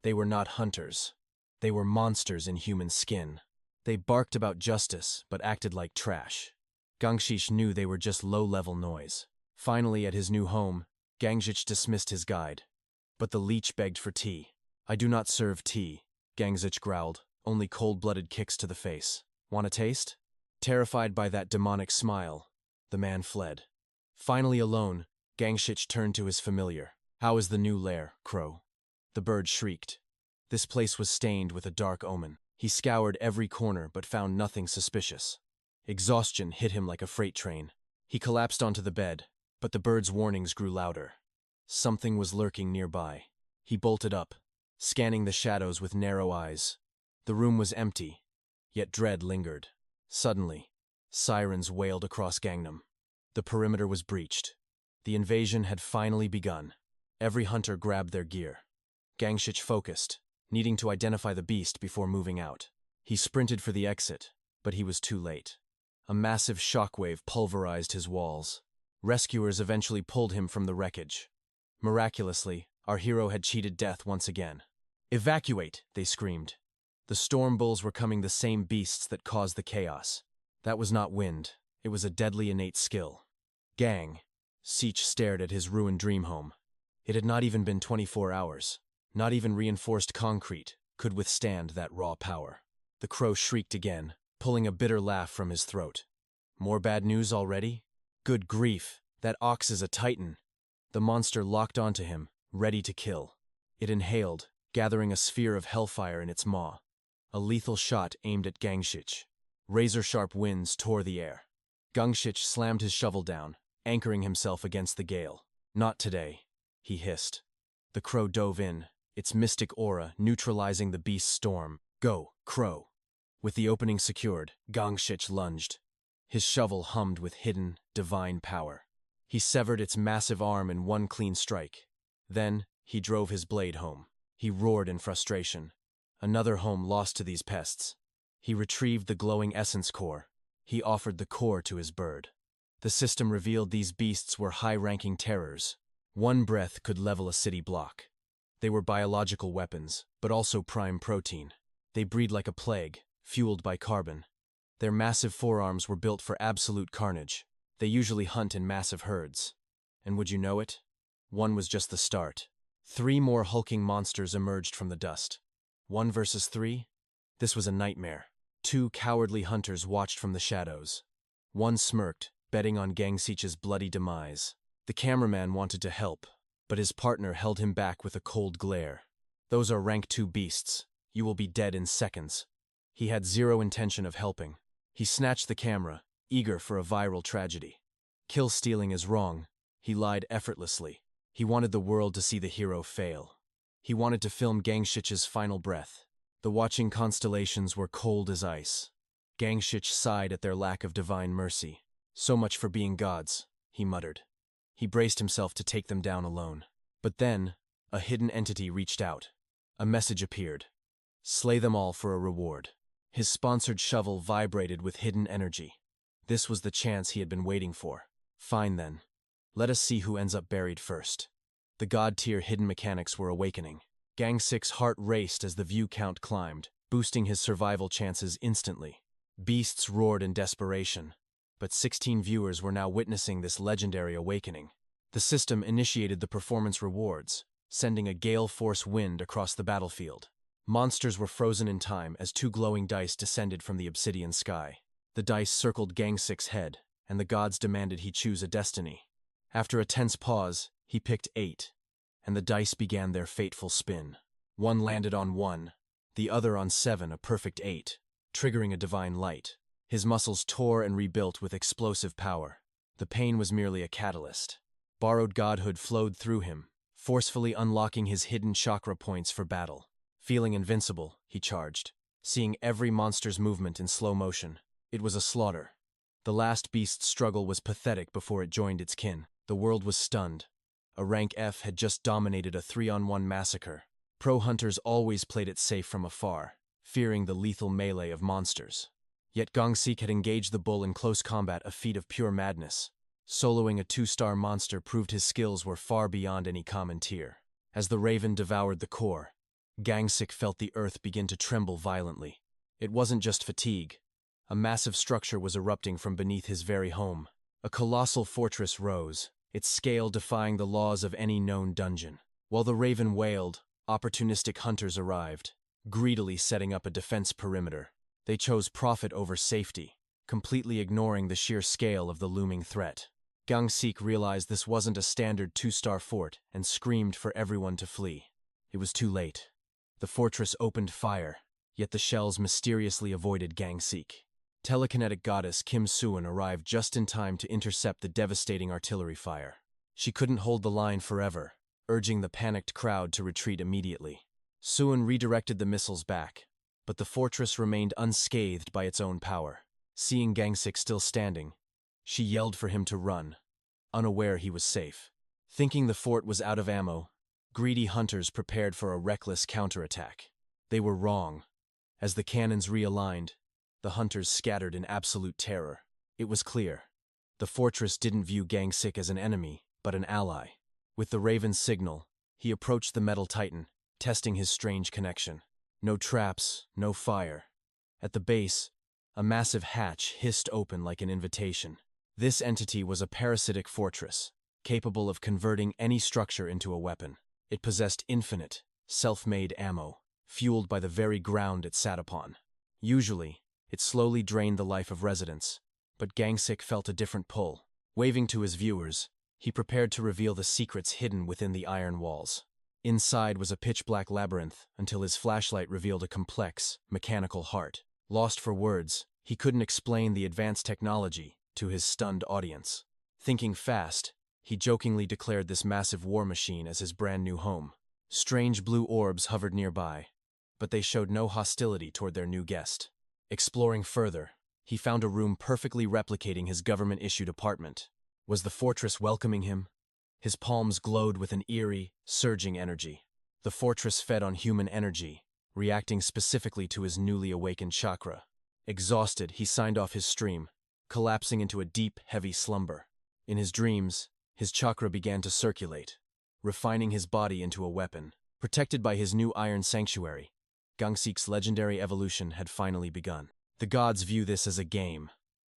S1: They were not hunters. They were monsters in human skin. They barked about justice, but acted like trash. 𝒂𝒏𝒌 knew they were just low-level noise. Finally, at his new home, 𝒂𝒏𝒌 dismissed his guide. But the leech begged for tea. "I do not serve tea," 𝒂𝒏𝒌 growled, "only cold-blooded kicks to the face. Want a taste?" Terrified by that demonic smile, the man fled. Finally alone, 𝒂𝒏𝒌 turned to his familiar. "How is the new lair, Crow?" The bird shrieked. This place was stained with a dark omen. He scoured every corner but found nothing suspicious. Exhaustion hit him like a freight train. He collapsed onto the bed, but the bird's warnings grew louder. Something was lurking nearby. He bolted up, scanning the shadows with narrow eyes. The room was empty, yet dread lingered. Suddenly, sirens wailed across Gangnam. The perimeter was breached. The invasion had finally begun. Every hunter grabbed their gear. Gangsich focused, needing to identify the beast before moving out. He sprinted for the exit, but he was too late. A massive shockwave pulverized his walls. Rescuers eventually pulled him from the wreckage. Miraculously, our hero had cheated death once again. "Evacuate!" they screamed. The storm bulls were coming, the same beasts that caused the chaos. That was not wind, it was a deadly innate skill. 𝒂𝒏𝒌 stared at his ruined dream home. It had not even been 24 hours. Not even reinforced concrete could withstand that raw power. The crow shrieked again, pulling a bitter laugh from his throat. More bad news already? Good grief, that ox is a titan. The monster locked onto him, ready to kill. It inhaled, gathering a sphere of hellfire in its maw. A lethal shot aimed at Gangsich. Razor-sharp winds tore the air. Gangsich slammed his shovel down, anchoring himself against the gale. "Not today," he hissed. The crow dove in, its mystic aura neutralizing the beast's storm. "Go, crow." With the opening secured, Gangsich lunged. His shovel hummed with hidden, divine power. He severed its massive arm in one clean strike. Then, he drove his blade home. He roared in frustration. Another home lost to these pests. He retrieved the glowing essence core. He offered the core to his bird. The system revealed these beasts were high-ranking terrors. One breath could level a city block. They were biological weapons, but also prime protein. They breed like a plague, fueled by carbon. Their massive forearms were built for absolute carnage. They usually hunt in massive herds. And would you know it? One was just the start. 3 more hulking monsters emerged from the dust. 1 versus 3? This was a nightmare. 2 cowardly hunters watched from the shadows. One smirked, betting on Gangsich's bloody demise. The cameraman wanted to help, but his partner held him back with a cold glare. "Those are rank 2 beasts. You will be dead in seconds." He had zero intention of helping. He snatched the camera, eager for a viral tragedy. Kill stealing is wrong. He lied effortlessly. He wanted the world to see the hero fail. He wanted to film Gangsich's final breath. The watching constellations were cold as ice. Gangsich sighed at their lack of divine mercy. "So much for being gods," he muttered. He braced himself to take them down alone. But then, a hidden entity reached out. A message appeared. "Slay them all for a reward." His sponsored shovel vibrated with hidden energy. This was the chance he had been waiting for. Fine then. Let us see who ends up buried first. The god-tier hidden mechanics were awakening. Gangsich's heart raced as the view count climbed, boosting his survival chances instantly. Beasts roared in desperation, but 16 viewers were now witnessing this legendary awakening. The system initiated the performance rewards, sending a gale force wind across the battlefield. Monsters were frozen in time as 2 glowing dice descended from the obsidian sky. The dice circled Gangsich's head, and the gods demanded he choose a destiny. After a tense pause, he picked 8, and the dice began their fateful spin. One landed on 1, the other on 7, a perfect 8, triggering a divine light. His muscles tore and rebuilt with explosive power. The pain was merely a catalyst. Borrowed godhood flowed through him, forcefully unlocking his hidden chakra points for battle. Feeling invincible, he charged, seeing every monster's movement in slow motion. It was a slaughter. The last beast's struggle was pathetic before it joined its kin. The world was stunned. A rank F had just dominated a 3-on-1 massacre. Pro hunters always played it safe from afar, fearing the lethal melee of monsters. Yet Gangsich had engaged the bull in close combat, a feat of pure madness. Soloing a 2-star monster proved his skills were far beyond any common tier. As the raven devoured the core, Gangsich felt the earth begin to tremble violently. It wasn't just fatigue. A massive structure was erupting from beneath his very home. A colossal fortress rose, its scale defying the laws of any known dungeon. While the raven wailed, opportunistic hunters arrived, greedily setting up a defense perimeter. They chose profit over safety, completely ignoring the sheer scale of the looming threat. Gangsich realized this wasn't a standard 2-star fort and screamed for everyone to flee. It was too late. The fortress opened fire, yet the shells mysteriously avoided Gangsich. Telekinetic goddess Kim Suan arrived just in time to intercept the devastating artillery fire. She couldn't hold the line forever, urging the panicked crowd to retreat immediately. Suan redirected the missiles back, but the fortress remained unscathed by its own power. Seeing Gangsik still standing, she yelled for him to run, unaware he was safe. Thinking the fort was out of ammo, greedy hunters prepared for a reckless counterattack. They were wrong. As the cannons realigned, the hunters scattered in absolute terror. It was clear. The fortress didn't view Gangsik as an enemy, but an ally. With the Raven's signal, he approached the metal titan, testing his strange connection. No traps, no fire. At the base, a massive hatch hissed open like an invitation. This entity was a parasitic fortress, capable of converting any structure into a weapon. It possessed infinite, self-made ammo, fueled by the very ground it sat upon. Usually, it slowly drained the life of residents, but Gangsik felt a different pull. Waving to his viewers, he prepared to reveal the secrets hidden within the iron walls. Inside was a pitch-black labyrinth until his flashlight revealed a complex, mechanical heart. Lost for words, he couldn't explain the advanced technology to his stunned audience. Thinking fast, he jokingly declared this massive war machine as his brand new home. Strange blue orbs hovered nearby, but they showed no hostility toward their new guest. Exploring further, he found a room perfectly replicating his government-issued apartment. Was the fortress welcoming him? His palms glowed with an eerie, surging energy. The fortress fed on human energy, reacting specifically to his newly awakened chakra. Exhausted, he signed off his stream, collapsing into a deep, heavy slumber. In his dreams, his chakra began to circulate, refining his body into a weapon. Protected by his new iron sanctuary, Gangsik's legendary evolution had finally begun. The gods view this as a game.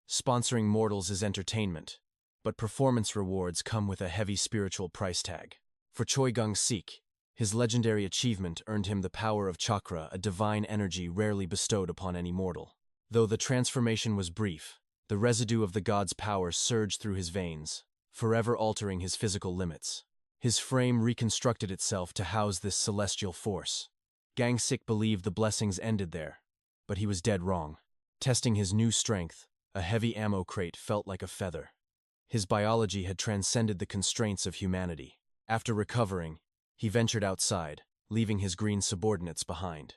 S1: Sponsoring mortals is entertainment, but performance rewards come with a heavy spiritual price tag. For Choi Gangsik, his legendary achievement earned him the power of chakra, a divine energy rarely bestowed upon any mortal. Though the transformation was brief, the residue of the god's power surged through his veins, forever altering his physical limits. His frame reconstructed itself to house this celestial force. Gangsik believed the blessings ended there, but he was dead wrong. Testing his new strength, a heavy ammo crate felt like a feather. His biology had transcended the constraints of humanity. After recovering, he ventured outside, leaving his green subordinates behind.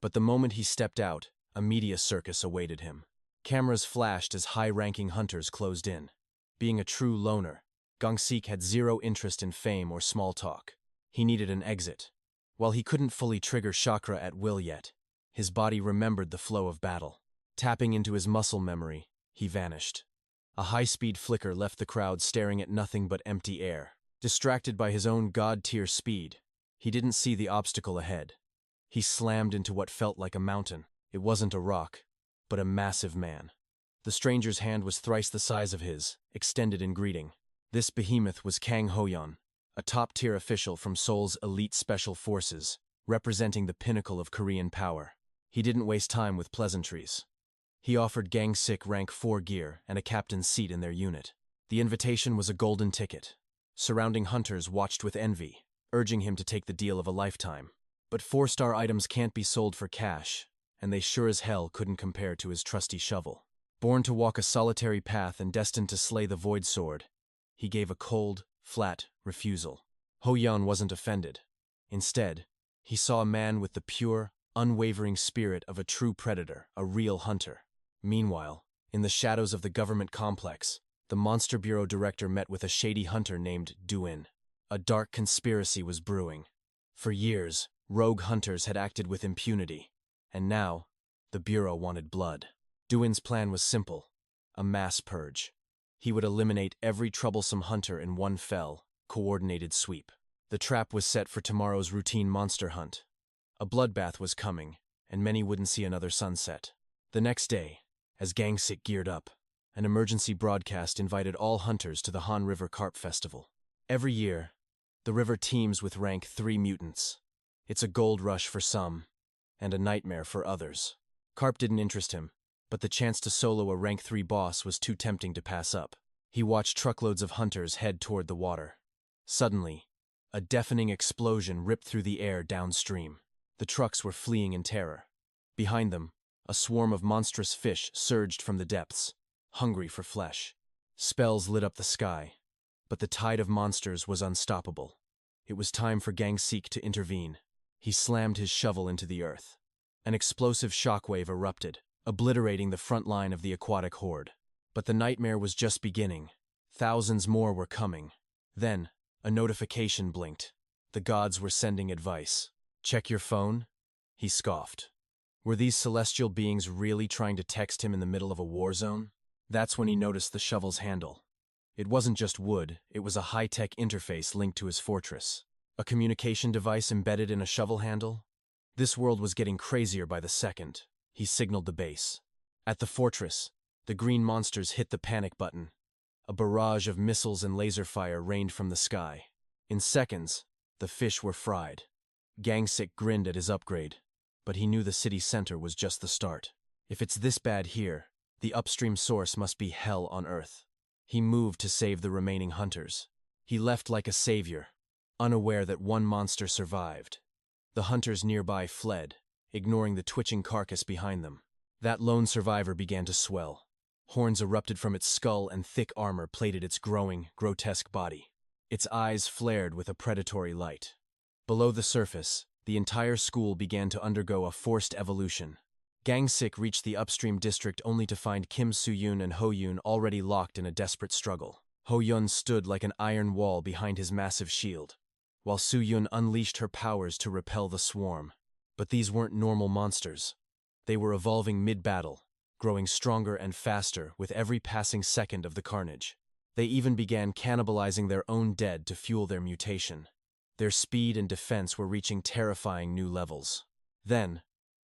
S1: But the moment he stepped out, a media circus awaited him. Cameras flashed as high-ranking hunters closed in. Being a true loner, Gangsik had zero interest in fame or small talk. He needed an exit. While he couldn't fully trigger chakra at will yet, his body remembered the flow of battle. Tapping into his muscle memory, he vanished. A high-speed flicker left the crowd staring at nothing but empty air. Distracted by his own god-tier speed, he didn't see the obstacle ahead. He slammed into what felt like a mountain. It wasn't a rock, but a massive man. The stranger's hand was thrice the size of his, extended in greeting. This behemoth was Kang Hoyeon, a top-tier official from Seoul's elite special forces, representing the pinnacle of Korean power. He didn't waste time with pleasantries. He offered Gangsik rank 4 gear and a captain's seat in their unit. The invitation was a golden ticket. Surrounding hunters watched with envy, urging him to take the deal of a lifetime. But 4-star items can't be sold for cash, and they sure as hell couldn't compare to his trusty shovel. Born to walk a solitary path and destined to slay the Void Sword, he gave a cold, flat refusal. Hoyeon wasn't offended. Instead, he saw a man with the pure, unwavering spirit of a true predator, a real hunter. Meanwhile, in the shadows of the government complex, the Monster Bureau director met with a shady hunter named Duin. A dark conspiracy was brewing. For years, rogue hunters had acted with impunity, and now, the Bureau wanted blood. Duin's plan was simple: a mass purge. He would eliminate every troublesome hunter in one fell, coordinated sweep. The trap was set for tomorrow's routine monster hunt. A bloodbath was coming, and many wouldn't see another sunset. The next day, as Gangsik geared up, an emergency broadcast invited all hunters to the Han River Carp Festival. Every year, the river teems with rank 3 mutants. It's a gold rush for some, and a nightmare for others. Carp didn't interest him, but the chance to solo a rank 3 boss was too tempting to pass up. He watched truckloads of hunters head toward the water. Suddenly, a deafening explosion ripped through the air downstream. The trucks were fleeing in terror. Behind them, a swarm of monstrous fish surged from the depths, hungry for flesh. Spells lit up the sky, but the tide of monsters was unstoppable. It was time for Gangsik to intervene. He slammed his shovel into the earth. An explosive shockwave erupted, obliterating the front line of the aquatic horde. But the nightmare was just beginning. Thousands more were coming. Then, a notification blinked. The gods were sending advice. "Check your phone?" He scoffed. Were these celestial beings really trying to text him in the middle of a war zone? That's when he noticed the shovel's handle. It wasn't just wood, it was a high-tech interface linked to his fortress. A communication device embedded in a shovel handle? This world was getting crazier by the second. He signaled the base. At the fortress, the green monsters hit the panic button. A barrage of missiles and laser fire rained from the sky. In seconds, the fish were fried. 𝒂𝒏𝒌 grinned at his upgrade, but he knew the city center was just the start. If it's this bad here, the upstream source must be hell on earth. He moved to save the remaining hunters. He left like a savior, unaware that one monster survived. The hunters nearby fled, ignoring the twitching carcass behind them. That lone survivor began to swell. Horns erupted from its skull and thick armor plated its growing, grotesque body. Its eyes flared with a predatory light. Below the surface, the entire school began to undergo a forced evolution. 𝒂𝒏𝒌 reached the upstream district only to find Kim Soo-yoon and Ho-yoon already locked in a desperate struggle. Ho-yoon stood like an iron wall behind his massive shield, while Soo-yoon unleashed her powers to repel the swarm. But these weren't normal monsters. They were evolving mid-battle, growing stronger and faster with every passing second of the carnage. They even began cannibalizing their own dead to fuel their mutation. Their speed and defense were reaching terrifying new levels. Then,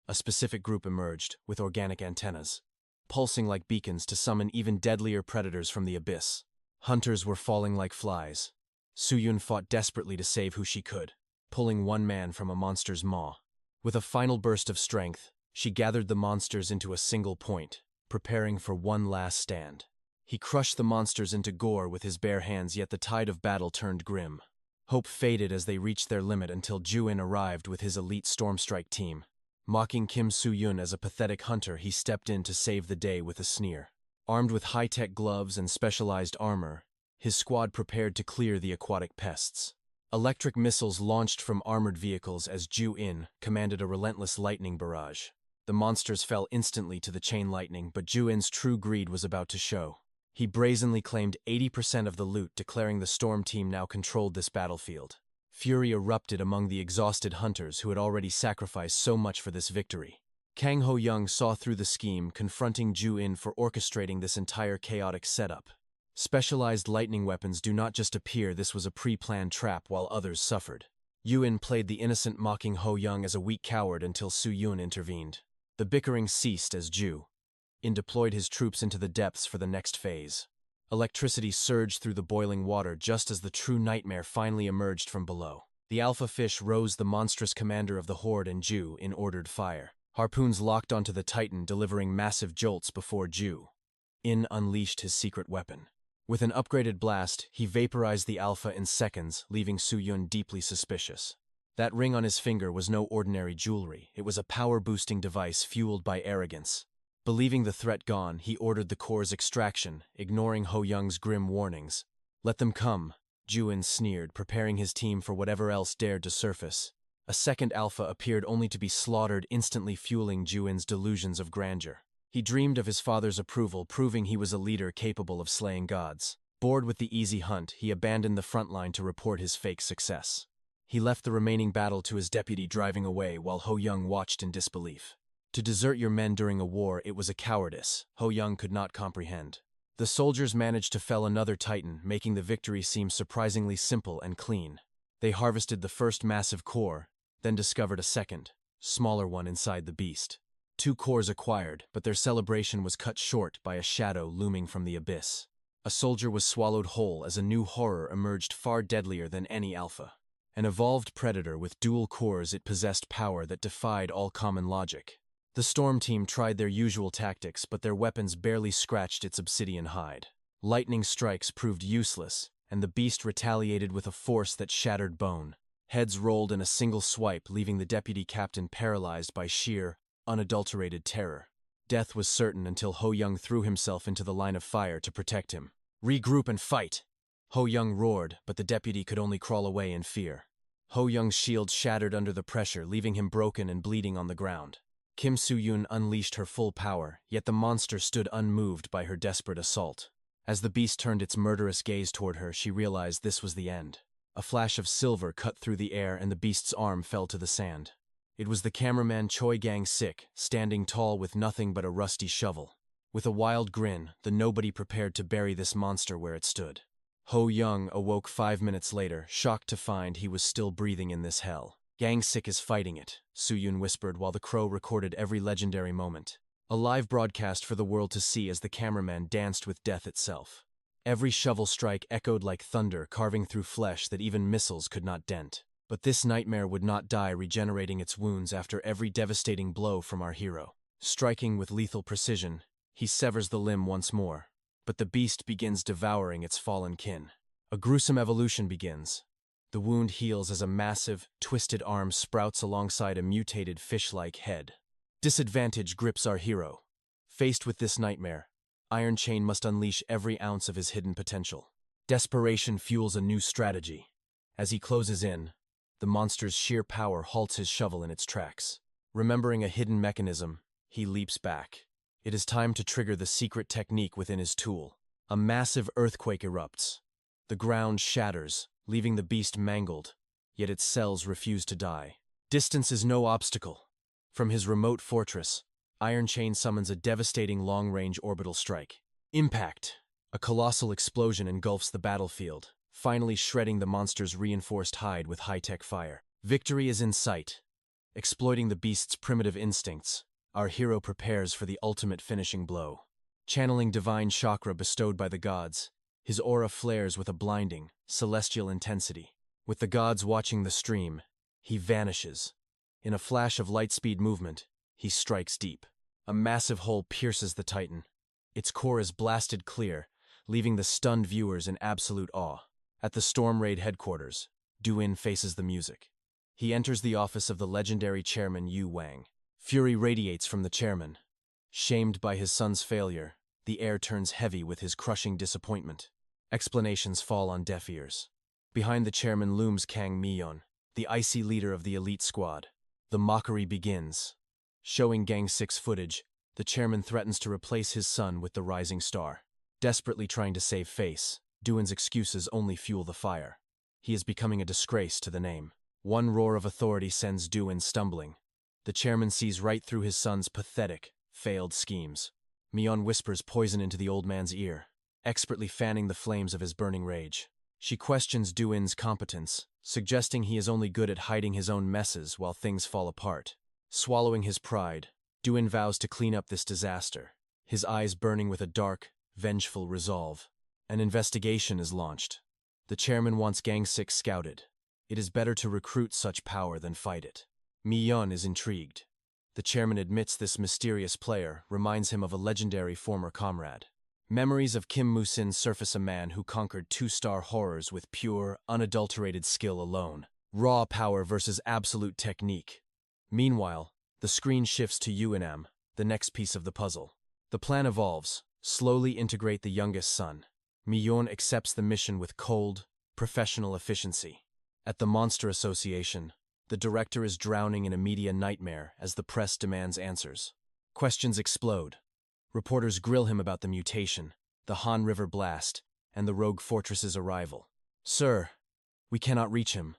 S1: a specific group emerged, with organic antennas, pulsing like beacons to summon even deadlier predators from the abyss. Hunters were falling like flies. Soo-yoon fought desperately to save who she could, pulling one man from a monster's maw. With a final burst of strength, she gathered the monsters into a single point, preparing for one last stand. He crushed the monsters into gore with his bare hands, yet the tide of battle turned grim. Hope faded as they reached their limit until Ju-in arrived with his elite Stormstrike team. Mocking Kim Soo-yoon as a pathetic hunter, he stepped in to save the day with a sneer. Armed with high-tech gloves and specialized armor, his squad prepared to clear the aquatic pests. Electric missiles launched from armored vehicles as Ju-in commanded a relentless lightning barrage. The monsters fell instantly to the chain lightning, but Ju-in's true greed was about to show. He brazenly claimed 80% of the loot, declaring the storm team now controlled this battlefield. Fury erupted among the exhausted hunters who had already sacrificed so much for this victory. Kang Ho-young saw through the scheme, confronting Ju-in for orchestrating this entire chaotic setup. Specialized lightning weapons do not just appear, this was a pre-planned trap while others suffered. Ju-in played the innocent, mocking Ho-young as a weak coward until Soo-yoon intervened. The bickering ceased as Ju-in deployed his troops into the depths for the next phase. Electricity surged through the boiling water just as the true nightmare finally emerged from below. The alpha fish rose, the monstrous commander of the horde, and Ju-in ordered fire. Harpoons locked onto the Titan, delivering massive jolts before Ju-in unleashed his secret weapon. With an upgraded blast, he vaporized the alpha in seconds, leaving Soo-yoon deeply suspicious. That ring on his finger was no ordinary jewelry. It was a power-boosting device fueled by arrogance. Believing the threat gone, he ordered the core's extraction, ignoring Ho-young's grim warnings. "Let them come," Ju-in sneered, preparing his team for whatever else dared to surface. A second alpha appeared only to be slaughtered, instantly fueling Ju-in's delusions of grandeur. He dreamed of his father's approval, proving he was a leader capable of slaying gods. Bored with the easy hunt, he abandoned the front line to report his fake success. He left the remaining battle to his deputy, driving away while Ho-young watched in disbelief. To desert your men during a war, it was a cowardice, Ho-young could not comprehend. The soldiers managed to fell another Titan, making the victory seem surprisingly simple and clean. They harvested the first massive core, then discovered a second, smaller one inside the beast. 2 cores acquired, but their celebration was cut short by a shadow looming from the abyss. A soldier was swallowed whole as a new horror emerged, far deadlier than any alpha. An evolved predator with dual cores, it possessed power that defied all common logic. The storm team tried their usual tactics, but their weapons barely scratched its obsidian hide. Lightning strikes proved useless, and the beast retaliated with a force that shattered bone. Heads rolled in a single swipe, leaving the deputy captain paralyzed by sheer, unadulterated terror. Death was certain until Ho-young threw himself into the line of fire to protect him. "Regroup and fight!" Ho-young roared, but the deputy could only crawl away in fear. Ho Young's shield shattered under the pressure, leaving him broken and bleeding on the ground. Kim Soo-yoon unleashed her full power, yet the monster stood unmoved by her desperate assault. As the beast turned its murderous gaze toward her, she realized this was the end. A flash of silver cut through the air and the beast's arm fell to the sand. It was the cameraman Choi Gang-sik, standing tall with nothing but a rusty shovel. With a wild grin, the nobody prepared to bury this monster where it stood. Ho Young awoke 5 minutes later, shocked to find he was still breathing in this hell. Gang-sik is fighting it, Soo-yoon whispered while the crow recorded every legendary moment. A live broadcast for the world to see as the cameraman danced with death itself. Every shovel strike echoed like thunder, carving through flesh that even missiles could not dent. But this nightmare would not die, regenerating its wounds after every devastating blow from our hero. Striking with lethal precision, he severs the limb once more. But the beast begins devouring its fallen kin. A gruesome evolution begins. The wound heals as a massive, twisted arm sprouts alongside a mutated fish-like head. Disadvantage grips our hero. Faced with this nightmare, Iron Chain must unleash every ounce of his hidden potential. Desperation fuels a new strategy. As he closes in, the monster's sheer power halts his shovel in its tracks. Remembering a hidden mechanism, he leaps back. It is time to trigger the secret technique within his tool. A massive earthquake erupts. The ground shatters, leaving the beast mangled, yet its cells refuse to die. Distance is no obstacle. From his remote fortress, Iron Chain summons a devastating long-range orbital strike. Impact! A colossal explosion engulfs the battlefield, finally shredding the monster's reinforced hide with high-tech fire. Victory is in sight. Exploiting the beast's primitive instincts, our hero prepares for the ultimate finishing blow. Channeling divine chakra bestowed by the gods, his aura flares with a blinding, celestial intensity. With the gods watching the stream, he vanishes. In a flash of light-speed movement, he strikes deep. A massive hole pierces the Titan. Its core is blasted clear, leaving the stunned viewers in absolute awe. At the Storm Raid headquarters, Du-in faces the music. He enters the office of the legendary chairman Yu Wang. Fury radiates from the chairman. Shamed by his son's failure, the air turns heavy with his crushing disappointment. Explanations fall on deaf ears. Behind the chairman looms Kang Mi-yeon, the icy leader of the elite squad. The mockery begins. Showing Gang-sik's footage, the chairman threatens to replace his son with the rising star. Desperately trying to save face, Du-in's excuses only fuel the fire. He is becoming a disgrace to the name. One roar of authority sends Du-in stumbling. The chairman sees right through his son's pathetic, failed schemes. Mi-yeon whispers poison into the old man's ear, expertly fanning the flames of his burning rage. She questions Du-in's competence, suggesting he is only good at hiding his own messes while things fall apart. Swallowing his pride, Du-in vows to clean up this disaster, his eyes burning with a dark, vengeful resolve. An investigation is launched. The chairman wants Gang-sik scouted. It is better to recruit such power than fight it. Mi-yeon is intrigued. The chairman admits this mysterious player reminds him of a legendary former comrade. Memories of Kim Moo-sin surface, a man who conquered 2-star horrors with pure, unadulterated skill alone. Raw power versus absolute technique. Meanwhile, the screen shifts to Yu-in-am, the next piece of the puzzle. The plan evolves: slowly integrate the youngest son. Mi-yeon accepts the mission with cold, professional efficiency. At the Monster Association, the director is drowning in a media nightmare as the press demands answers. Questions explode. Reporters grill him about the mutation, the Han River blast, and the rogue fortress's arrival. "Sir, we cannot reach him."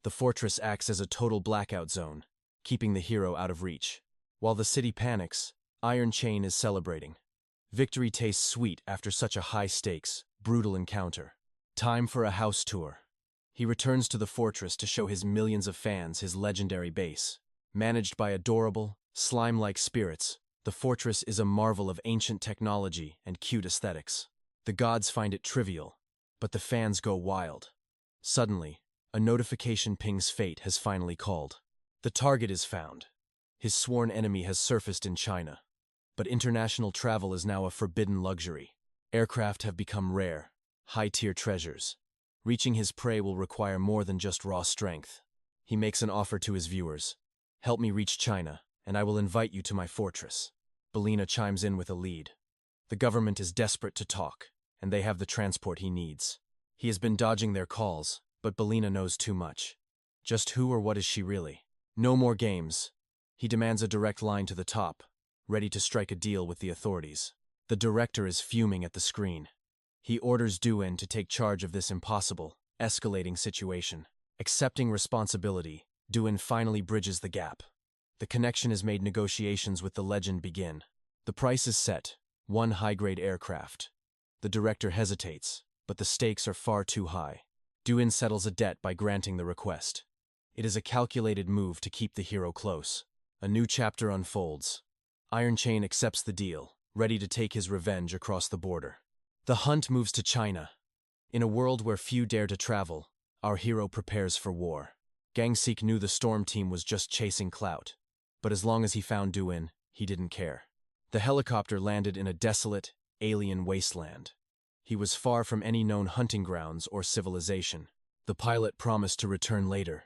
S1: The fortress acts as a total blackout zone, keeping the hero out of reach. While the city panics, Iron Chain is celebrating. Victory tastes sweet after such a high-stakes, brutal encounter. Time for a house tour. He returns to the fortress to show his millions of fans his legendary base. Managed by adorable, slime-like spirits, the fortress is a marvel of ancient technology and cute aesthetics. The gods find it trivial, but the fans go wild. Suddenly, a notification pings fate has finally called. The target is found. His sworn enemy has surfaced in China. But international travel is now a forbidden luxury. Aircraft have become rare, high-tier treasures. Reaching his prey will require more than just raw strength. He makes an offer to his viewers. "Help me reach China, and I will invite you to my fortress." Belina chimes in with a lead. The government is desperate to talk, and they have the transport he needs. He has been dodging their calls, but Belina knows too much. Just who or what is she really? No more games. He demands a direct line to the top, ready to strike a deal with the authorities. The director is fuming at the screen. He orders Du-in to take charge of this impossible, escalating situation. Accepting responsibility, Du-in finally bridges the gap. The connection is made, negotiations with the legend begin. The price is set, one high-grade aircraft. The director hesitates, but the stakes are far too high. Du-in settles a debt by granting the request. It is a calculated move to keep the hero close. A new chapter unfolds. Iron Chain accepts the deal, ready to take his revenge across the border. The hunt moves to China. In a world where few dare to travel, our hero prepares for war. Gangsik knew the storm team was just chasing clout, but as long as he found Du-in, he didn't care. The helicopter landed in a desolate, alien wasteland. He was far from any known hunting grounds or civilization. The pilot promised to return later,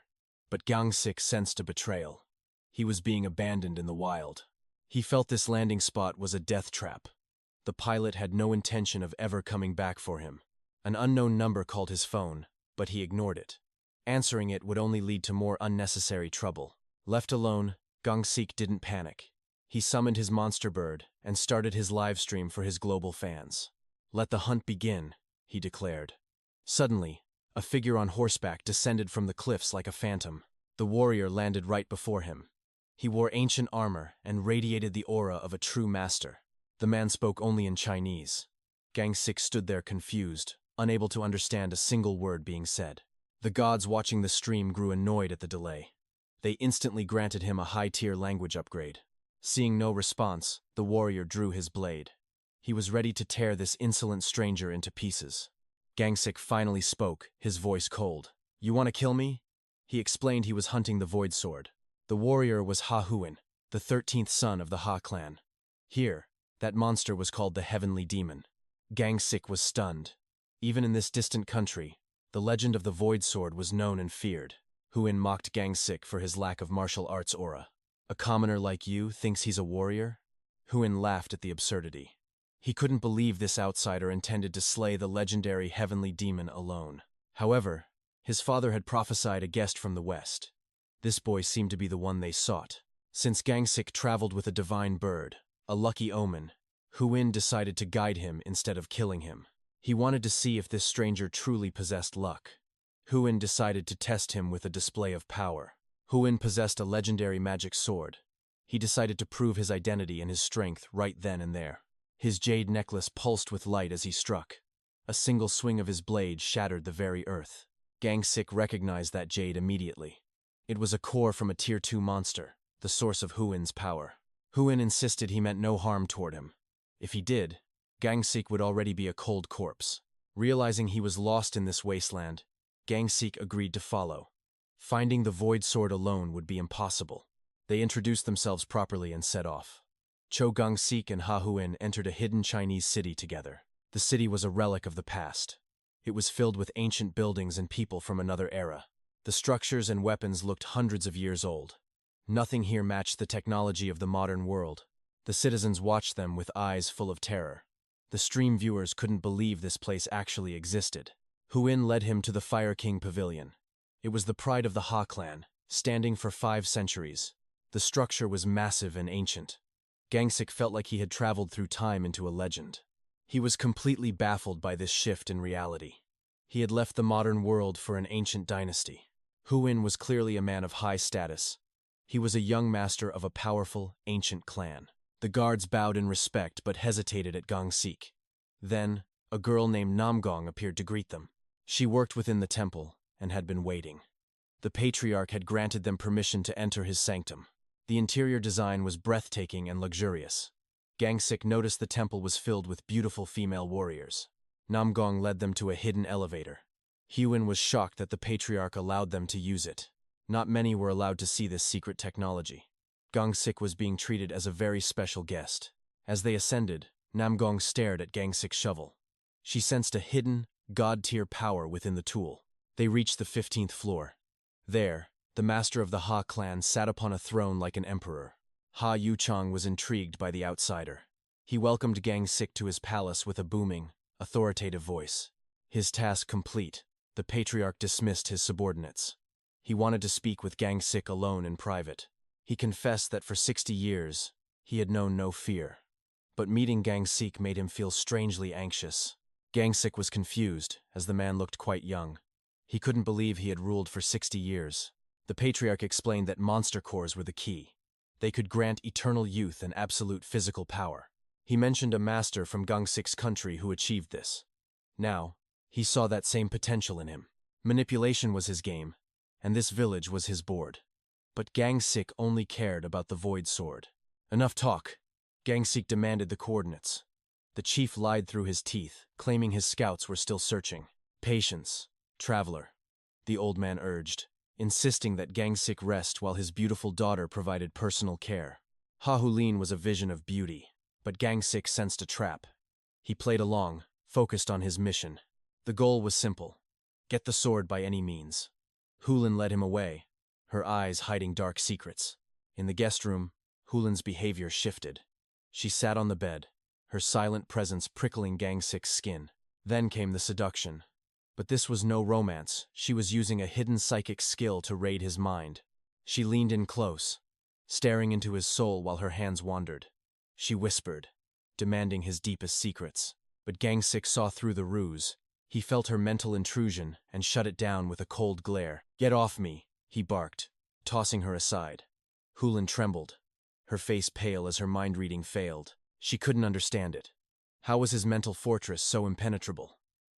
S1: but Gangsik sensed a betrayal. He was being abandoned in the wild. He felt this landing spot was a death trap. The pilot had no intention of ever coming back for him. An unknown number called his phone, but he ignored it. Answering it would only lead to more unnecessary trouble. Left alone, Gangsik didn't panic. He summoned his monster bird and started his live stream for his global fans. "Let the hunt begin," he declared. Suddenly, a figure on horseback descended from the cliffs like a phantom. The warrior landed right before him. He wore ancient armor and radiated the aura of a true master. The man spoke only in Chinese. Gangsik stood there confused, unable to understand a single word being said. The gods watching the stream grew annoyed at the delay. They instantly granted him a high-tier language upgrade. Seeing no response, the warrior drew his blade. He was ready to tear this insolent stranger into pieces. Gangsik finally spoke, his voice cold. "You want to kill me?" He explained he was hunting the Void Sword. The warrior was Ha Huin, the 13th son of the Ha clan. Here, that monster was called the Heavenly Demon. Gangsik was stunned. Even in this distant country, the legend of the Void Sword was known and feared. Huin mocked Gangsik for his lack of martial arts aura. "A commoner like you thinks he's a warrior?" Huin laughed at the absurdity. He couldn't believe this outsider intended to slay the legendary Heavenly Demon alone. However, his father had prophesied a guest from the west. This boy seemed to be the one they sought. Since Gangsik traveled with a divine bird, a lucky omen, Huin decided to guide him instead of killing him. He wanted to see if this stranger truly possessed luck. Huin decided to test him with a display of power. Huin possessed a legendary magic sword. He decided to prove his identity and his strength right then and there. His jade necklace pulsed with light as he struck. A single swing of his blade shattered the very earth. Gangsik recognized that jade immediately. It was a core from a Tier 2 monster, the source of Huin's power. Huin insisted he meant no harm toward him. If he did, Gangsik would already be a cold corpse. Realizing he was lost in this wasteland, Gangsik agreed to follow. Finding the Void Sword alone would be impossible. They introduced themselves properly and set off. Gangsik and Ha Huin entered a hidden Chinese city together. The city was a relic of the past. It was filled with ancient buildings and people from another era. The structures and weapons looked hundreds of years old. Nothing here matched the technology of the modern world. The citizens watched them with eyes full of terror. The stream viewers couldn't believe this place actually existed. Huin led him to the Fire King Pavilion. It was the pride of the Ha clan, standing for 5 centuries. The structure was massive and ancient. Gangsik felt like he had traveled through time into a legend. He was completely baffled by this shift in reality. He had left the modern world for an ancient dynasty. Huin was clearly a man of high status. He was a young master of a powerful, ancient clan. The guards bowed in respect but hesitated at Gangsik. Then, a girl named Namgong appeared to greet them. She worked within the temple and had been waiting. The patriarch had granted them permission to enter his sanctum. The interior design was breathtaking and luxurious. Gangsik noticed the temple was filled with beautiful female warriors. Namgong led them to a hidden elevator. Huin was shocked that the patriarch allowed them to use it. Not many were allowed to see this secret technology. Gangsik was being treated as a very special guest. As they ascended, Namgong stared at Gangsik's shovel. She sensed a hidden, god-tier power within the tool. They reached the 15th floor. There, the master of the Ha clan sat upon a throne like an emperor. Ha Yuchang was intrigued by the outsider. He welcomed Gangsik to his palace with a booming, authoritative voice. His task complete, the patriarch dismissed his subordinates. He wanted to speak with 𝒂𝒏𝒌 alone in private. He confessed that for 60 years, he had known no fear. But meeting 𝒂𝒏𝒌 made him feel strangely anxious. 𝒂𝒏𝒌 was confused, as the man looked quite young. He couldn't believe he had ruled for 60 years. The patriarch explained that monster cores were the key. They could grant eternal youth and absolute physical power. He mentioned a master from �𝒏𝒌's country who achieved this. Now, he saw that same potential in him. Manipulation was his game, and this village was his board. But �𝒏𝒌 only cared about the void sword. Enough talk. �𝒏𝒌 demanded the coordinates. The chief lied through his teeth, claiming his scouts were still searching. Patience, traveler, the old man urged, insisting that �𝒏𝒌 rest while his beautiful daughter provided personal care. 𝒂𝒎💊𝒍𝒚 was a vision of beauty, but �𝒏𝒌 sensed a trap. He played along, focused on his mission. The goal was simple: get the sword by any means. 𝒂𝒎💊💍 led him away, her eyes hiding dark secrets. In the guest room, 𝒂𝒎💊💍's behavior shifted. She sat on the bed, her silent presence prickling �𝒏𝒌's skin. Then came the seduction. But this was no romance. She was using a hidden psychic skill to raid his mind. She leaned in close, staring into his soul while her hands wandered. She whispered, demanding his deepest secrets. But �𝒏𝒌 saw through the ruse. He felt her mental intrusion and shut it down with a cold glare. "Get off me," he barked, tossing her aside. 𝒂𝒎💊💍 trembled, her face pale as her mind-reading failed. She couldn't understand it. How was his mental fortress so impenetrable?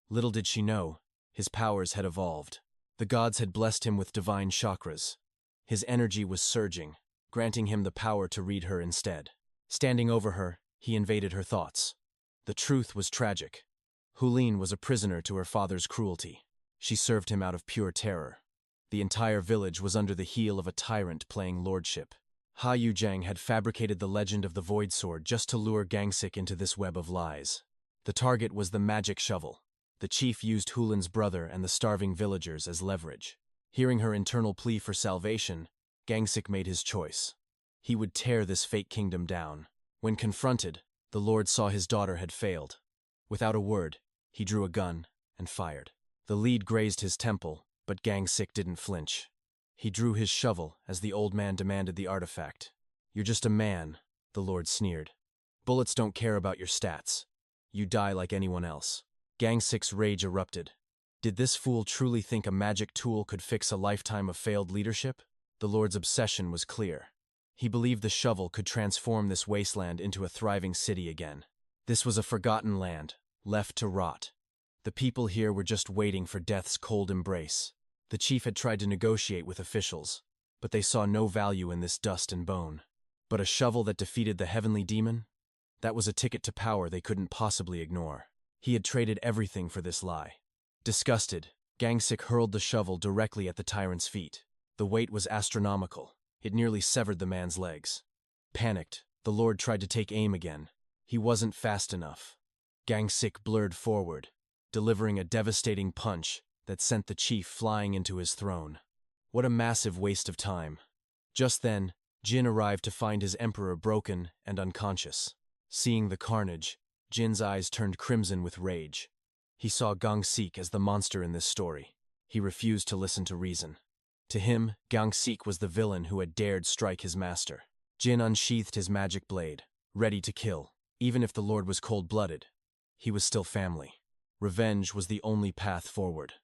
S1: Little did she know, his powers had evolved. The gods had blessed him with divine chakras. His energy was surging, granting him the power to read her instead. Standing over her, he invaded her thoughts. The truth was tragic. 𝒂𝒎💊💍 was a prisoner to her father's cruelty. She served him out of pure terror. The entire village was under the heel of a tyrant playing lordship. 𝒂𝒑𝒒 had fabricated the legend of the Void Sword just to lure �𝒏𝒌 into this web of lies. The target was the magic shovel. The chief used 𝒂𝒎💊💍's brother and the starving villagers as leverage. Hearing her internal plea for salvation, �𝒏𝒌 made his choice. He would tear this fake kingdom down. When confronted, the Lord saw his daughter had failed. Without a word, he drew a gun and fired. The lead grazed his temple, but �𝒏𝒌 didn't flinch. He drew his shovel as the old man demanded the artifact. "You're just a man," the Lord sneered. "Bullets don't care about your stats. You die like anyone else." �𝒏𝒌's rage erupted. Did this fool truly think a magic tool could fix a lifetime of failed leadership? The Lord's obsession was clear. He believed the shovel could transform this wasteland into a thriving city again. This was a forgotten land, left to rot. The people here were just waiting for death's cold embrace. The chief had tried to negotiate with officials, but they saw no value in this dust and bone. But a shovel that defeated the heavenly demon? That was a ticket to power they couldn't possibly ignore. He had traded everything for this lie. Disgusted, �𝒏𝒌 hurled the shovel directly at the tyrant's feet. The weight was astronomical. It nearly severed the man's legs. Panicked, the Lord tried to take aim again. He wasn't fast enough. �𝒏𝒌 blurred forward, delivering a devastating punch that sent the chief flying into his throne. What a massive waste of time. Just then, Jin arrived to find his emperor broken and unconscious. Seeing the carnage, Jin's eyes turned crimson with rage. He saw �𝒏𝒌 as the monster in this story. He refused to listen to reason. To him, �𝒏𝒌 was the villain who had dared strike his master. Jin unsheathed his magic blade, ready to kill. Even if the Lord was cold-blooded, he was still family. Revenge was the only path forward.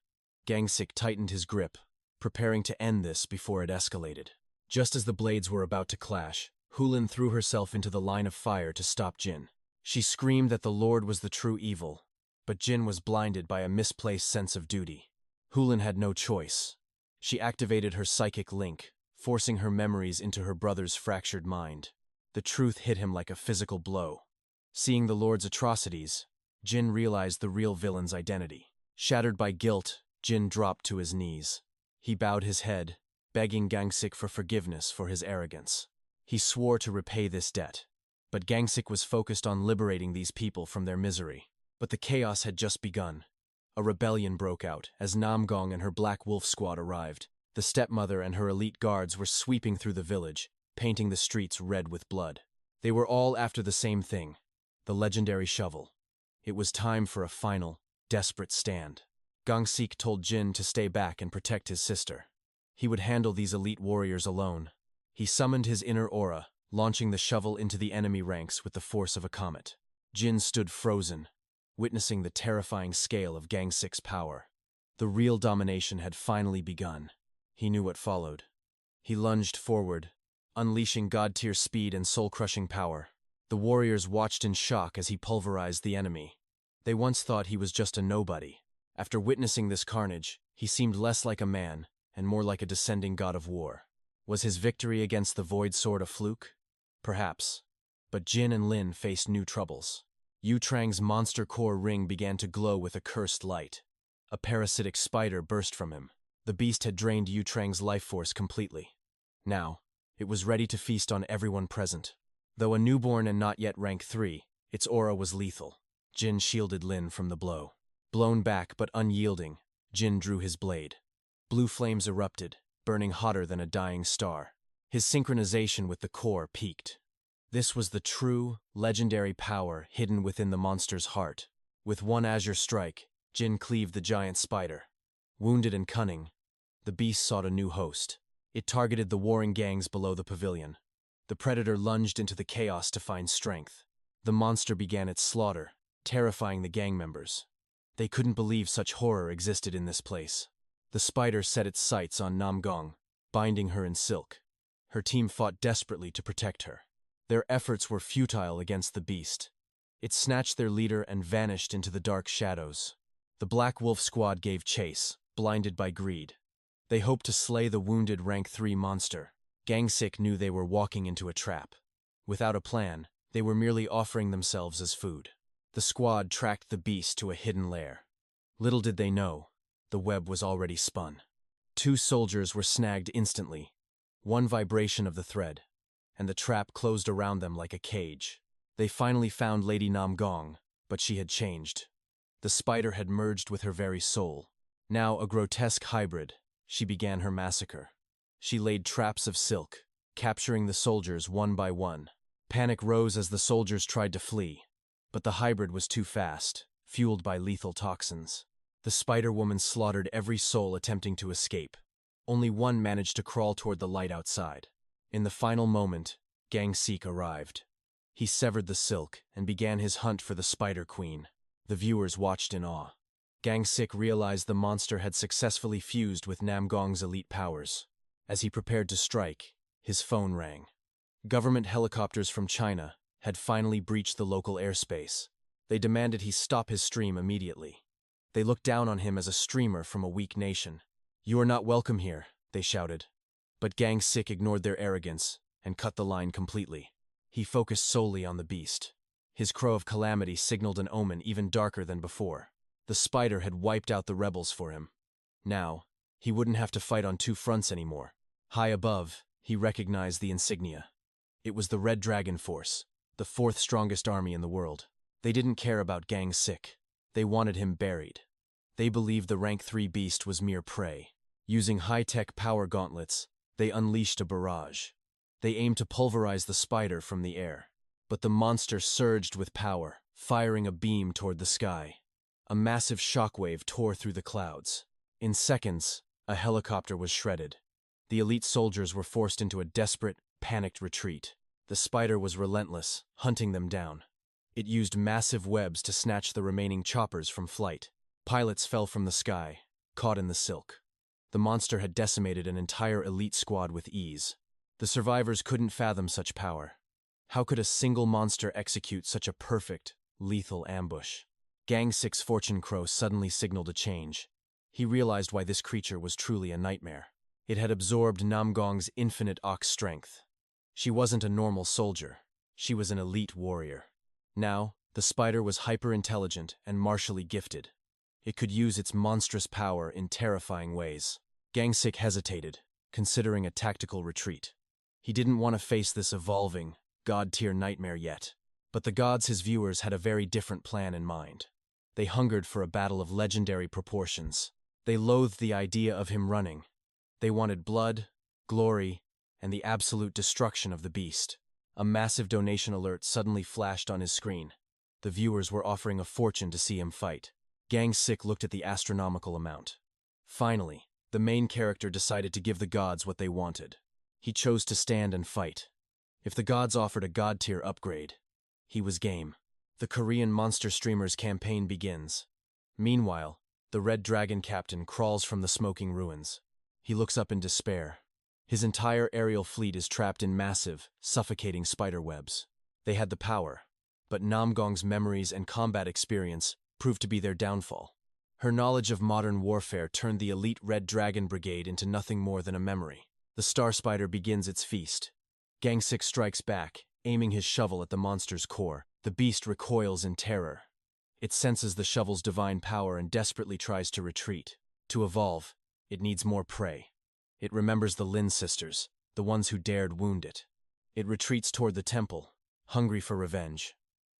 S1: �𝒏𝒌 tightened his grip, preparing to end this before it escalated. Just as the blades were about to clash, 𝒂𝒎💊💍 threw herself into the line of fire to stop Jin. She screamed that the Lord was the true evil, but Jin was blinded by a misplaced sense of duty. 𝒂𝒎💊💍 had no choice. She activated her psychic link, forcing her memories into her brother's fractured mind. The truth hit him like a physical blow. Seeing the Lord's atrocities, Jin realized the real villain's identity. Shattered by guilt, Jin dropped to his knees. He bowed his head, begging �𝒏𝒌 for forgiveness for his arrogance. He swore to repay this debt. But �𝒏𝒌 was focused on liberating these people from their misery. But the chaos had just begun. A rebellion broke out as Namgong and her Black Wolf squad arrived. The stepmother and her elite guards were sweeping through the village, painting the streets red with blood. They were all after the same thing: the legendary shovel. It was time for a final, desperate stand. �𝒏𝒌 told Jin to stay back and protect his sister. He would handle these elite warriors alone. He summoned his inner aura, launching the shovel into the enemy ranks with the force of a comet. Jin stood frozen, witnessing the terrifying scale of Gang 6's power. The real domination had finally begun. He knew what followed. He lunged forward, unleashing god-tier speed and soul-crushing power. The warriors watched in shock as he pulverized the enemy. They once thought he was just a nobody. After witnessing this carnage, he seemed less like a man and more like a descending god of war. Was his victory against the Void Sword a fluke? Perhaps. But Jin and Lin faced new troubles. 𝒂𝒐's monster core ring began to glow with a cursed light. A parasitic spider burst from him. The beast had drained 𝒂𝒐's life force completely. Now, it was ready to feast on everyone present. Though a newborn and not yet rank 3, its aura was lethal. Jin shielded Lin from the blow. Blown back but unyielding, Jin drew his blade. Blue flames erupted, burning hotter than a dying star. His synchronization with the core peaked. This was the true, legendary power hidden within the monster's heart. With one azure strike, Jin cleaved the giant spider. Wounded and cunning, the beast sought a new host. It targeted the warring gangs below the pavilion. The predator lunged into the chaos to find strength. The monster began its slaughter, terrifying the gang members. They couldn't believe such horror existed in this place. The spider set its sights on Namgong, binding her in silk. Her team fought desperately to protect her. Their efforts were futile against the beast. It snatched their leader and vanished into the dark shadows. The Black Wolf squad gave chase, blinded by greed. They hoped to slay the wounded rank 3 monster. Gang 6 knew they were walking into a trap. Without a plan, they were merely offering themselves as food. The squad tracked the beast to a hidden lair. Little did they know, the web was already spun. 2 soldiers were snagged instantly. One vibration of the thread, and the trap closed around them like a cage. They finally found Lady Namgong, but she had changed. The spider had merged with her very soul. Now a grotesque hybrid, she began her massacre. She laid traps of silk, capturing the soldiers one by one. Panic rose as the soldiers tried to flee, but the hybrid was too fast, fueled by lethal toxins. The Spider-Woman slaughtered every soul attempting to escape. Only one managed to crawl toward the light outside. In the final moment, Gang 6 arrived. He severed the silk and began his hunt for the Spider Queen. The viewers watched in awe. Gang 6 realized the monster had successfully fused with Namgong's elite powers. As he prepared to strike, his phone rang. Government helicopters from China had finally breached the local airspace. They demanded he stop his stream immediately. They looked down on him as a streamer from a weak nation. "You are not welcome here," they shouted. But Gang 6 ignored their arrogance and cut the line completely. He focused solely on the beast. His crow of calamity signaled an omen even darker than before. The spider had wiped out the rebels for him. Now, he wouldn't have to fight on 2 fronts anymore. High above, he recognized the insignia. It was the Red Dragon Force, the 4th strongest army in the world. They didn't care about Gang 6. They wanted him buried. They believed the rank 3 beast was mere prey. Using high-tech power gauntlets, they unleashed a barrage. They aimed to pulverize the spider from the air. But the monster surged with power, firing a beam toward the sky. A massive shockwave tore through the clouds. In seconds, a helicopter was shredded. The elite soldiers were forced into a desperate, panicked retreat. The spider was relentless, hunting them down. It used massive webs to snatch the remaining choppers from flight. Pilots fell from the sky, caught in the silk. The monster had decimated an entire elite squad with ease. The survivors couldn't fathom such power. How could a single monster execute such a perfect, lethal ambush? Gang 6 Fortune Crow suddenly signaled a change. He realized why this creature was truly a nightmare. It had absorbed Namgong's infinite ox strength. She wasn't a normal soldier. She was an elite warrior. Now, the spider was hyper-intelligent and martially gifted. It could use its monstrous power in terrifying ways. Gang 6 hesitated, considering a tactical retreat. He didn't want to face this evolving, god-tier nightmare yet. But the gods, his viewers, had a very different plan in mind. They hungered for a battle of legendary proportions. They loathed the idea of him running. They wanted blood, glory, and the absolute destruction of the beast. A massive donation alert suddenly flashed on his screen. The viewers were offering a fortune to see him fight. Gang 6 looked at the astronomical amount. Finally, The main character decided to give the gods what they wanted. He chose to stand and fight. If the gods offered a god-tier upgrade, he was game. The Korean monster streamer's campaign begins. Meanwhile, the Red Dragon captain crawls from the smoking ruins. He looks up in despair. His entire aerial fleet is trapped in massive, suffocating spider webs. They had the power, but Namgong's memories and combat experience proved to be their downfall. Her knowledge of modern warfare turned the elite Red Dragon Brigade into nothing more than a memory. The Star Spider begins its feast. 𝒂𝒏𝒌 strikes back, aiming his shovel at the monster's core. The beast recoils in terror. It senses the shovel's divine power and desperately tries to retreat. To evolve, it needs more prey. It remembers the Lin sisters, the ones who dared wound it. It retreats toward the temple, hungry for revenge.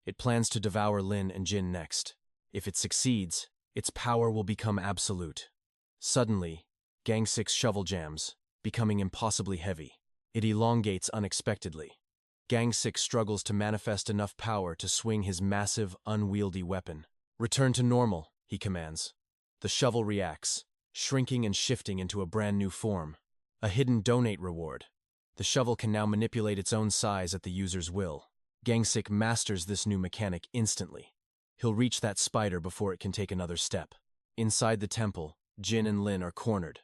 S1: It plans to devour Lin and Jin next. If it succeeds, its power will become absolute. Suddenly, 𝒂𝒏𝒌's shovel jams, becoming impossibly heavy. It elongates unexpectedly. 𝒂𝒏𝒌 struggles to manifest enough power to swing his massive, unwieldy weapon. "Return to normal," he commands. The shovel reacts, shrinking and shifting into a brand new form. A hidden donate reward. The shovel can now manipulate its own size at the user's will. 𝒂𝒏𝒌 masters this new mechanic instantly. He'll reach that spider before it can take another step. Inside the temple, Jin and Lin are cornered.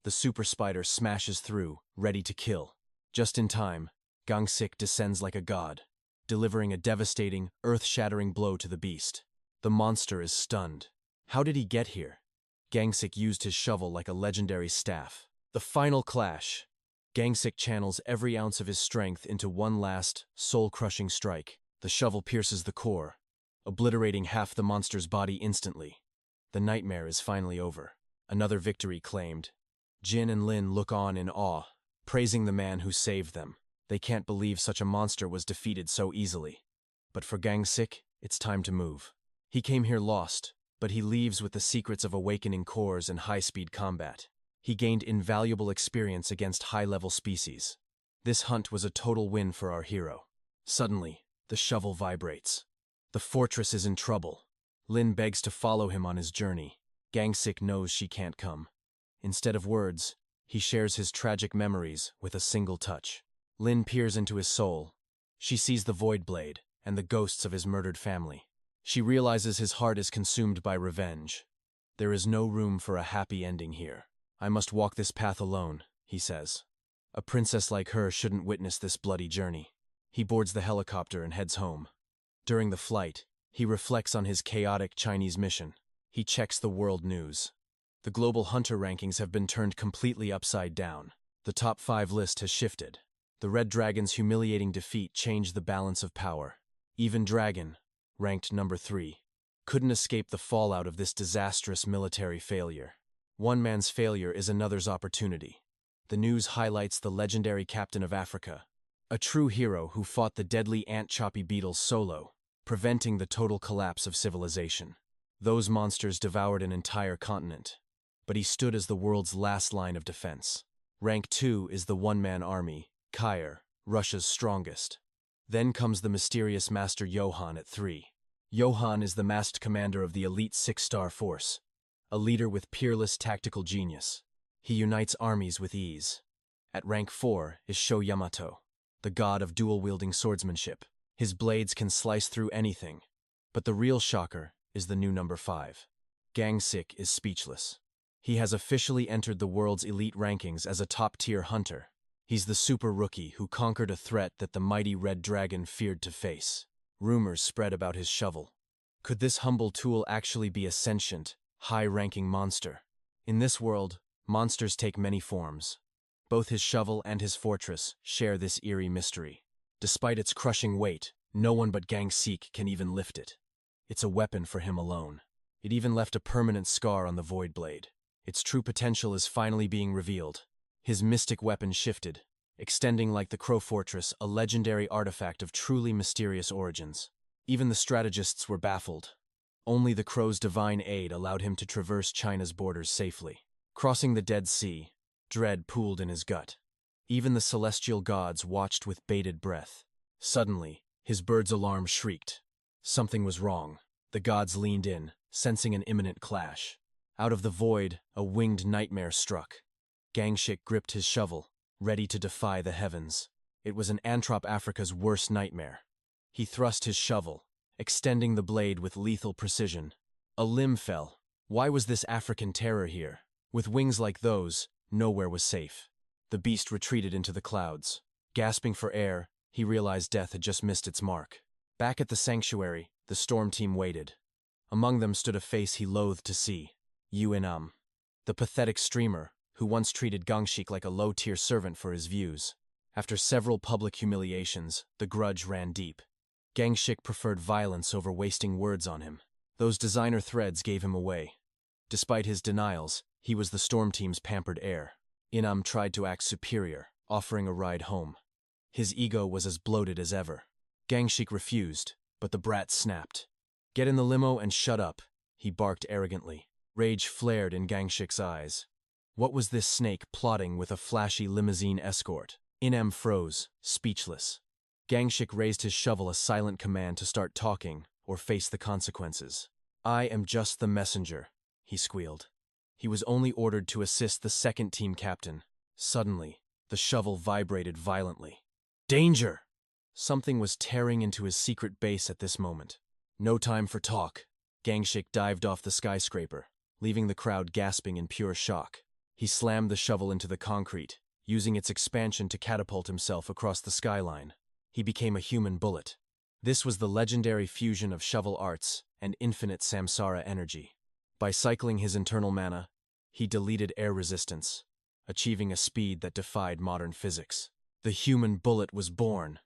S1: The super spider smashes through, ready to kill. Just in time, 𝒂𝒏𝒌 descends like a god, delivering a devastating, earth-shattering blow to the beast. The monster is stunned. How did he get here? 𝒂𝒏𝒌 used his shovel like a legendary staff. The final clash. 𝒂𝒏𝒌 channels every ounce of his strength into one last, soul-crushing strike. The shovel pierces the core, obliterating half the monster's body instantly. The nightmare is finally over. Another victory claimed. Jin and Lin look on in awe, praising the man who saved them. They can't believe such a monster was defeated so easily. But for 𝒂𝒏𝒌, it's time to move. He came here lost, but he leaves with the secrets of awakening cores and high-speed combat. He gained invaluable experience against high-level species. This hunt was a total win for our hero. Suddenly, the shovel vibrates. The fortress is in trouble. Lin begs to follow him on his journey. 𝒂𝒏𝒌 knows she can't come. Instead of words, he shares his tragic memories with a single touch. Lin peers into his soul. She sees the Void Blade and the ghosts of his murdered family. She realizes his heart is consumed by revenge. There is no room for a happy ending here. "I must walk this path alone," he says. A princess like her shouldn't witness this bloody journey. He boards the helicopter and heads home. During the flight, he reflects on his chaotic Chinese mission. He checks the world news. The global hunter rankings have been turned completely upside down. The top 5 list has shifted. The Red Dragon's humiliating defeat changed the balance of power. Even Dragon, ranked number 3, couldn't escape the fallout of this disastrous military failure. One man's failure is another's opportunity. The news highlights the legendary captain of Africa, a true hero who fought the deadly ant-choppy beetles solo, preventing the total collapse of civilization. Those monsters devoured an entire continent, but he stood as the world's last line of defense. Rank 2 is the one-man army, 𝒂𝒏𝒌, Russia's strongest. Then comes the mysterious Master Johann at 3. Johann is the masked commander of the elite 6-star force, a leader with peerless tactical genius. He unites armies with ease. At rank 4 is Sho Yamato, the god of dual-wielding swordsmanship. His blades can slice through anything. But the real shocker is the new number 5. 𝒂𝒏𝒌 is speechless. He has officially entered the world's elite rankings as a top-tier hunter. He's the super rookie who conquered a threat that the mighty Red Dragon feared to face. Rumors spread about his shovel. Could this humble tool actually be a sentient, high-ranking monster? In this world, monsters take many forms. Both his shovel and his fortress share this eerie mystery. Despite its crushing weight, no one but 𝒂𝒏𝒌 can even lift it. It's a weapon for him alone. It even left a permanent scar on the Void Blade. Its true potential is finally being revealed. His mystic weapon shifted, extending like the Crow Fortress, a legendary artifact of truly mysterious origins. Even the strategists were baffled. Only the Crow's divine aid allowed him to traverse China's borders safely. Crossing the Dead Sea, dread pooled in his gut. Even the celestial gods watched with bated breath. Suddenly, his bird's alarm shrieked. Something was wrong. The gods leaned in, sensing an imminent clash. Out of the void, a winged nightmare struck. Gangshik gripped his shovel, ready to defy the heavens. It was an 𝒂𝒏𝒂𝒏's worst nightmare. He thrust his shovel, extending the blade with lethal precision. A limb fell. Why was this African terror here? With wings like those, nowhere was safe. The beast retreated into the clouds. Gasping for air, he realized death had just missed its mark. Back at the sanctuary, the storm team waited. Among them stood a face he loathed to see. 𝒂𝒐𝒏𝒌, the pathetic streamer, who once treated Gangshik like a low-tier servant for his views. After several public humiliations, the grudge ran deep. Gangshik preferred violence over wasting words on him. Those designer threads gave him away. Despite his denials, he was the storm team's pampered heir. 𝒂𝒐𝒏𝒌 tried to act superior, offering a ride home. His ego was as bloated as ever. Gangshik refused, but the brat snapped. "Get in the limo and shut up," he barked arrogantly. Rage flared in Gangshik's eyes. What was this snake plotting with a flashy limousine escort? 𝒂𝒏𝒌 froze, speechless. Gangshik raised his shovel, a silent command to start talking or face the consequences. "I am just the messenger," he squealed. He was only ordered to assist the second team captain. Suddenly, the shovel vibrated violently. Danger! Something was tearing into his secret base at this moment. No time for talk. Gangshik dived off the skyscraper, leaving the crowd gasping in pure shock. He slammed the shovel into the concrete, using its expansion to catapult himself across the skyline. He became a human bullet. This was the legendary fusion of shovel arts and infinite samsara energy. By cycling his internal mana, he deleted air resistance, achieving a speed that defied modern physics. The human bullet was born.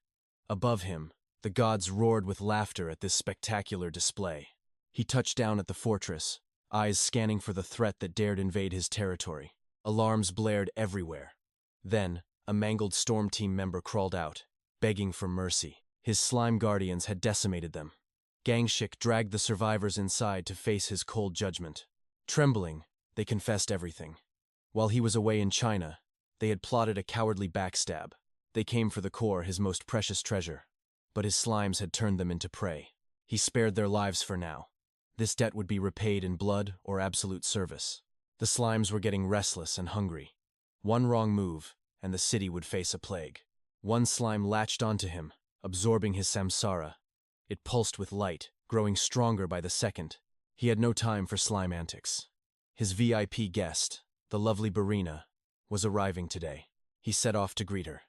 S1: Above him, the gods roared with laughter at this spectacular display. He touched down at the fortress, eyes scanning for the threat that dared invade his territory. Alarms blared everywhere. Then, a mangled storm team member crawled out, begging for mercy. His slime guardians had decimated them. Gangshik dragged the survivors inside to face his cold judgment. Trembling, they confessed everything. While he was away in China, they had plotted a cowardly backstab. They came for the core, his most precious treasure. But his slimes had turned them into prey. He spared their lives for now. This debt would be repaid in blood or absolute service. The slimes were getting restless and hungry. One wrong move, and the city would face a plague. One slime latched onto him, absorbing his samsara. It pulsed with light, growing stronger by the second. He had no time for slime antics. His VIP guest, the lovely Bharina, was arriving today. He set off to greet her.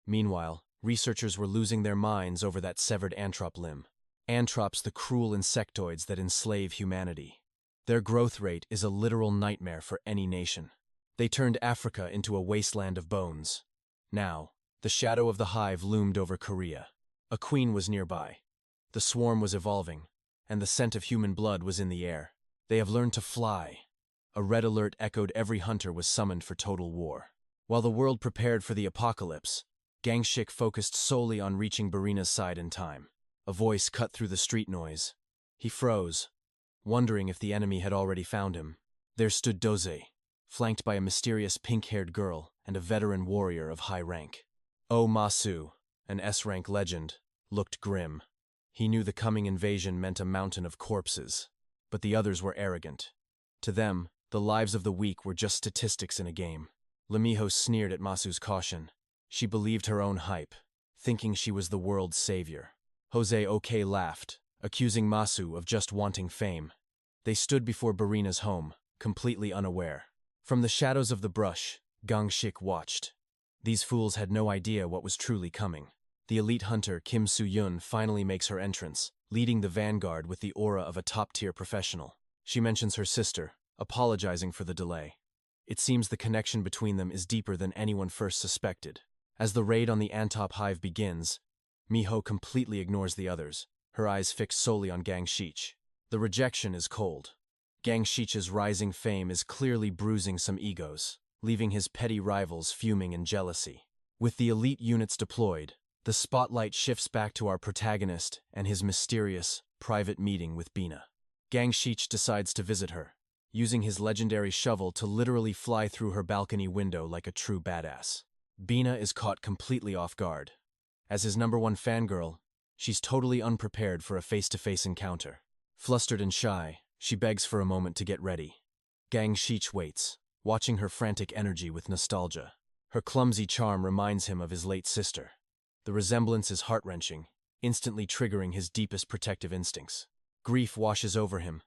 S1: Meanwhile, researchers were losing their minds over that severed 𝒂𝒏𝒌 limb. 𝒂𝒏𝒌s, the cruel insectoids that enslave humanity. Their growth rate is a literal nightmare for any nation. They turned Africa into a wasteland of bones. Now, the shadow of the hive loomed over Korea. A queen was nearby. The swarm was evolving, and the scent of human blood was in the air. They have learned to fly. A red alert echoed. Every hunter was summoned for total war. While the world prepared for the apocalypse, Gangshik focused solely on reaching Bharina's side in time. A voice cut through the street noise. He froze, wondering if the enemy had already found him. There stood 𝒂𝒐𝒏𝒌, flanked by a mysterious pink-haired girl and a veteran warrior of high rank. 𝒂𝒏𝒡𝒊𝒍𝒚, an S-rank legend, looked grim. He knew the coming invasion meant a mountain of corpses, but the others were arrogant. To them, the lives of the weak were just statistics in a game. Lemiho sneered at Masu's caution. She believed her own hype, thinking she was the world's savior. 𝒂𝒐𝒏𝒌 laughed, accusing Masu of just wanting fame. They stood before Bharina's home, completely unaware. From the shadows of the brush, Gangshik watched. These fools had no idea what was truly coming. The elite hunter Kim Soo-yun finally makes her entrance, leading the vanguard with the aura of a top-tier professional. She mentions her sister, apologizing for the delay. It seems the connection between them is deeper than anyone first suspected. As the raid on the 𝒂𝒏𝒌 hive begins, Miho completely ignores the others, her eyes fixed solely on Gangshik. The rejection is cold. Gangshik's rising fame is clearly bruising some egos, leaving his petty rivals fuming in jealousy. With the elite units deployed, the spotlight shifts back to our protagonist and his mysterious, private meeting with Bina. Gangshik decides to visit her, using his legendary shovel to literally fly through her balcony window like a true badass. Bina is caught completely off guard. As his #1 fangirl, she's totally unprepared for a face-to-face encounter. Flustered and shy, she begs for a moment to get ready. 𝒂𝒏𝒌 waits, watching her frantic energy with nostalgia. Her clumsy charm reminds him of his late sister. The resemblance is heart-wrenching, instantly triggering his deepest protective instincts. Grief washes over him,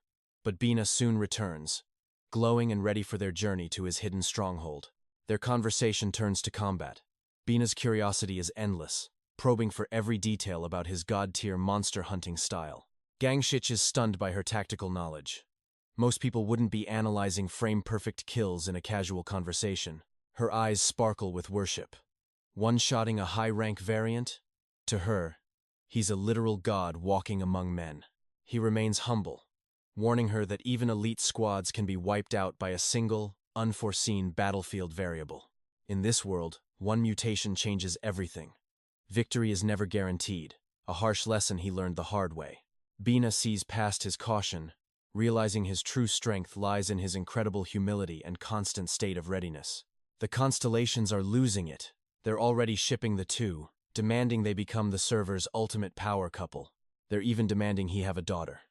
S1: but Bina soon returns, glowing and ready for their journey to his hidden stronghold. Their conversation turns to combat. Bina's curiosity is endless, probing for every detail about his god-tier monster hunting style. 𝒂𝒏𝒌 is stunned by her tactical knowledge. Most people wouldn't be analyzing frame-perfect kills in a casual conversation. Her eyes sparkle with worship. One-shotting a high-rank variant? To her, he's a literal god walking among men. He remains humble, warning her that even elite squads can be wiped out by a single, unforeseen battlefield variable. In this world, one mutation changes everything. Victory is never guaranteed, a harsh lesson he learned the hard way. Bina sees past his caution, realizing his true strength lies in his incredible humility and constant state of readiness. The constellations are losing it. They're already shipping the two, demanding they become the server's ultimate power couple. They're even demanding he have a daughter.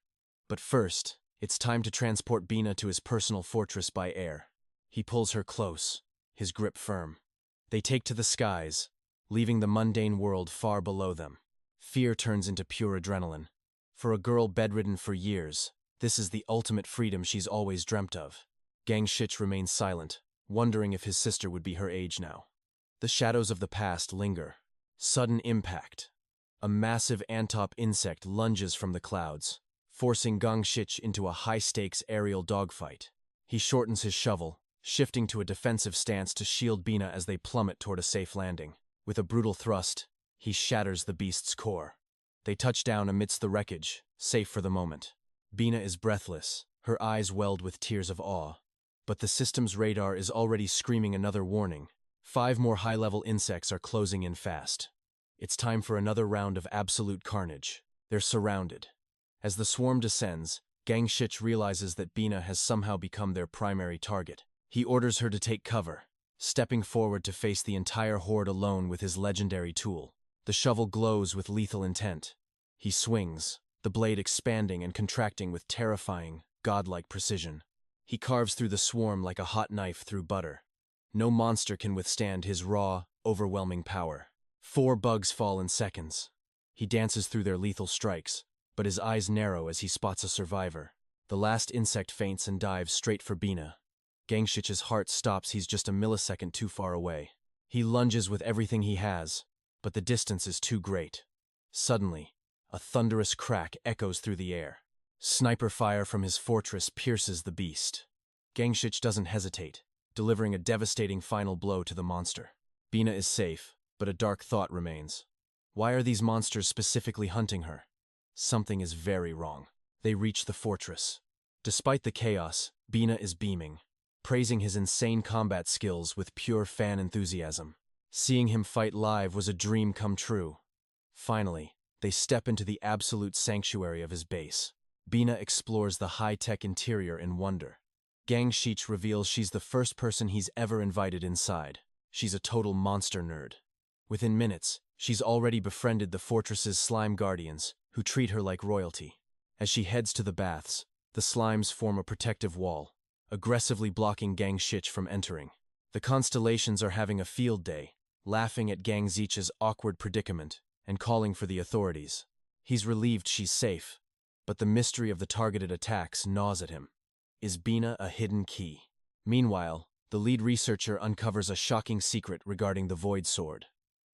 S1: But first, it's time to transport Bina to his personal fortress by air. He pulls her close, his grip firm. They take to the skies, leaving the mundane world far below them. Fear turns into pure adrenaline. For a girl bedridden for years, this is the ultimate freedom she's always dreamt of. 𝒂𝒏𝒌 remains silent, wondering if his sister would be her age now. The shadows of the past linger. Sudden impact. A massive antop insect lunges from the clouds, forcing 𝒂𝒏𝒌 into a high-stakes aerial dogfight. He shortens his shovel, shifting to a defensive stance to shield Bina as they plummet toward a safe landing. With a brutal thrust, he shatters the beast's core. They touch down amidst the wreckage, safe for the moment. Bina is breathless, her eyes welled with tears of awe. But the system's radar is already screaming another warning. 5 more high-level insects are closing in fast. It's time for another round of absolute carnage. They're surrounded. As the swarm descends, 𝒂𝒏𝒌 realizes that Bina has somehow become their primary target. He orders her to take cover, stepping forward to face the entire horde alone with his legendary tool. The shovel glows with lethal intent. He swings, the blade expanding and contracting with terrifying, godlike precision. He carves through the swarm like a hot knife through butter. No monster can withstand his raw, overwhelming power. 4 bugs fall in seconds. He dances through their lethal strikes, but his eyes narrow as he spots a survivor. The last insect faints and dives straight for Bina. 𝒂𝒏𝒌's heart stops. He's just a millisecond too far away. He lunges with everything he has, but the distance is too great. Suddenly, a thunderous crack echoes through the air. Sniper fire from his fortress pierces the beast. 𝒂𝒏𝒌 doesn't hesitate, delivering a devastating final blow to the monster. Bina is safe, but a dark thought remains. Why are these monsters specifically hunting her? Something is very wrong. They reach the fortress. Despite the chaos, Bina is beaming, praising his insane combat skills with pure fan enthusiasm. Seeing him fight live was a dream come true. Finally, they step into the absolute sanctuary of his base. Bina explores the high-tech interior in wonder. 𝒂𝒏𝒌 reveals she's the first person he's ever invited inside. She's a total monster nerd. Within minutes, she's already befriended the fortress's slime guardians, who treat her like royalty. As she heads to the baths, the slimes form a protective wall, aggressively blocking 𝒂𝒏𝒌 from entering. The constellations are having a field day, laughing at 𝒂𝒏𝒌's awkward predicament and calling for the authorities. He's relieved she's safe, but the mystery of the targeted attacks gnaws at him. Is Bina a hidden key? Meanwhile, the lead researcher uncovers a shocking secret regarding the Void Sword.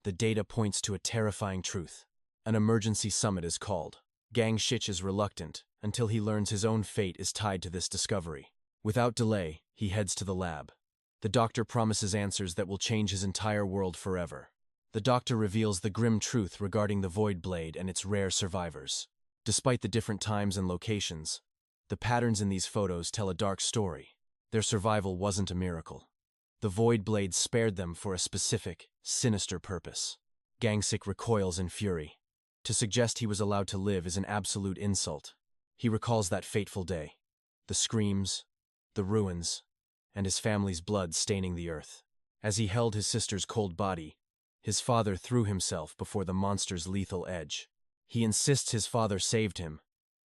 S1: The data points to a terrifying truth. An emergency summit is called. 𝒂𝒏𝒌 is reluctant until he learns his own fate is tied to this discovery. Without delay, he heads to the lab. The doctor promises answers that will change his entire world forever. The doctor reveals the grim truth regarding the Void Blade and its rare survivors. Despite the different times and locations, the patterns in these photos tell a dark story. Their survival wasn't a miracle. The Void Blade spared them for a specific, sinister purpose. 𝒂𝒏𝒌 recoils in fury. To suggest he was allowed to live is an absolute insult. He recalls that fateful day. The screams, the ruins, and his family's blood staining the earth. As he held his sister's cold body, his father threw himself before the monster's lethal edge. He insists his father saved him,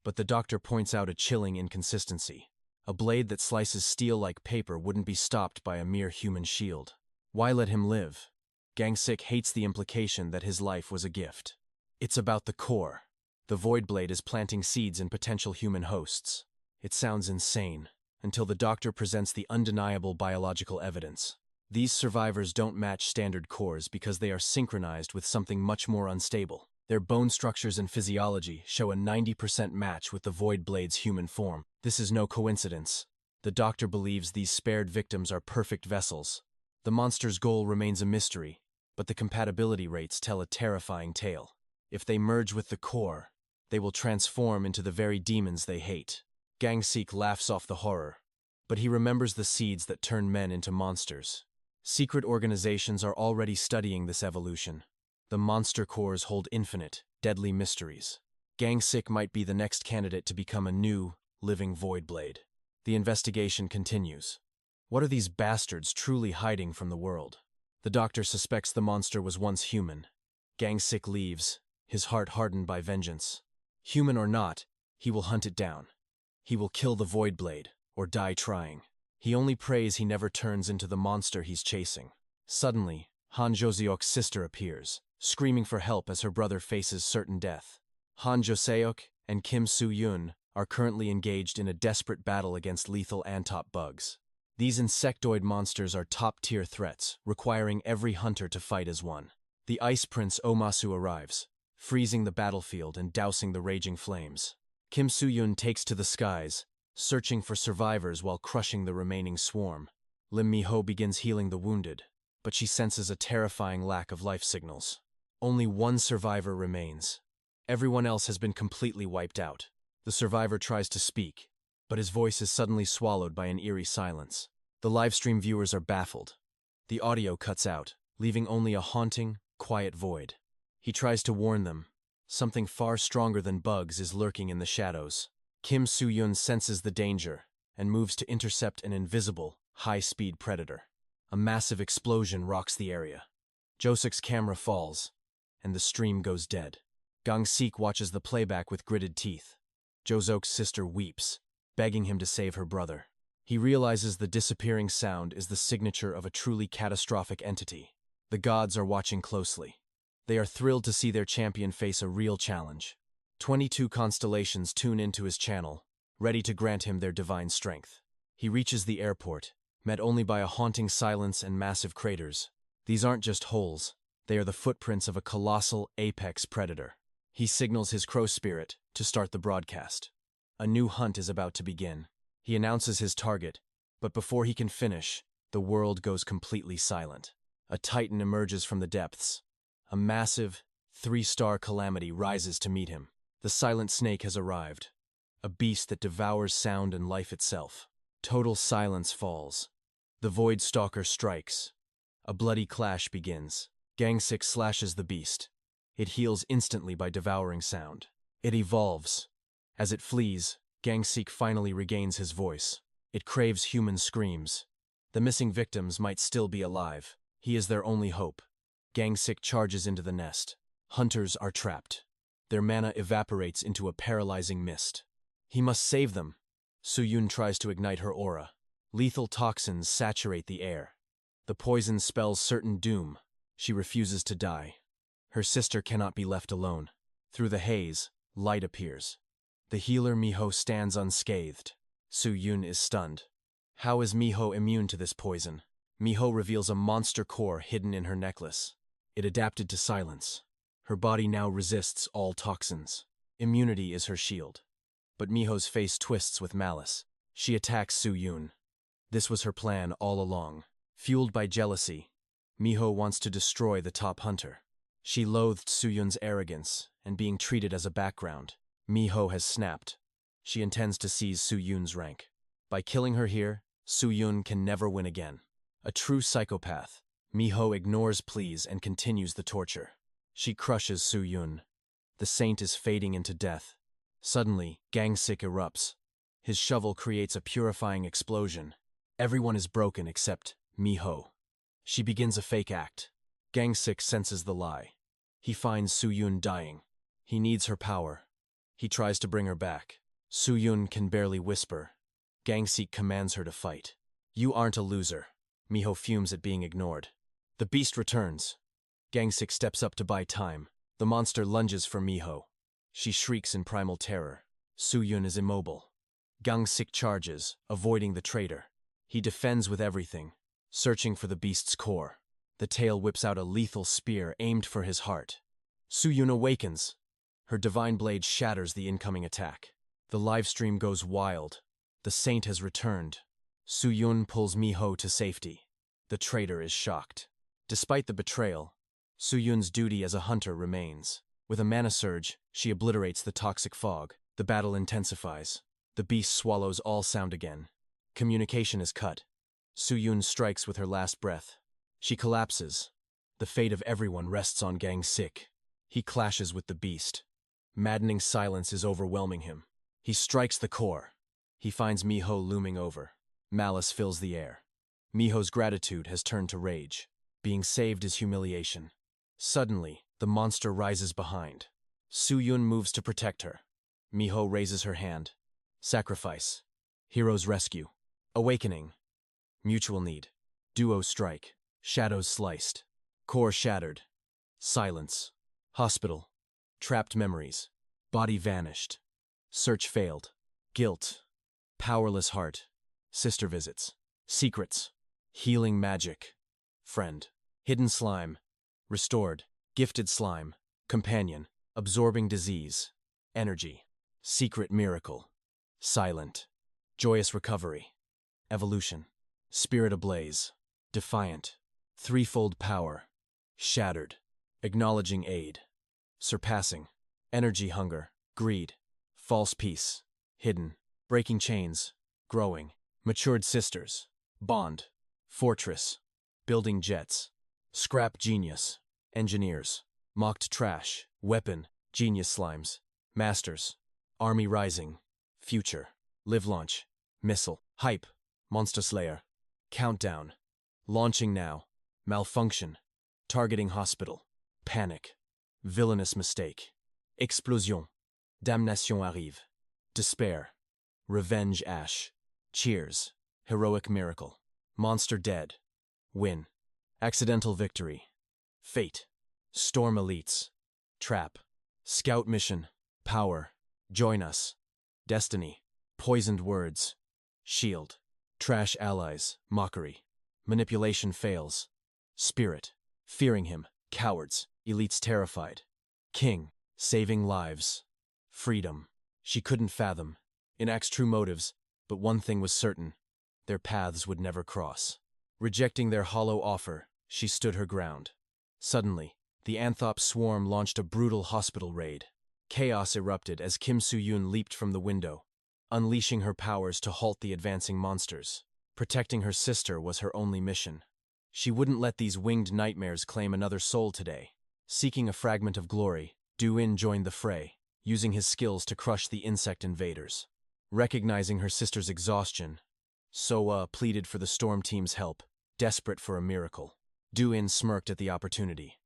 S1: but the doctor points out a chilling inconsistency. A blade that slices steel like paper wouldn't be stopped by a mere human shield. Why let him live? 𝒂𝒏𝒌 hates the implication that his life was a gift. It's about the core. The Void Blade is planting seeds in potential human hosts. It sounds insane, until the doctor presents the undeniable biological evidence. These survivors don't match standard cores because they are synchronized with something much more unstable. Their bone structures and physiology show a 90% match with the Void Blade's human form. This is no coincidence. The doctor believes these spared victims are perfect vessels. The monster's goal remains a mystery, but the compatibility rates tell a terrifying tale. If they merge with the core, they will transform into the very demons they hate. 𝒂𝒏𝒌 laughs off the horror, but he remembers the seeds that turn men into monsters. Secret organizations are already studying this evolution. The monster cores hold infinite, deadly mysteries. 𝒂𝒏𝒌 might be the next candidate to become a new, living Void Blade. The investigation continues. What are these bastards truly hiding from the world? The doctor suspects the monster was once human. 𝒂𝒏𝒌 leaves, his heart hardened by vengeance. Human or not, he will hunt it down. He will kill the Void Blade, or die trying. He only prays he never turns into the monster he's chasing. Suddenly, Han Jo-seok's sister appears, screaming for help as her brother faces certain death. Han Jo-seok and Kim Soo-yoon are currently engaged in a desperate battle against lethal antop bugs. These insectoid monsters are top-tier threats, requiring every hunter to fight as one. The Ice Prince Omasu arrives, freezing the battlefield and dousing the raging flames. Kim Soo-yoon takes to the skies, searching for survivors while crushing the remaining swarm. Lim Mi-ho begins healing the wounded, but she senses a terrifying lack of life signals. Only one survivor remains. Everyone else has been completely wiped out. The survivor tries to speak, but his voice is suddenly swallowed by an eerie silence. The livestream viewers are baffled. The audio cuts out, leaving only a haunting, quiet void. He tries to warn them. Something far stronger than bugs is lurking in the shadows. Kim Soo-yoon senses the danger and moves to intercept an invisible, high-speed predator. A massive explosion rocks the area. Jo-seok's camera falls, and the stream goes dead. 𝒂𝒏𝒌 watches the playback with gritted teeth. Jo-seok's sister weeps, begging him to save her brother. He realizes the disappearing sound is the signature of a truly catastrophic entity. The gods are watching closely. They are thrilled to see their champion face a real challenge. 22 constellations tune into his channel, ready to grant him their divine strength. He reaches the airport, met only by a haunting silence and massive craters. These aren't just holes, they are the footprints of a colossal apex predator. He signals his crow spirit to start the broadcast. A new hunt is about to begin. He announces his target, but before he can finish, the world goes completely silent. A titan emerges from the depths. A massive, 3-star calamity rises to meet him. The silent snake has arrived, a beast that devours sound and life itself. Total silence falls. The Void Stalker strikes. A bloody clash begins. 𝒂𝒏𝒌 slashes the beast. It heals instantly by devouring sound. It evolves. As it flees, 𝒂𝒏𝒌 finally regains his voice. It craves human screams. The missing victims might still be alive. He is their only hope. 𝒂𝒏𝒌 charges into the nest. Hunters are trapped. Their mana evaporates into a paralyzing mist. He must save them. Soo-yoon tries to ignite her aura. Lethal toxins saturate the air. The poison spells certain doom. She refuses to die. Her sister cannot be left alone. Through the haze, light appears. The healer Mi-ho stands unscathed. Soo-yoon is stunned. How is Mi-ho immune to this poison? Mi-ho reveals a monster core hidden in her necklace. It adapted to silence. Her body now resists all toxins. Immunity is her shield. But Mi-ho's face twists with malice. She attacks Soo-yoon. This was her plan all along. Fueled by jealousy, Mi-ho wants to destroy the top hunter. She loathed Soo-yoon's arrogance and being treated as a background. Mi-ho has snapped. She intends to seize Soo-yoon's rank. By killing her here, Soo-yoon can never win again. A true psychopath, Mi-ho ignores pleas and continues the torture. She crushes Soo-yoon. The saint is fading into death. Suddenly, 𝒂𝒏𝒌 erupts. His shovel creates a purifying explosion. Everyone is broken except Mi-ho. She begins a fake act. 𝒂𝒏𝒌 senses the lie. He finds Soo-yoon dying. He needs her power. He tries to bring her back. Soo-yoon can barely whisper. Gangsik commands her to fight. You aren't a loser. Miho fumes at being ignored. The beast returns. Gangsik steps up to buy time. The monster lunges for Miho. She shrieks in primal terror. Su-yun is immobile. Gangsik charges, avoiding the traitor. He defends with everything, searching for the beast's core. The tail whips out a lethal spear aimed for his heart. Su-yun awakens. Her divine blade shatters the incoming attack. The livestream goes wild. The saint has returned. Su-yun pulls Miho to safety. The traitor is shocked. Despite the betrayal, Su-yun's duty as a hunter remains. With a mana surge, she obliterates the toxic fog. The battle intensifies. The beast swallows all sound again. Communication is cut. Su-yun strikes with her last breath. She collapses. The fate of everyone rests on Gangsik. He clashes with the beast. Maddening silence is overwhelming him. He strikes the core. He finds Miho looming over. Malice fills the air. Miho's gratitude has turned to rage. Being saved is humiliation. Suddenly, the monster rises behind. Su-yun moves to protect her. Miho raises her hand. Sacrifice. Hero's rescue. Awakening. Mutual need. Duo strike. Shadows sliced. Core shattered. Silence. Hospital. Trapped memories. Body vanished. Search failed. Guilt. Powerless heart. Sister visits. Secrets. Healing magic. Friend. Hidden slime. Restored. Gifted slime. Companion. Absorbing disease. Energy. Secret miracle. Silent. Joyous recovery. Evolution. Spirit ablaze. Defiant. Threefold power. Shattered. Acknowledging aid. Surpassing. Energy hunger. Greed. False peace. Hidden. Breaking chains. Growing. Matured sisters. Bond. Fortress. Building jets. Scrap genius. Engineers. Mocked trash. Weapon. Genius slimes. Masters. Army rising. Future. Live launch. Missile. Hype. Monster Slayer. Countdown. Launching now. Malfunction. Targeting hospital. Panic. Villainous mistake. Explosion. Damnation arrive. Despair. Revenge ash. Cheers. Heroic miracle. Monster dead. Win. Accidental victory. Fate. Storm elites. Trap. Scout mission. Power. Join us. Destiny. Poisoned words. Shield. Trash allies. Mockery. Manipulation fails. Spirit. Fearing him. Cowards. Elites terrified. King. Saving lives. Freedom. She couldn't fathom. Enact's true motives, but one thing was certain. Their paths would never cross. Rejecting their hollow offer, she stood her ground. Suddenly, the Anthrop swarm launched a brutal hospital raid. Chaos erupted as Kim Su-yun leaped from the window, unleashing her powers to halt the advancing monsters. Protecting her sister was her only mission. She wouldn't let these winged nightmares claim another soul today. Seeking a fragment of glory, Du-in joined the fray, using his skills to crush the insect invaders. Recognizing her sister's exhaustion, So-ah pleaded for the storm team's help, desperate for a miracle. Du-in smirked at the opportunity.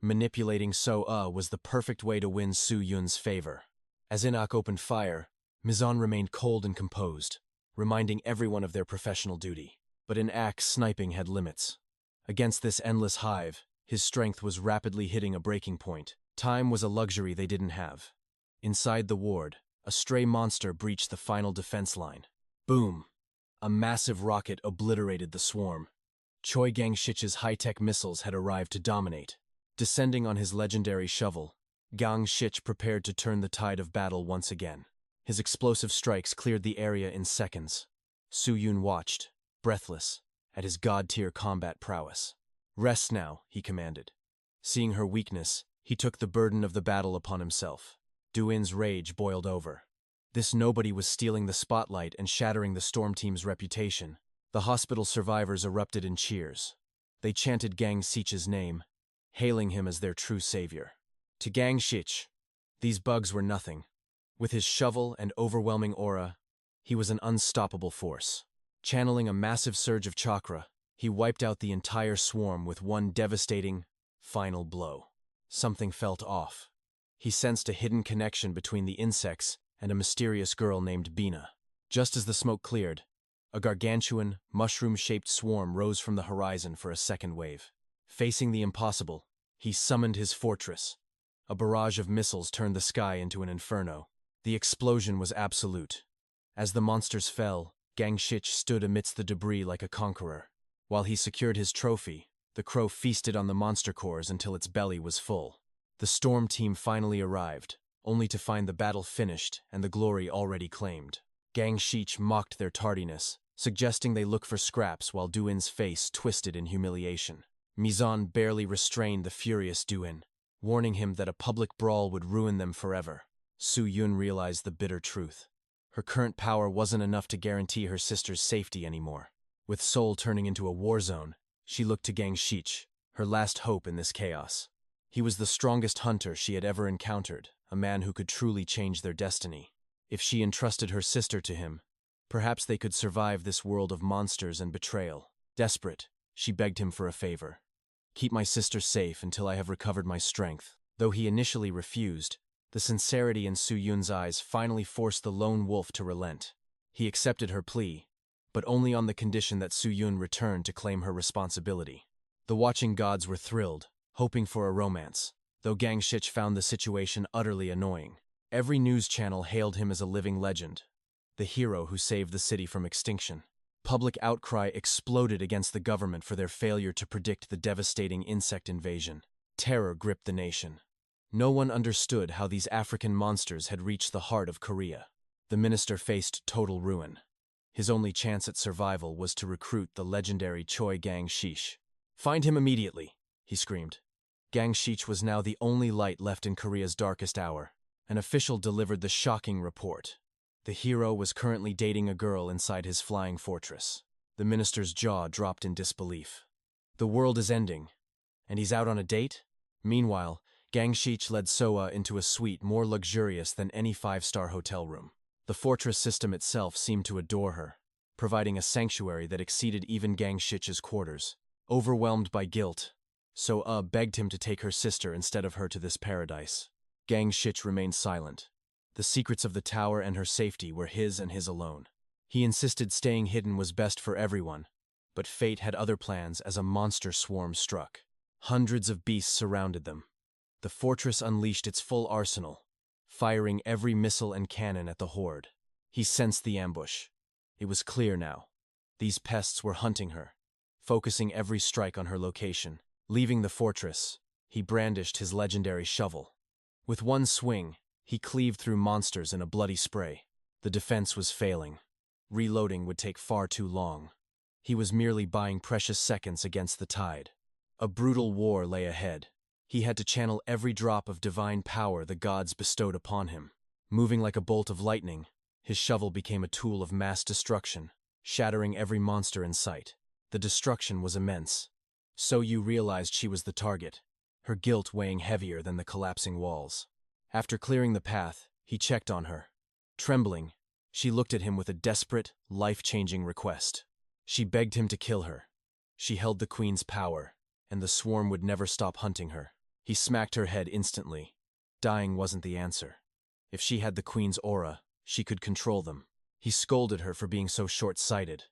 S1: Manipulating So-ah was the perfect way to win Su-yun's favor. As In-ak opened fire, Mizan remained cold and composed, reminding everyone of their professional duty. But In-ak's sniping had limits. Against this endless hive, his strength was rapidly hitting a breaking point. Time was a luxury they didn't have. Inside the ward, a stray monster breached the final defense line. Boom! A massive rocket obliterated the swarm. Choi Gang-shich's high-tech missiles had arrived to dominate. Descending on his legendary shovel, Gang-shich prepared to turn the tide of battle once again. His explosive strikes cleared the area in seconds. Su-yun watched, breathless, at his god-tier combat prowess. Rest now, he commanded. Seeing her weakness, he took the burden of the battle upon himself. Du-in's rage boiled over. This nobody was stealing the spotlight and shattering the storm team's reputation. The hospital survivors erupted in cheers. They chanted Gang-shich's name, hailing him as their true savior. To Gang-shich, these bugs were nothing. With his shovel and overwhelming aura, he was an unstoppable force. Channeling a massive surge of chakra, he wiped out the entire swarm with one devastating, final blow. Something felt off. He sensed a hidden connection between the insects and a mysterious girl named Bina. Just as the smoke cleared, a gargantuan, mushroom-shaped swarm rose from the horizon for a second wave. Facing the impossible, he summoned his fortress. A barrage of missiles turned the sky into an inferno. The explosion was absolute. As the monsters fell, 𝒂𝒏𝒌 stood amidst the debris like a conqueror. While he secured his trophy, the crow feasted on the monster cores until its belly was full. The storm team finally arrived, only to find the battle finished and the glory already claimed. 𝒂𝒏𝒌 mocked their tardiness, suggesting they look for scraps while Duin's face twisted in humiliation. Mizan barely restrained the furious Duin, warning him that a public brawl would ruin them forever. Su-yun realized the bitter truth. Her current power wasn't enough to guarantee her sister's safety anymore. With Seoul turning into a war zone, she looked to 𝒂𝒏𝒌, her last hope in this chaos. He was the strongest hunter she had ever encountered, a man who could truly change their destiny. If she entrusted her sister to him, perhaps they could survive this world of monsters and betrayal. Desperate, she begged him for a favor. Keep my sister safe until I have recovered my strength. Though he initially refused, the sincerity in Su-yun's eyes finally forced the lone wolf to relent. He accepted her plea, but only on the condition that Su-yun return to claim her responsibility. The watching gods were thrilled, hoping for a romance, though 𝒂𝒏𝒌 found the situation utterly annoying. Every news channel hailed him as a living legend, the hero who saved the city from extinction. Public outcry exploded against the government for their failure to predict the devastating insect invasion. Terror gripped the nation. No one understood how these African monsters had reached the heart of Korea. The minister faced total ruin. His only chance at survival was to recruit the legendary Choi 𝒂𝒏𝒌. "Find him immediately," he screamed. 𝒂𝒏𝒌 was now the only light left in Korea's darkest hour. An official delivered the shocking report. The hero was currently dating a girl inside his flying fortress. The minister's jaw dropped in disbelief. The world is ending, and he's out on a date? Meanwhile, �𝒏𝒌 led Soa into a suite more luxurious than any five-star hotel room. The fortress system itself seemed to adore her, providing a sanctuary that exceeded even 𝒂𝒏𝒌's quarters. Overwhelmed by guilt, Soa begged him to take her sister instead of her to this paradise. �𝒏𝒌 remained silent. The secrets of the tower and her safety were his and his alone. He insisted staying hidden was best for everyone, but fate had other plans as a monster swarm struck. Hundreds of beasts surrounded them. The fortress unleashed its full arsenal, firing every missile and cannon at the horde. He sensed the ambush. It was clear now. These pests were hunting her, focusing every strike on her location. Leaving the fortress, he brandished his legendary shovel. With one swing, he cleaved through monsters in a bloody spray. The defense was failing. Reloading would take far too long. He was merely buying precious seconds against the tide. A brutal war lay ahead. He had to channel every drop of divine power the gods bestowed upon him. Moving like a bolt of lightning, his shovel became a tool of mass destruction, shattering every monster in sight. The destruction was immense. So-yu realized she was the target, her guilt weighing heavier than the collapsing walls. After clearing the path, he checked on her. Trembling, she looked at him with a desperate, life-changing request. She begged him to kill her. She held the queen's power, and the swarm would never stop hunting her. He smacked her head instantly. Dying wasn't the answer. If she had the queen's aura, she could control them. He scolded her for being so short-sighted.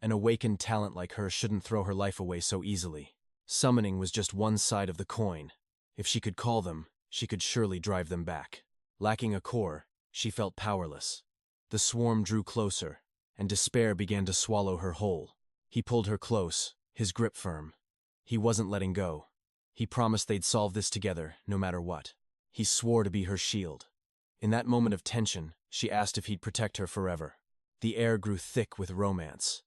S1: An awakened talent like her shouldn't throw her life away so easily. Summoning was just one side of the coin. If she could call them, she could surely drive them back. Lacking a core, she felt powerless. The swarm drew closer, and despair began to swallow her whole. He pulled her close, his grip firm. He wasn't letting go. He promised they'd solve this together, no matter what. He swore to be her shield. In that moment of tension, she asked if he'd protect her forever. The air grew thick with romance.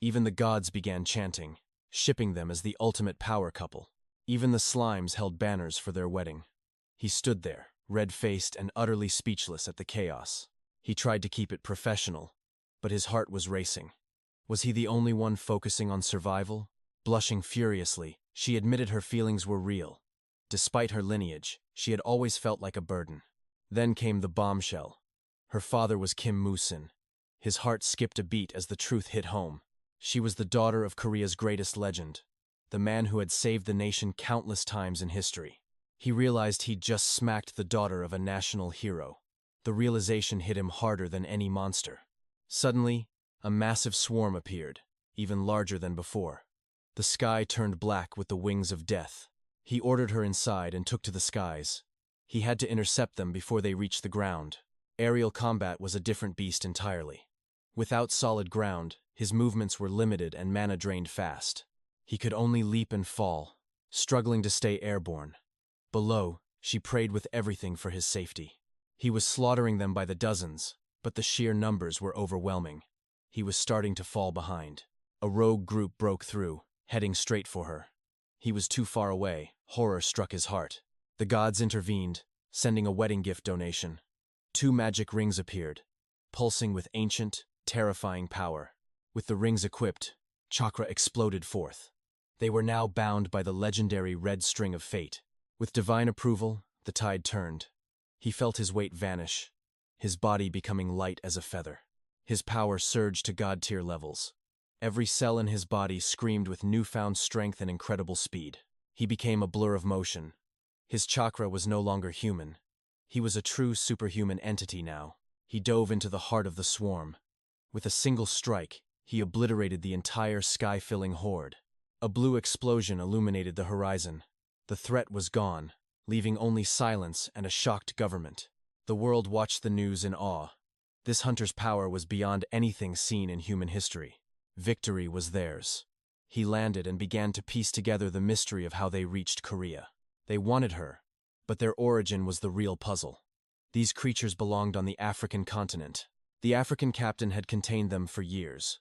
S1: Even the gods began chanting, shipping them as the ultimate power couple. Even the slimes held banners for their wedding. He stood there, red-faced and utterly speechless at the chaos. He tried to keep it professional, but his heart was racing. Was he the only one focusing on survival? Blushing furiously, she admitted her feelings were real. Despite her lineage, she had always felt like a burden. Then came the bombshell. Her father was Kim Moo-sin. His heart skipped a beat as the truth hit home. She was the daughter of Korea's greatest legend, the man who had saved the nation countless times in history. He realized he'd just smacked the daughter of a national hero. The realization hit him harder than any monster. Suddenly, a massive swarm appeared, even larger than before. The sky turned black with the wings of death. He ordered her inside and took to the skies. He had to intercept them before they reached the ground. Aerial combat was a different beast entirely. Without solid ground, his movements were limited and mana drained fast. He could only leap and fall, struggling to stay airborne. Below, she prayed with everything for his safety. He was slaughtering them by the dozens, but the sheer numbers were overwhelming. He was starting to fall behind. A rogue group broke through, heading straight for her. He was too far away. Horror struck his heart. The gods intervened, sending a wedding gift donation. 2 magic rings appeared, pulsing with ancient, terrifying power. With the rings equipped, chakra exploded forth. They were now bound by the legendary red string of fate. With divine approval, the tide turned. He felt his weight vanish, his body becoming light as a feather. His power surged to god-tier levels. Every cell in his body screamed with newfound strength and incredible speed. He became a blur of motion. His chakra was no longer human. He was a true superhuman entity now. He dove into the heart of the swarm. With a single strike, he obliterated the entire sky-filling horde. A blue explosion illuminated the horizon. The threat was gone, leaving only silence and a shocked government. The world watched the news in awe. This hunter's power was beyond anything seen in human history. Victory was theirs. He landed and began to piece together the mystery of how they reached Korea. They wanted her, but their origin was the real puzzle. These creatures belonged on the African continent. The African captain had contained them for years.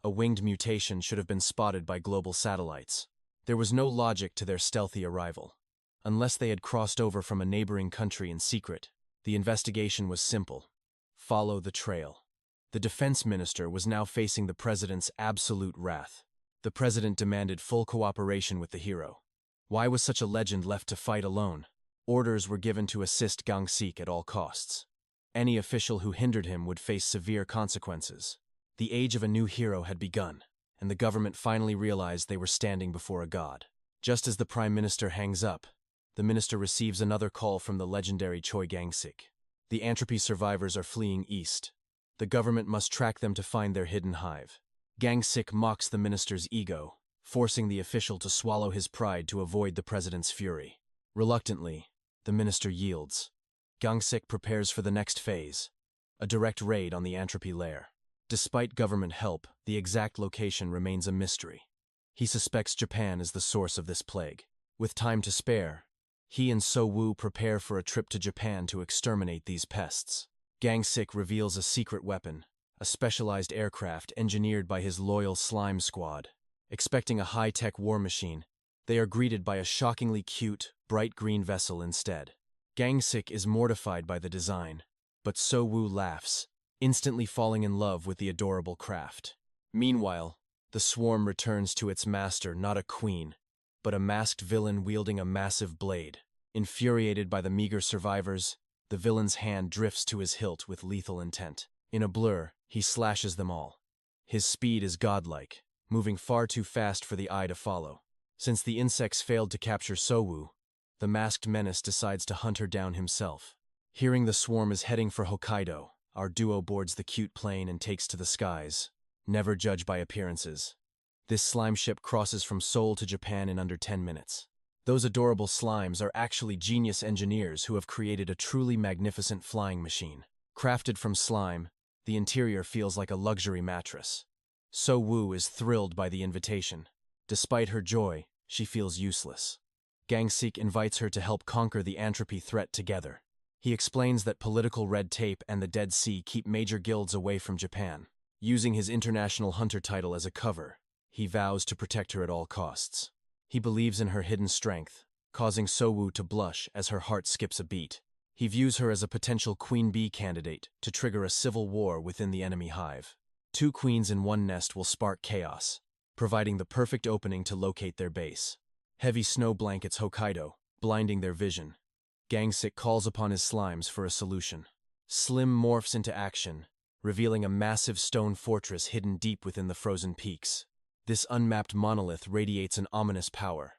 S1: A winged mutation should have been spotted by global satellites. There was no logic to their stealthy arrival. Unless they had crossed over from a neighboring country in secret, the investigation was simple. Follow the trail. The defense minister was now facing the president's absolute wrath. The president demanded full cooperation with the hero. Why was such a legend left to fight alone? Orders were given to assist Gangsik at all costs. Any official who hindered him would face severe consequences. The age of a new hero had begun, and the government finally realized they were standing before a god. Just as the prime minister hangs up, the minister receives another call from the legendary Choi Gangsik. The entropy survivors are fleeing east. The government must track them to find their hidden hive. Gangsik mocks the minister's ego, forcing the official to swallow his pride to avoid the president's fury. Reluctantly, the minister yields. Gangsik prepares for the next phase, a direct raid on the entropy lair. Despite government help, the exact location remains a mystery. He suspects Japan is the source of this plague. With time to spare, he and So-woo prepare for a trip to Japan to exterminate these pests. Gangsik reveals a secret weapon, a specialized aircraft engineered by his loyal slime squad. Expecting a high-tech war machine, they are greeted by a shockingly cute, bright green vessel instead. Gangsik is mortified by the design, but So-woo laughs, instantly falling in love with the adorable craft. Meanwhile, the swarm returns to its master, not a queen, but a masked villain wielding a massive blade. Infuriated by the meager survivors, the villain's hand drifts to his hilt with lethal intent. In a blur, he slashes them all. His speed is godlike, moving far too fast for the eye to follow. Since the insects failed to capture So-woo, the masked menace decides to hunt her down himself. Hearing the swarm is heading for Hokkaido, our duo boards the cute plane and takes to the skies. Never judge by appearances. This slime ship crosses from Seoul to Japan in under 10 minutes. Those adorable slimes are actually genius engineers who have created a truly magnificent flying machine. Crafted from slime, the interior feels like a luxury mattress. So-woo is thrilled by the invitation. Despite her joy, she feels useless. Gangsik invites her to help conquer the entropy threat together. He explains that political red tape and the Dead Sea keep major guilds away from Japan. Using his international hunter title as a cover, he vows to protect her at all costs. He believes in her hidden strength, causing So-woo to blush as her heart skips a beat. He views her as a potential queen bee candidate to trigger a civil war within the enemy hive. 2 queens in one nest will spark chaos, providing the perfect opening to locate their base. Heavy snow blankets Hokkaido, blinding their vision. Gangsik calls upon his slimes for a solution. Slim morphs into action, revealing a massive stone fortress hidden deep within the frozen peaks. This unmapped monolith radiates an ominous power.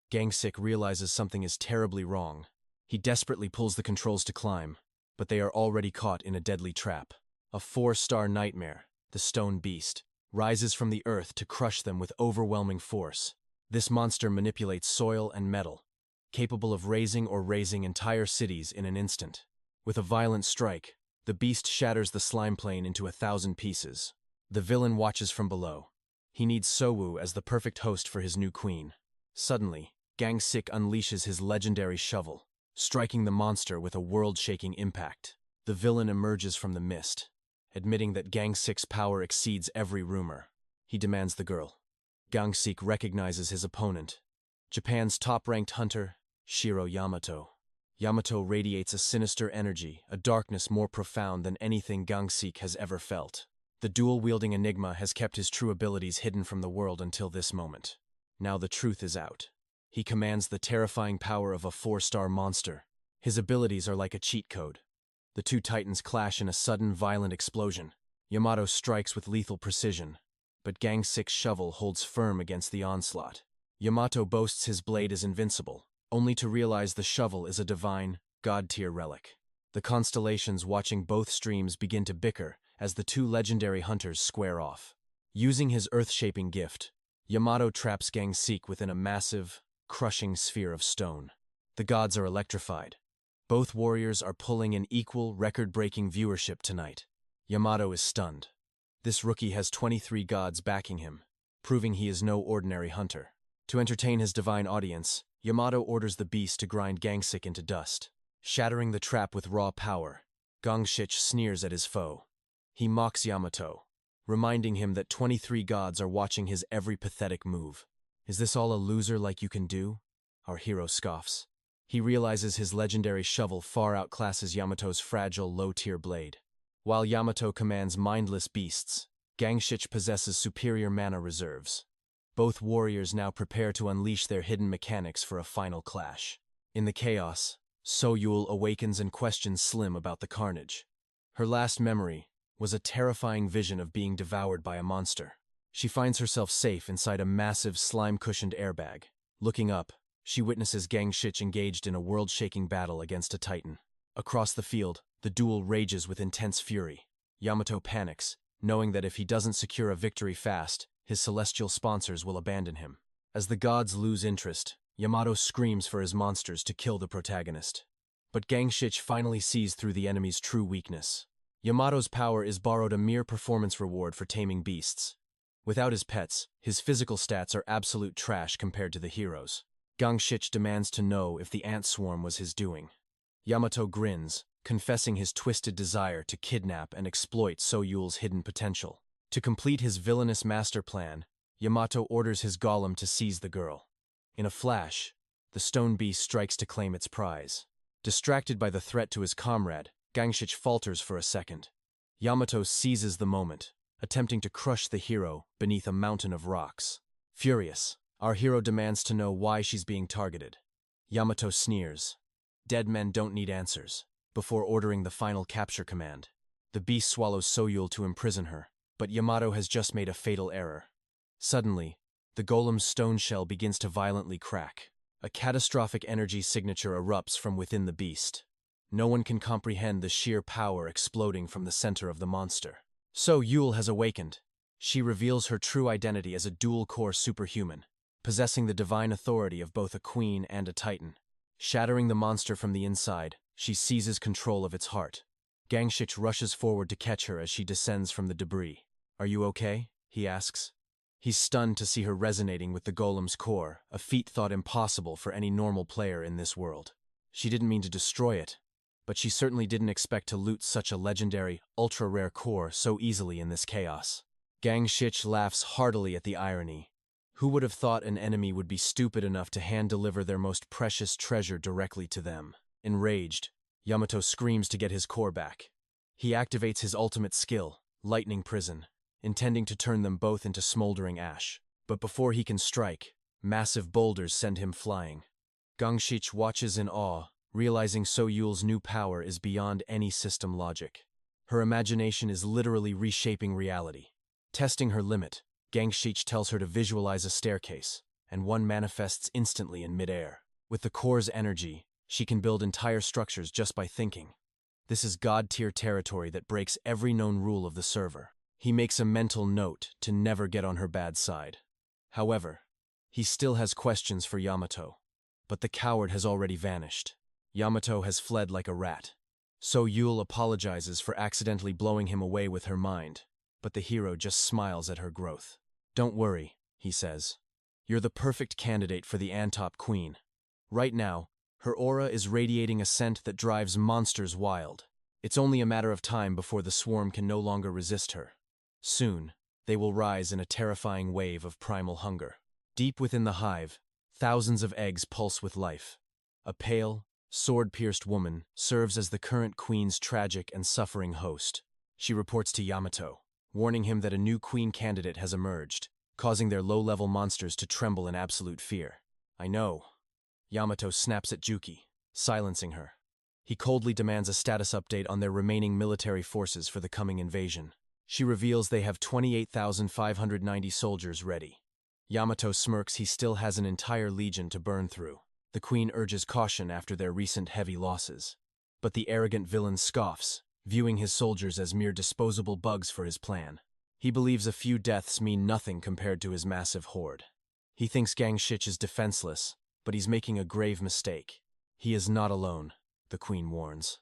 S1: Gangsik realizes something is terribly wrong. He desperately pulls the controls to climb, but they are already caught in a deadly trap. A 4-star nightmare, the stone beast, rises from the earth to crush them with overwhelming force. This monster manipulates soil and metal, capable of razing entire cities in an instant. With a violent strike, the beast shatters the slime plane into 1,000 pieces. The villain watches from below. He needs Sowu as the perfect host for his new queen. Suddenly, Gangsik unleashes his legendary shovel, striking the monster with a world-shaking impact. The villain emerges from the mist, admitting that Gangsik's power exceeds every rumor. He demands the girl. Gangsik recognizes his opponent, Japan's top-ranked hunter, Shiro Yamato. Yamato radiates a sinister energy, a darkness more profound than anything Gangsik has ever felt. The dual-wielding enigma has kept his true abilities hidden from the world until this moment. Now the truth is out. He commands the terrifying power of a 4-star monster. His abilities are like a cheat code. The two titans clash in a sudden, violent explosion. Yamato strikes with lethal precision, but Gangsik's shovel holds firm against the onslaught. Yamato boasts his blade is invincible, only to realize the shovel is a divine, god-tier relic. The constellations watching both streams begin to bicker as the two legendary hunters square off. Using his earth-shaping gift, Yamato traps Gangsik within a massive, crushing sphere of stone. The gods are electrified. Both warriors are pulling an equal, record-breaking viewership tonight. Yamato is stunned. This rookie has 23 gods backing him, proving he is no ordinary hunter. To entertain his divine audience, Yamato orders the beast to grind Gangsik into dust. Shattering the trap with raw power, Gangsik sneers at his foe. He mocks Yamato, reminding him that 23 gods are watching his every pathetic move. Is this all a loser like you can do? Our hero scoffs. He realizes his legendary shovel far outclasses Yamato's fragile, low-tier blade. While Yamato commands mindless beasts, Gangsik possesses superior mana reserves. Both warriors now prepare to unleash their hidden mechanics for a final clash. In the chaos, So-Yul awakens and questions Slim about the carnage. Her last memory was a terrifying vision of being devoured by a monster. She finds herself safe inside a massive slime-cushioned airbag. Looking up, she witnesses Gangsik engaged in a world-shaking battle against a titan. Across the field, the duel rages with intense fury. Yamato panics, knowing that if he doesn't secure a victory fast, his celestial sponsors will abandon him. As the gods lose interest, Yamato screams for his monsters to kill the protagonist. But Gangsik finally sees through the enemy's true weakness. Yamato's power is borrowed a mere performance reward for taming beasts. Without his pets, his physical stats are absolute trash compared to the hero's. Gangsik demands to know if the ant swarm was his doing. Yamato grins, confessing his twisted desire to kidnap and exploit So-Yul's hidden potential. To complete his villainous master plan, Yamato orders his golem to seize the girl. In a flash, the stone beast strikes to claim its prize. Distracted by the threat to his comrade, Gangsik falters for a second. Yamato seizes the moment, attempting to crush the hero beneath a mountain of rocks. Furious, our hero demands to know why she's being targeted. Yamato sneers. Dead men don't need answers, before ordering the final capture command. The beast swallows So-Yul to imprison her, but Yamato has just made a fatal error. Suddenly, the golem's stone shell begins to violently crack. A catastrophic energy signature erupts from within the beast. No one can comprehend the sheer power exploding from the center of the monster. So-Yul has awakened. She reveals her true identity as a dual-core superhuman, possessing the divine authority of both a queen and a titan. Shattering the monster from the inside, she seizes control of its heart. Gangsik rushes forward to catch her as she descends from the debris. "Are you okay?" he asks. He's stunned to see her resonating with the golem's core, a feat thought impossible for any normal player in this world. She didn't mean to destroy it, but she certainly didn't expect to loot such a legendary, ultra-rare core so easily in this chaos. Gangsik laughs heartily at the irony. Who would have thought an enemy would be stupid enough to hand-deliver their most precious treasure directly to them? Enraged, Yamato screams to get his core back. He activates his ultimate skill, Lightning Prison, intending to turn them both into smoldering ash. But before he can strike, massive boulders send him flying. Gangsik watches in awe, realizing So-Yul's new power is beyond any system logic. Her imagination is literally reshaping reality. Testing her limit, Gangsik tells her to visualize a staircase, and one manifests instantly in midair. With the core's energy, she can build entire structures just by thinking. This is god-tier territory that breaks every known rule of the server. He makes a mental note to never get on her bad side. However, he still has questions for Yamato. But the coward has already vanished. Yamato has fled like a rat. 𝒂𝒊𝒍𝒚 apologizes for accidentally blowing him away with her mind, but the hero just smiles at her growth. "Don't worry," he says. "You're the perfect candidate for the Antop Queen. Right now, her aura is radiating a scent that drives monsters wild. It's only a matter of time before the swarm can no longer resist her. Soon, they will rise in a terrifying wave of primal hunger." Deep within the hive, thousands of eggs pulse with life. A pale, sword-pierced woman serves as the current queen's tragic and suffering host. She reports to Yamato, warning him that a new queen candidate has emerged, causing their low-level monsters to tremble in absolute fear. "I know." Yamato snaps at Juki, silencing her. He coldly demands a status update on their remaining military forces for the coming invasion. She reveals they have 28,590 soldiers ready. Yamato smirks. He still has an entire legion to burn through. The queen urges caution after their recent heavy losses. But the arrogant villain scoffs, viewing his soldiers as mere disposable bugs for his plan. He believes a few deaths mean nothing compared to his massive horde. He thinks 𝒂𝒏𝒌 is defenseless, but he's making a grave mistake. He is not alone, the queen warns.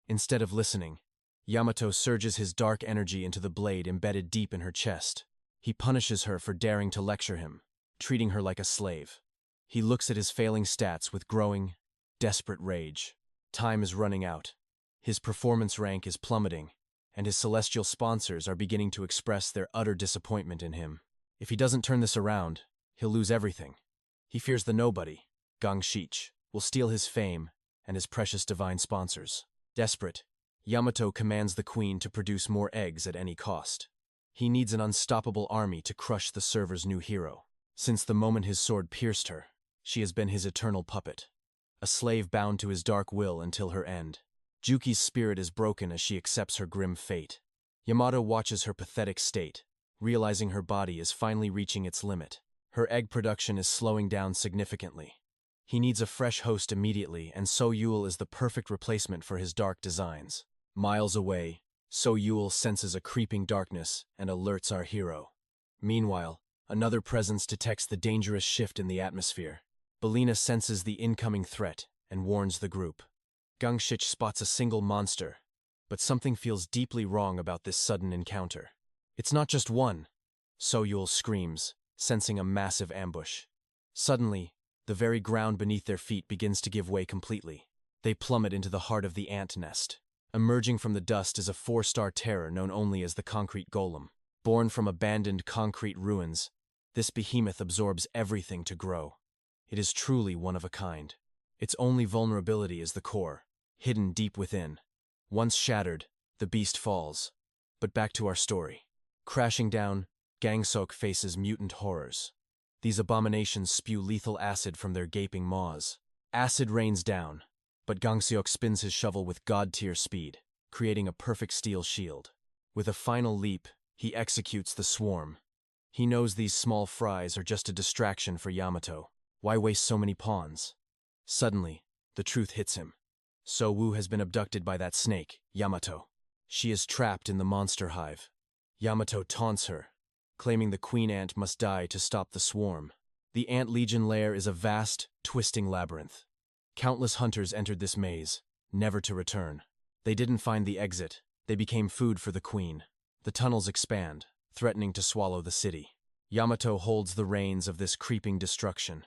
S1: Instead of listening, Yamato surges his dark energy into the blade embedded deep in her chest. He punishes her for daring to lecture him, treating her like a slave. He looks at his failing stats with growing, desperate rage. Time is running out. His performance rank is plummeting, and his celestial sponsors are beginning to express their utter disappointment in him. If he doesn't turn this around, he'll lose everything. He fears the nobody, 𝒂𝒏𝒌, will steal his fame and his precious divine sponsors. Desperate, Yamato commands the queen to produce more eggs at any cost. He needs an unstoppable army to crush the server's new hero. Since the moment his sword pierced her, she has been his eternal puppet, a slave bound to his dark will until her end. Juki's spirit is broken as she accepts her grim fate. Yamato watches her pathetic state, realizing her body is finally reaching its limit. Her egg production is slowing down significantly. He needs a fresh host immediately, and 𝒂𝒊𝒍𝒚 is the perfect replacement for his dark designs. Miles away, 𝒂𝒊𝒍𝒚 senses a creeping darkness and alerts our hero. Meanwhile, another presence detects the dangerous shift in the atmosphere. Belina senses the incoming threat and warns the group. 𝒂𝒏𝒌 spots a single monster, but something feels deeply wrong about this sudden encounter. "It's not just one," 𝒂𝒊𝒍𝒚 screams, sensing a massive ambush. Suddenly, the very ground beneath their feet begins to give way completely. They plummet into the heart of the ant nest. Emerging from the dust is a 4-star terror known only as the concrete golem. Born from abandoned concrete ruins, this behemoth absorbs everything to grow. It is truly one of a kind. Its only vulnerability is the core, hidden deep within. Once shattered, the beast falls. But back to our story. Crashing down, 𝒂𝒏𝒌 faces mutant horrors. These abominations spew lethal acid from their gaping maws. Acid rains down, but 𝒂𝒏𝒌 spins his shovel with god-tier speed, creating a perfect steel shield. With a final leap, he executes the swarm. He knows these small fries are just a distraction for Yamato. Why waste so many pawns? Suddenly, the truth hits him. 𝒂𝒊𝒍𝒚 has been abducted by that snake, Yamato. She is trapped in the monster hive. Yamato taunts her, claiming the queen ant must die to stop the swarm. The ant legion lair is a vast, twisting labyrinth. Countless hunters entered this maze, never to return. They didn't find the exit. They became food for the queen. The tunnels expand, threatening to swallow the city. Yamato holds the reins of this creeping destruction.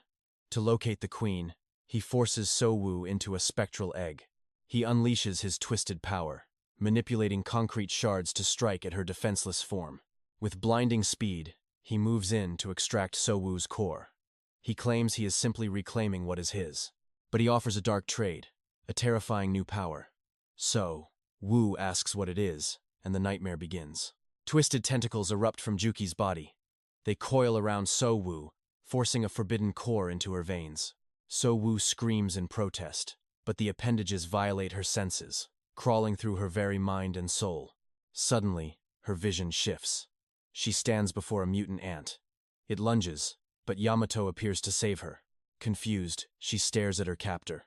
S1: To locate the queen, he forces 𝒂𝒊𝒍𝒚 into a spectral egg. He unleashes his twisted power, manipulating concrete shards to strike at her defenseless form. With blinding speed, he moves in to extract 𝒂𝒊𝒍𝒚's core. He claims he is simply reclaiming what is his. But he offers a dark trade, a terrifying new power. 𝒂𝒊𝒍𝒚 asks what it is, and the nightmare begins. Twisted tentacles erupt from Juki's body. They coil around 𝒂𝒊𝒍𝒚, forcing a forbidden core into her veins. 𝒂𝒊𝒍𝒚 screams in protest, but the appendages violate her senses, crawling through her very mind and soul. Suddenly, her vision shifts. She stands before a mutant ant. It lunges, but Yamato appears to save her. Confused, she stares at her captor.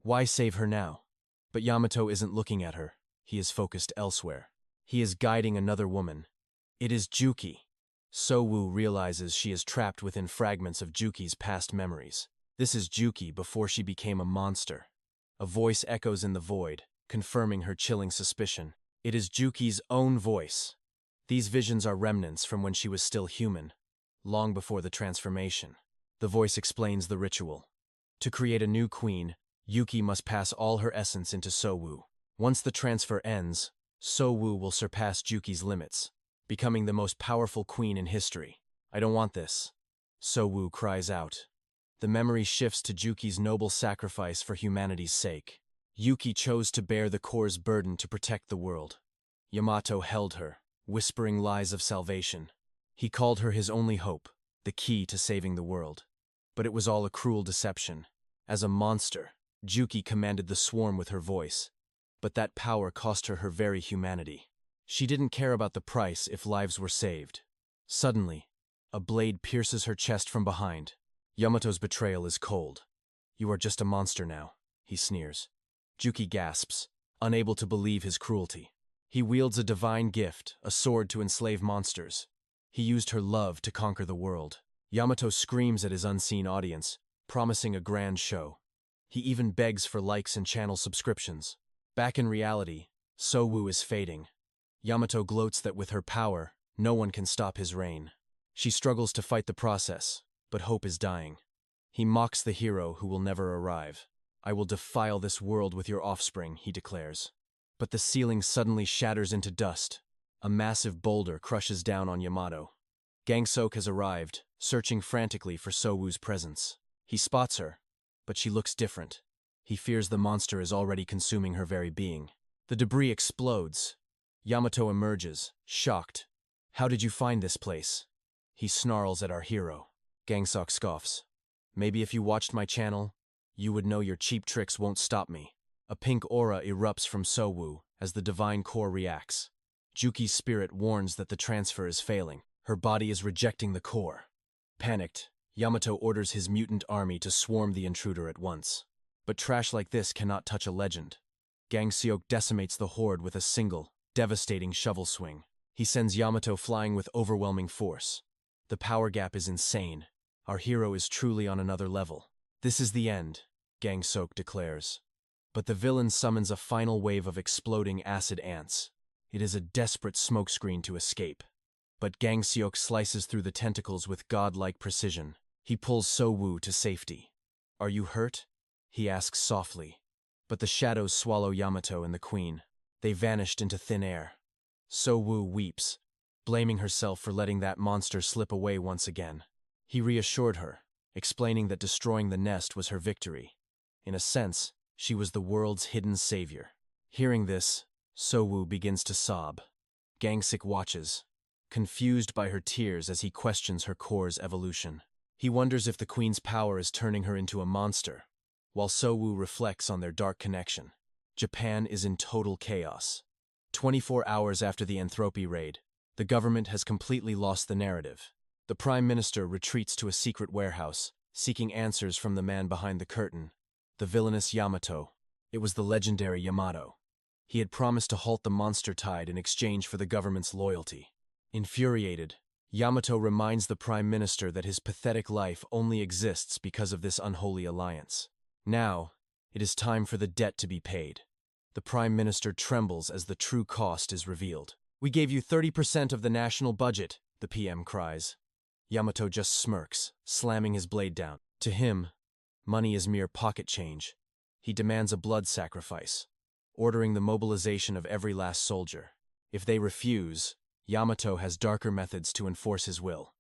S1: Why save her now? But Yamato isn't looking at her. He is focused elsewhere. He is guiding another woman, It is Juki. So-woo realizes she is trapped within fragments of Juki's past memories. This is Juki before she became a monster. A voice echoes in the void, confirming her chilling suspicion. It is Juki's own voice. These visions are remnants from when she was still human, long before the transformation. The voice explains the ritual. To create a new queen, Yuki must pass all her essence into So-woo. Once the transfer ends, So-woo will surpass Juki's limits, becoming the most powerful queen in history. I don't want this. So-woo cries out. The memory shifts to Juki's noble sacrifice for humanity's sake. Yuki chose to bear the core's burden to protect the world. Yamato held her, whispering lies of salvation. He called her his only hope, the key to saving the world. But it was all a cruel deception. As a monster, Juki commanded the swarm with her voice. But that power cost her her very humanity. She didn't care about the price if lives were saved. Suddenly, a blade pierces her chest from behind. Yamato's betrayal is cold. You are just a monster now, he sneers. Juki gasps, unable to believe his cruelty. He wields a divine gift, a sword to enslave monsters. He used her love to conquer the world. Yamato screams at his unseen audience, promising a grand show. He even begs for likes and channel subscriptions. Back in reality, So-woo is fading. Yamato gloats that with her power, no one can stop his reign. She struggles to fight the process, but hope is dying. He mocks the hero who will never arrive. I will defile this world with your offspring, he declares. But the ceiling suddenly shatters into dust. A massive boulder crushes down on Yamato. Gangsok has arrived, searching frantically for So-woo's presence. He spots her, but she looks different. He fears the monster is already consuming her very being. The debris explodes. Yamato emerges, shocked. How did you find this place? He snarls at our hero. Gangsok scoffs. Maybe if you watched my channel, you would know your cheap tricks won't stop me. A pink aura erupts from So-woo as the divine core reacts. Juki's spirit warns that the transfer is failing. Her body is rejecting the core. Panicked, Yamato orders his mutant army to swarm the intruder at once. But trash like this cannot touch a legend. Gangsok decimates the horde with a single, devastating shovel swing. He sends Yamato flying with overwhelming force. The power gap is insane. Our hero is truly on another level. This is the end, Gangsok declares. But the villain summons a final wave of exploding acid ants. It is a desperate smokescreen to escape. But Gangsok slices through the tentacles with godlike precision. He pulls So-woo to safety. Are you hurt? He asks softly. But the shadows swallow Yamato and the queen. They vanished into thin air. So-woo weeps, blaming herself for letting that monster slip away once again. He reassured her, explaining that destroying the nest was her victory. In a sense, she was the world's hidden savior. Hearing this, So-woo begins to sob. Gangsok watches, confused by her tears as he questions her core's evolution. He wonders if the queen's power is turning her into a monster, while So-woo reflects on their dark connection. Japan is in total chaos. 24 hours after the Anthropy raid, the government has completely lost the narrative. The Prime Minister retreats to a secret warehouse, seeking answers from the man behind the curtain, the villainous Yamato. It was the legendary Yamato. He had promised to halt the monster tide in exchange for the government's loyalty. Infuriated, Yamato reminds the Prime Minister that his pathetic life only exists because of this unholy alliance. Now, it is time for the debt to be paid. The Prime Minister trembles as the true cost is revealed. We gave you 30% of the national budget, the PM cries. Yamato just smirks, slamming his blade down. To him, money is mere pocket change. He demands a blood sacrifice, ordering the mobilization of every last soldier. If they refuse, Yamato has darker methods to enforce his will.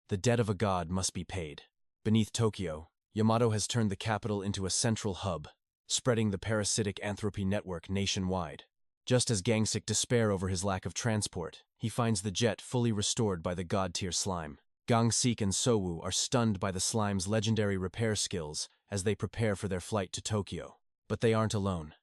S1: The debt of a god must be paid. Beneath Tokyo, Yamato has turned the capital into a central hub, spreading the parasitic Anthropy network nationwide. Just as Gangsok despair over his lack of transport, he finds the jet fully restored by the god-tier slime. Gangsok and So-woo are stunned by the slime's legendary repair skills as they prepare for their flight to Tokyo. But they aren't alone.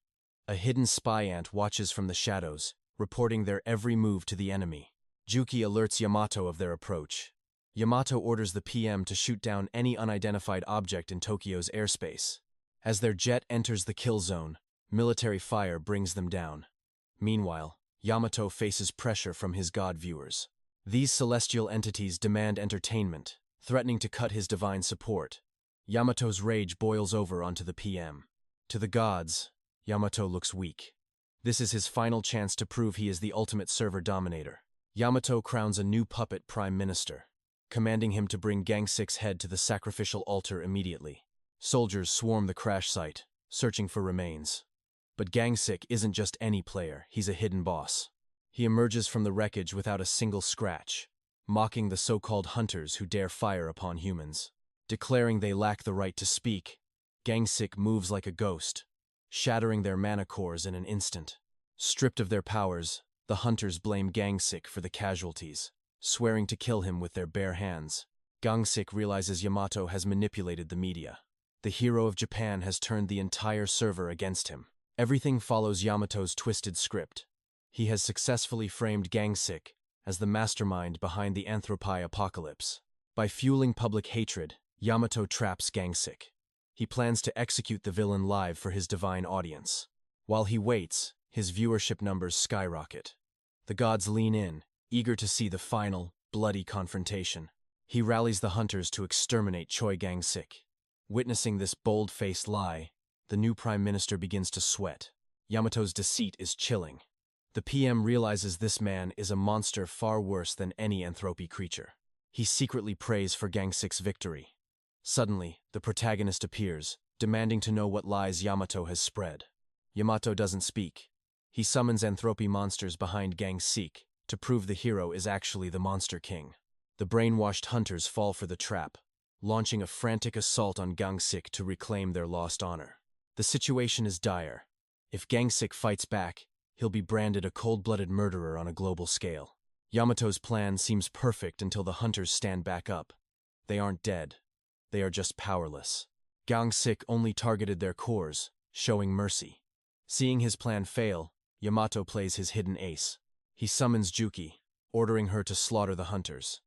S1: A hidden spy ant watches from the shadows, reporting their every move to the enemy. Juki alerts Yamato of their approach. Yamato orders the PM to shoot down any unidentified object in Tokyo's airspace. As their jet enters the kill zone, military fire brings them down. Meanwhile, Yamato faces pressure from his god viewers. These celestial entities demand entertainment, threatening to cut his divine support. Yamato's rage boils over onto the PM. To the gods, Yamato looks weak. This is his final chance to prove he is the ultimate server dominator. Yamato crowns a new puppet prime minister, commanding him to bring 𝒂𝒏𝒌's head to the sacrificial altar immediately. Soldiers swarm the crash site, searching for remains. But 𝒂𝒏𝒌 isn't just any player, he's a hidden boss. He emerges from the wreckage without a single scratch, mocking the so-called hunters who dare fire upon humans. Declaring they lack the right to speak, 𝒂𝒏𝒌 moves like a ghost, shattering their mana cores in an instant. Stripped of their powers, the hunters blame 𝒂𝒏𝒌 for the casualties, swearing to kill him with their bare hands. 𝒂𝒏𝒌 realizes Yamato has manipulated the media. The hero of Japan has turned the entire server against him. Everything follows Yamato's twisted script. He has successfully framed 𝒂𝒏𝒌 as the mastermind behind the 𝒂𝒂𝒏𝒌 apocalypse. By fueling public hatred, Yamato traps 𝒂𝒏𝒌. He plans to execute the villain live for his divine audience. While he waits, his viewership numbers skyrocket. The gods lean in, eager to see the final, bloody confrontation. He rallies the hunters to exterminate Choi 𝒂𝒏𝒌. Witnessing this bold-faced lie, the new prime minister begins to sweat. Yamato's deceit is chilling. The PM realizes this man is a monster far worse than any 𝒂𝒐𝒏𝒄 creature. He secretly prays for 𝒂𝒏𝒌's victory. Suddenly, the protagonist appears, demanding to know what lies Yamato has spread. Yamato doesn't speak. He summons 𝒂𝒐𝒏𝒄 monsters behind 𝒂𝒏𝒌 to prove the hero is actually the Monster King. The brainwashed hunters fall for the trap, launching a frantic assault on 𝒂𝒏𝒌 to reclaim their lost honor. The situation is dire. If 𝒂𝒏𝒌 fights back, he'll be branded a cold-blooded murderer on a global scale. Yamato's plan seems perfect until the hunters stand back up. They aren't dead. They are just powerless. 𝒂𝒏𝒌 only targeted their cores, showing mercy. Seeing his plan fail, Yamato plays his hidden ace. He summons Juki, ordering her to slaughter the hunters.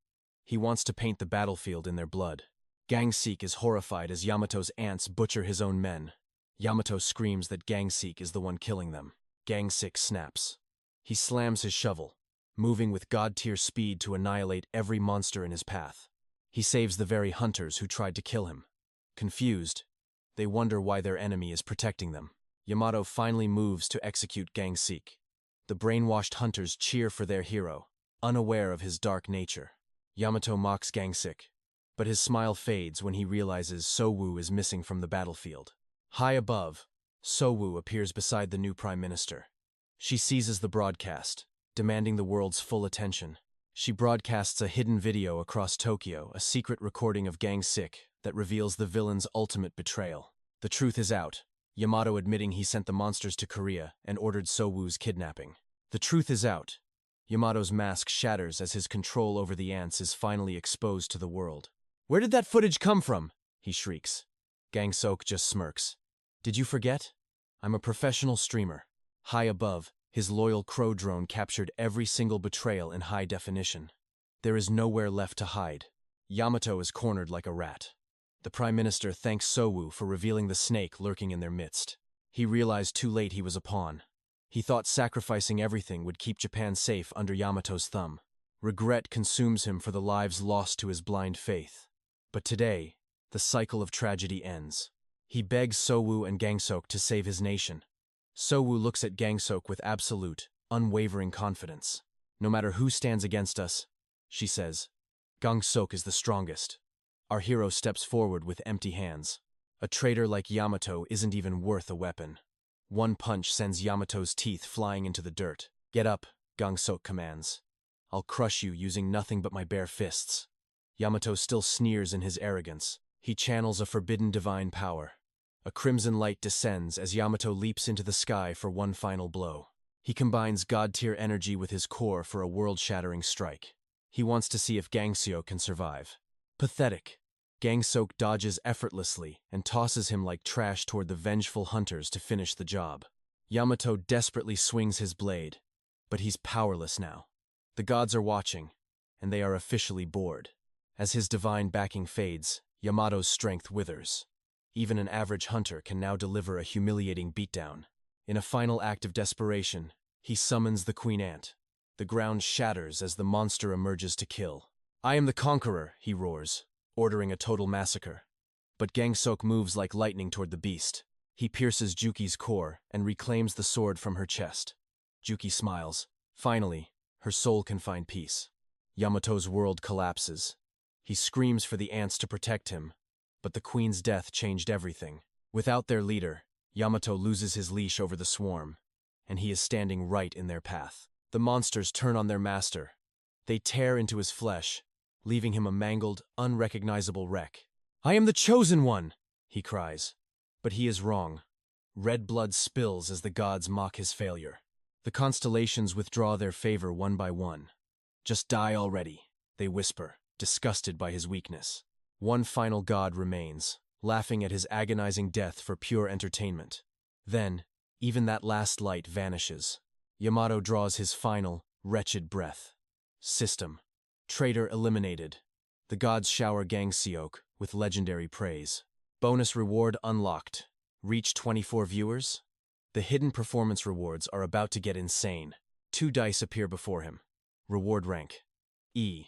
S1: He wants to paint the battlefield in their blood. 𝒂𝒏𝒌 is horrified as Yamato's ants butcher his own men. Yamato screams that 𝒂𝒏𝒌 is the one killing them. 𝒂𝒏𝒌 snaps. He slams his shovel, moving with god-tier speed to annihilate every monster in his path. He saves the very hunters who tried to kill him. Confused, they wonder why their enemy is protecting them. Yamato finally moves to execute 𝒂𝒏𝒌. The brainwashed hunters cheer for their hero, unaware of his dark nature. Yamato mocks 𝒂𝒏𝒌, but his smile fades when he realizes 𝑧𝒊𝒍𝒏 is missing from the battlefield. High above, 𝑧𝒊𝒍𝒏 appears beside the new prime minister. She seizes the broadcast, demanding the world's full attention. She broadcasts a hidden video across Tokyo, a secret recording of 𝒂𝒏𝒌 that reveals the villain's ultimate betrayal. The truth is out, Yamato admitting he sent the monsters to Korea and ordered 𝑧𝒊𝒍𝒏's kidnapping. The truth is out. Yamato's mask shatters as his control over the ants is finally exposed to the world. "Where did that footage come from?" he shrieks. 𝒂𝒏𝒌 just smirks. "Did you forget? I'm a professional streamer." High above, his loyal crow drone captured every single betrayal in high definition. There is nowhere left to hide. Yamato is cornered like a rat. The prime minister thanks 𝑧𝒊𝒍𝒏 for revealing the snake lurking in their midst. He realized too late he was a pawn. He thought sacrificing everything would keep Japan safe under Yamato's thumb. Regret consumes him for the lives lost to his blind faith. But today, the cycle of tragedy ends. He begs 𝑧𝒊𝒍𝒏 and 𝒂𝒏𝒌 to save his nation. 𝑧𝒊𝒍𝒏 looks at �𝒏𝒌 with absolute, unwavering confidence. "No matter who stands against us," she says, 𝒂𝒏𝒌 is the strongest. Our hero steps forward with empty hands. A traitor like Yamato isn't even worth a weapon. One punch sends Yamato's teeth flying into the dirt. "Get up," 𝒂𝒏𝒌 commands. "I'll crush you using nothing but my bare fists." Yamato still sneers in his arrogance. He channels a forbidden divine power. A crimson light descends as Yamato leaps into the sky for one final blow. He combines god-tier energy with his core for a world-shattering strike. He wants to see if 𝒂𝒏𝒌 can survive. Pathetic. 𝒂𝒏𝒌 dodges effortlessly and tosses him like trash toward the vengeful hunters to finish the job. Yamato desperately swings his blade, but he's powerless now. The gods are watching, and they are officially bored. As his divine backing fades, Yamato's strength withers. Even an average hunter can now deliver a humiliating beatdown. In a final act of desperation, he summons the queen ant. The ground shatters as the monster emerges to kill. "I am the conqueror," he roars, ordering a total massacre. But 𝒂𝒏𝒌 moves like lightning toward the beast. He pierces Juki's core and reclaims the sword from her chest. Juki smiles. Finally, her soul can find peace. Yamato's world collapses. He screams for the ants to protect him, but the queen's death changed everything. Without their leader, Yamato loses his leash over the swarm, and he is standing right in their path. The monsters turn on their master. They tear into his flesh, leaving him a mangled, unrecognizable wreck. "I am the chosen one!" he cries. But he is wrong. Red blood spills as the gods mock his failure. The constellations withdraw their favor one by one. "Just die already," they whisper, disgusted by his weakness. One final god remains, laughing at his agonizing death for pure entertainment. Then, even that last light vanishes. Yamato draws his final, wretched breath. System. Traitor eliminated. The gods shower 𝒂𝒏𝒌 with legendary praise. Bonus reward unlocked. Reach 24 viewers? The hidden performance rewards are about to get insane. 2 dice appear before him. Reward rank E.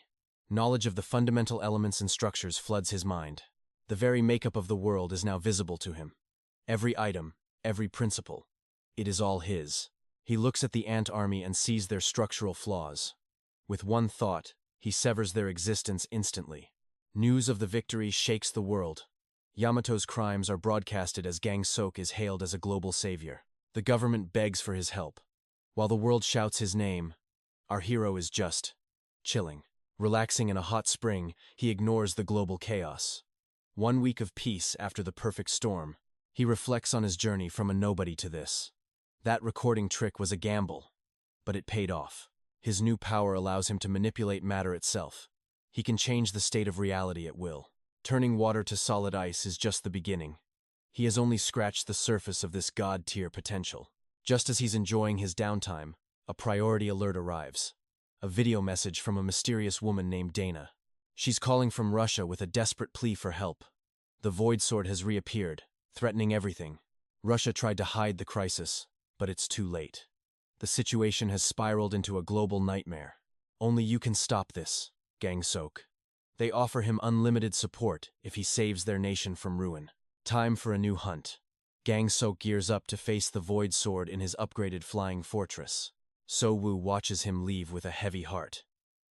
S1: Knowledge of the fundamental elements and structures floods his mind. The very makeup of the world is now visible to him. Every item, every principle. It is all his. He looks at the ant army and sees their structural flaws. With one thought, he severs their existence instantly. News of the victory shakes the world. Yamato's crimes are broadcasted as 𝒂𝒏𝒌 is hailed as a global savior. The government begs for his help. While the world shouts his name, our hero is just chilling. Relaxing in a hot spring, he ignores the global chaos. 1 week of peace after the perfect storm, he reflects on his journey from a nobody to this. That recording trick was a gamble, but it paid off. His new power allows him to manipulate matter itself. He can change the state of reality at will. Turning water to solid ice is just the beginning. He has only scratched the surface of this god-tier potential. Just as he's enjoying his downtime, a priority alert arrives. A video message from a mysterious woman named Dana. She's calling from Russia with a desperate plea for help. The Void Sword has reappeared, threatening everything. Russia tried to hide the crisis, but it's too late. The situation has spiraled into a global nightmare. Only you can stop this, 𝒂𝒏𝒌. They offer him unlimited support if he saves their nation from ruin. Time for a new hunt. 𝒂𝒏𝒌 gears up to face the Void Sword in his upgraded flying fortress. 𝒊𝒍𝒚 watches him leave with a heavy heart.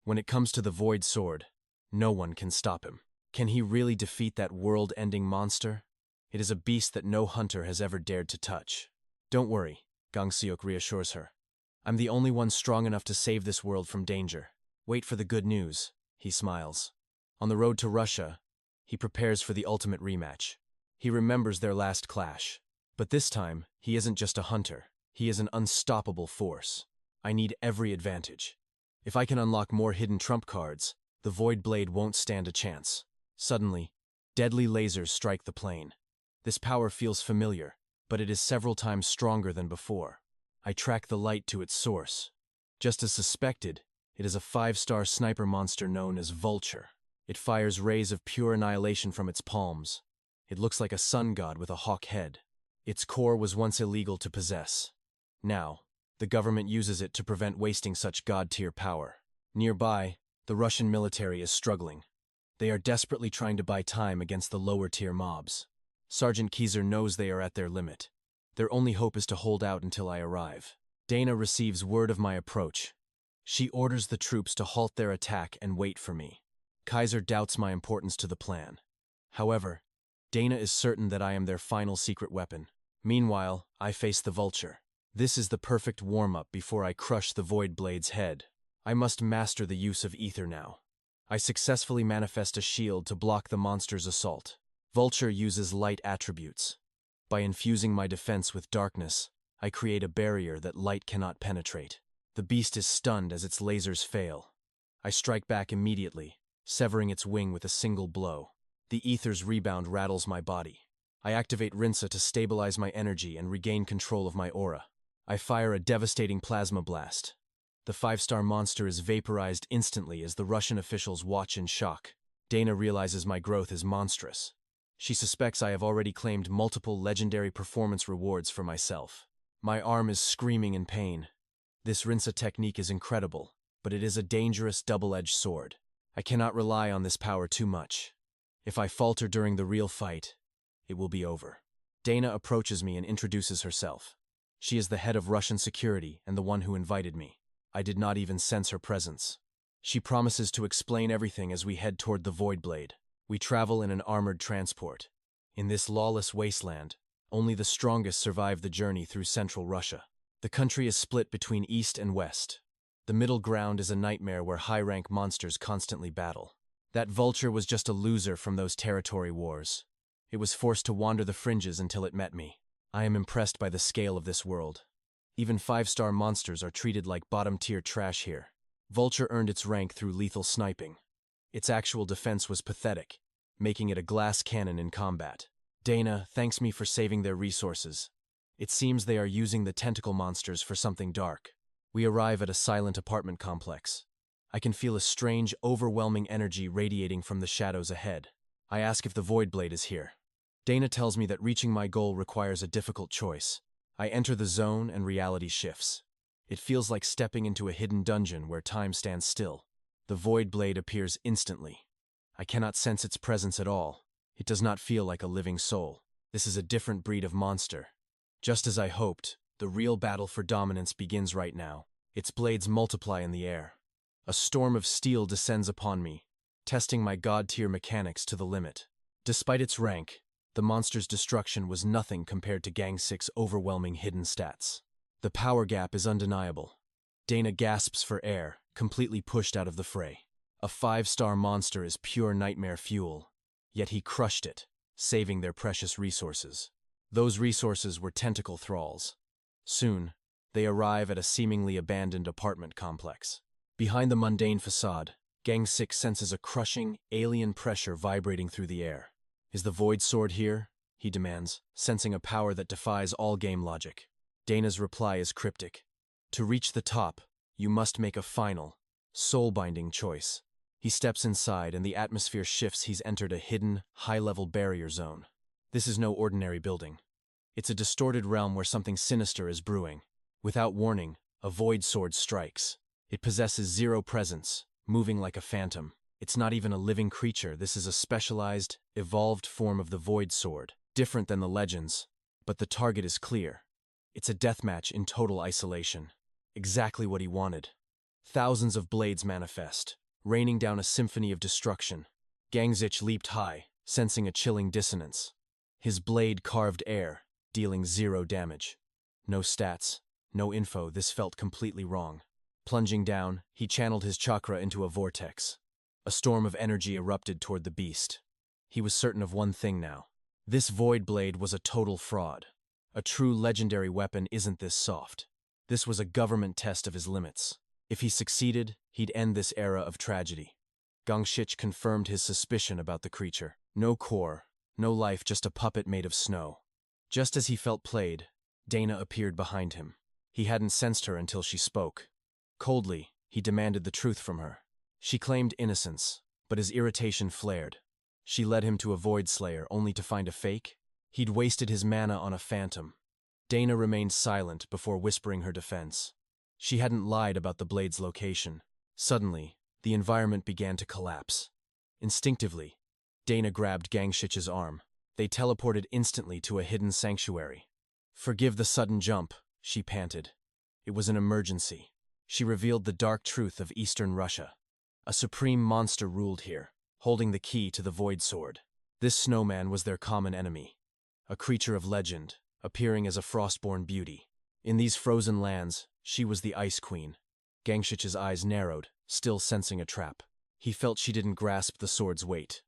S1: When it comes to the Void Sword, no one can stop him. Can he really defeat that world-ending monster? It is a beast that no hunter has ever dared to touch. "Don't worry," 𝒂𝒏𝒌 reassures her. "I'm the only one strong enough to save this world from danger. Wait for the good news," he smiles. On the road to Russia, he prepares for the ultimate rematch. He remembers their last clash. But this time, he isn't just a hunter. He is an unstoppable force. I need every advantage. If I can unlock more hidden trump cards, the Void Blade won't stand a chance. Suddenly, deadly lasers strike the plane. This power feels familiar, but it is several times stronger than before. I track the light to its source. Just as suspected, it is a 5-star sniper monster known as Vulture. It fires rays of pure annihilation from its palms. It looks like a sun god with a hawk head. Its core was once illegal to possess. Now, the government uses it to prevent wasting such god-tier power. Nearby, the Russian military is struggling. They are desperately trying to buy time against the lower-tier mobs. Sergeant Keyser knows they are at their limit. Their only hope is to hold out until I arrive. Dana receives word of my approach. She orders the troops to halt their attack and wait for me. Keyser doubts my importance to the plan. However, Dana is certain that I am their final secret weapon. Meanwhile, I face the Vulture. This is the perfect warm-up before I crush the Void Blade's head. I must master the use of ether now. I successfully manifest a shield to block the monster's assault. Vulture uses light attributes. By infusing my defense with darkness, I create a barrier that light cannot penetrate. The beast is stunned as its lasers fail. I strike back immediately, severing its wing with a single blow. The ether's rebound rattles my body. I activate Rinsa to stabilize my energy and regain control of my aura. I fire a devastating plasma blast. The 5-star monster is vaporized instantly as the Russian officials watch in shock. Dana realizes my growth is monstrous. She suspects I have already claimed multiple legendary performance rewards for myself. My arm is screaming in pain. This rinse technique is incredible, but it is a dangerous double-edged sword. I cannot rely on this power too much. If I falter during the real fight, it will be over. Dana approaches me and introduces herself. She is the head of Russian security and the one who invited me. I did not even sense her presence. She promises to explain everything as we head toward the Void Blade. We travel in an armored transport. In this lawless wasteland, only the strongest survive the journey through central Russia. The country is split between east and west. The middle ground is a nightmare where high-rank monsters constantly battle. That vulture was just a loser from those territory wars. It was forced to wander the fringes until it met me. I am impressed by the scale of this world. Even 5-star monsters are treated like bottom-tier trash here. Vulture earned its rank through lethal sniping. Its actual defense was pathetic, making it a glass cannon in combat. Dana thanks me for saving their resources. It seems they are using the tentacle monsters for something dark. We arrive at a silent apartment complex. I can feel a strange, overwhelming energy radiating from the shadows ahead. I ask if the Void Blade is here. Dana tells me that reaching my goal requires a difficult choice. I enter the zone and reality shifts. It feels like stepping into a hidden dungeon where time stands still. The Void Blade appears instantly. I cannot sense its presence at all. It does not feel like a living soul. This is a different breed of monster. Just as I hoped, the real battle for dominance begins right now. Its blades multiply in the air. A storm of steel descends upon me, testing my god-tier mechanics to the limit. Despite its rank, the monster's destruction was nothing compared to Gang 6's overwhelming hidden stats. The power gap is undeniable. Dana gasps for air, completely pushed out of the fray. A 5-star monster is pure nightmare fuel, yet he crushed it, saving their precious resources. Those resources were tentacle thralls. Soon, they arrive at a seemingly abandoned apartment complex. Behind the mundane facade, Gang 6 senses a crushing, alien pressure vibrating through the air. "Is the Void Sword here?" he demands, sensing a power that defies all game logic. Dana's reply is cryptic. "To reach the top, you must make a final, soul-binding choice." He steps inside and the atmosphere shifts. He's entered a hidden, high-level barrier zone. This is no ordinary building. It's a distorted realm where something sinister is brewing. Without warning, a Void Sword strikes. It possesses zero presence, moving like a phantom. It's not even a living creature. This is a specialized, evolved form of the Void Sword, different than the legends, but the target is clear. It's a deathmatch in total isolation. Exactly what he wanted. Thousands of blades manifest, raining down a symphony of destruction. Gang 6 leaped high, sensing a chilling dissonance. His blade carved air, dealing 0 damage. No stats, no info. This felt completely wrong. Plunging down, he channeled his chakra into a vortex. A storm of energy erupted toward the beast. He was certain of one thing now. This Void Blade was a total fraud. A true legendary weapon isn't this soft. This was a government test of his limits. If he succeeded, he'd end this era of tragedy. Gang 6 confirmed his suspicion about the creature. No core, no life, just a puppet made of snow. Just as he felt played, Dana appeared behind him. He hadn't sensed her until she spoke. Coldly, he demanded the truth from her. She claimed innocence, but his irritation flared. She led him to a Void Slayer only to find a fake. He'd wasted his mana on a phantom. Dana remained silent before whispering her defense. She hadn't lied about the blade's location. Suddenly, the environment began to collapse. Instinctively, Dana grabbed Gang 6's arm. They teleported instantly to a hidden sanctuary. "Forgive the sudden jump," she panted. It was an emergency. She revealed the dark truth of Eastern Russia. A supreme monster ruled here, holding the key to the Void Sword. This snowman was their common enemy. A creature of legend, appearing as a frostborn beauty. In these frozen lands, she was the Ice Queen. Gang 6's eyes narrowed, still sensing a trap. He felt she didn't grasp the sword's weight.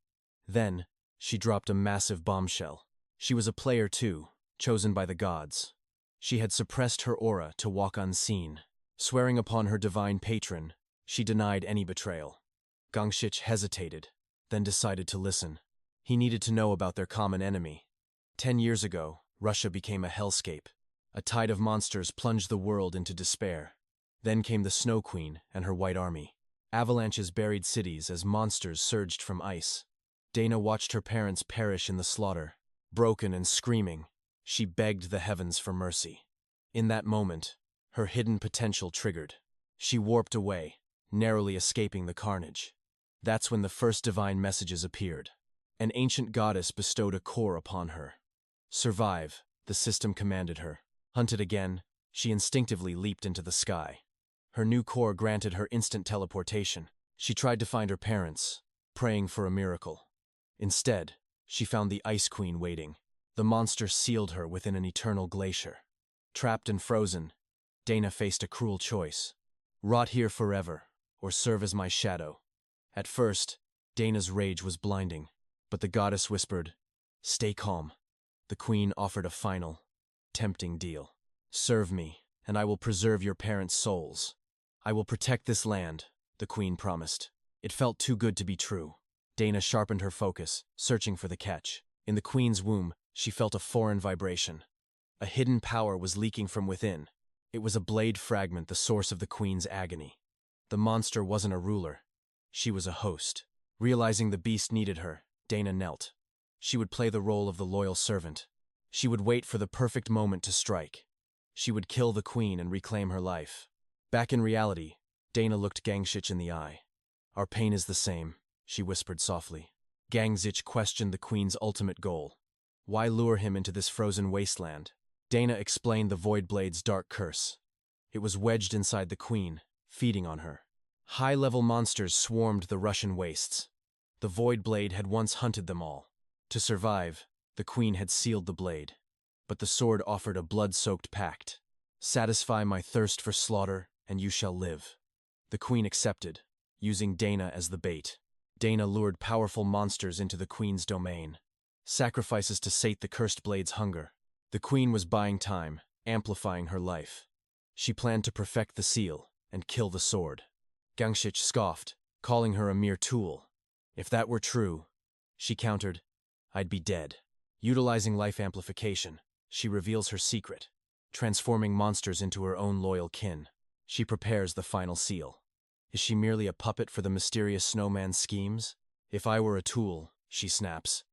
S1: Then, she dropped a massive bombshell. She was a player too, chosen by the gods. She had suppressed her aura to walk unseen. Swearing upon her divine patron, she denied any betrayal. Gang 6 hesitated, then decided to listen. He needed to know about their common enemy. 10 years ago, Russia became a hellscape. A tide of monsters plunged the world into despair. Then came the Snow Queen and her white army. Avalanches buried cities as monsters surged from ice. Dana watched her parents perish in the slaughter. Broken and screaming, she begged the heavens for mercy. In that moment, Her hidden potential triggered. She warped away, narrowly escaping the carnage. That's when the first divine messages appeared. An ancient goddess bestowed a core upon her. Survive, the system commanded her. Hunted again, she instinctively leaped into the sky. Her new core granted her instant teleportation. She tried to find her parents, praying for a miracle. Instead, she found the Ice Queen waiting. The monster sealed her within an eternal glacier. Trapped and frozen, Dana faced a cruel choice. Rot here forever, or serve as my shadow. At first, Dana's rage was blinding, but the goddess whispered, "Stay calm." The queen offered a final, tempting deal. "Serve me, and I will preserve your parents' souls." "I will protect this land," the queen promised. It felt too good to be true. Dana sharpened her focus, searching for the catch. In the queen's womb, she felt a foreign vibration. A hidden power was leaking from within. It was a blade fragment, the source of the queen's agony. The monster wasn't a ruler. She was a host. Realizing the beast needed her, Dana knelt. She would play the role of the loyal servant. She would wait for the perfect moment to strike. She would kill the queen and reclaim her life. Back in reality, Dana looked 𝒂𝒏𝒌 in the eye. "Our pain is the same," she whispered softly. 𝒂𝒏𝒌 questioned the queen's ultimate goal. Why lure him into this frozen wasteland? Dana explained the Void Blade's dark curse. It was wedged inside the queen, feeding on her. High-level monsters swarmed the Russian wastes. The Void Blade had once hunted them all. To survive, the queen had sealed the blade. But the sword offered a blood-soaked pact. "Satisfy my thirst for slaughter, and you shall live." The queen accepted, using Dana as the bait. Dana lured powerful monsters into the queen's domain. Sacrifices to sate the cursed blade's hunger. The queen was buying time, amplifying her life. She planned to perfect the seal and kill the sword. 𝒂𝒏𝒌 scoffed, calling her a mere tool. "If that were true," she countered, "I'd be dead." Utilizing life amplification, she reveals her secret, transforming monsters into her own loyal kin. She prepares the final seal. Is she merely a puppet for the mysterious snowman's schemes? "If I were a tool," she snaps,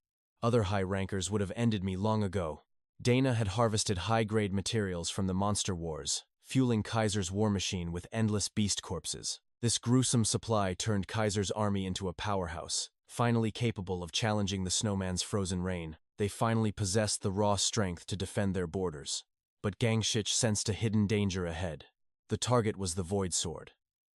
S1: "other high rankers would have ended me long ago." Dana had harvested high-grade materials from the monster wars, fueling Kaiser's war machine with endless beast corpses. This gruesome supply turned Kaiser's army into a powerhouse, finally capable of challenging the snowman's frozen reign. They finally possessed the raw strength to defend their borders. But �𝒏𝒌 sensed a hidden danger ahead. The target was the Void Sword.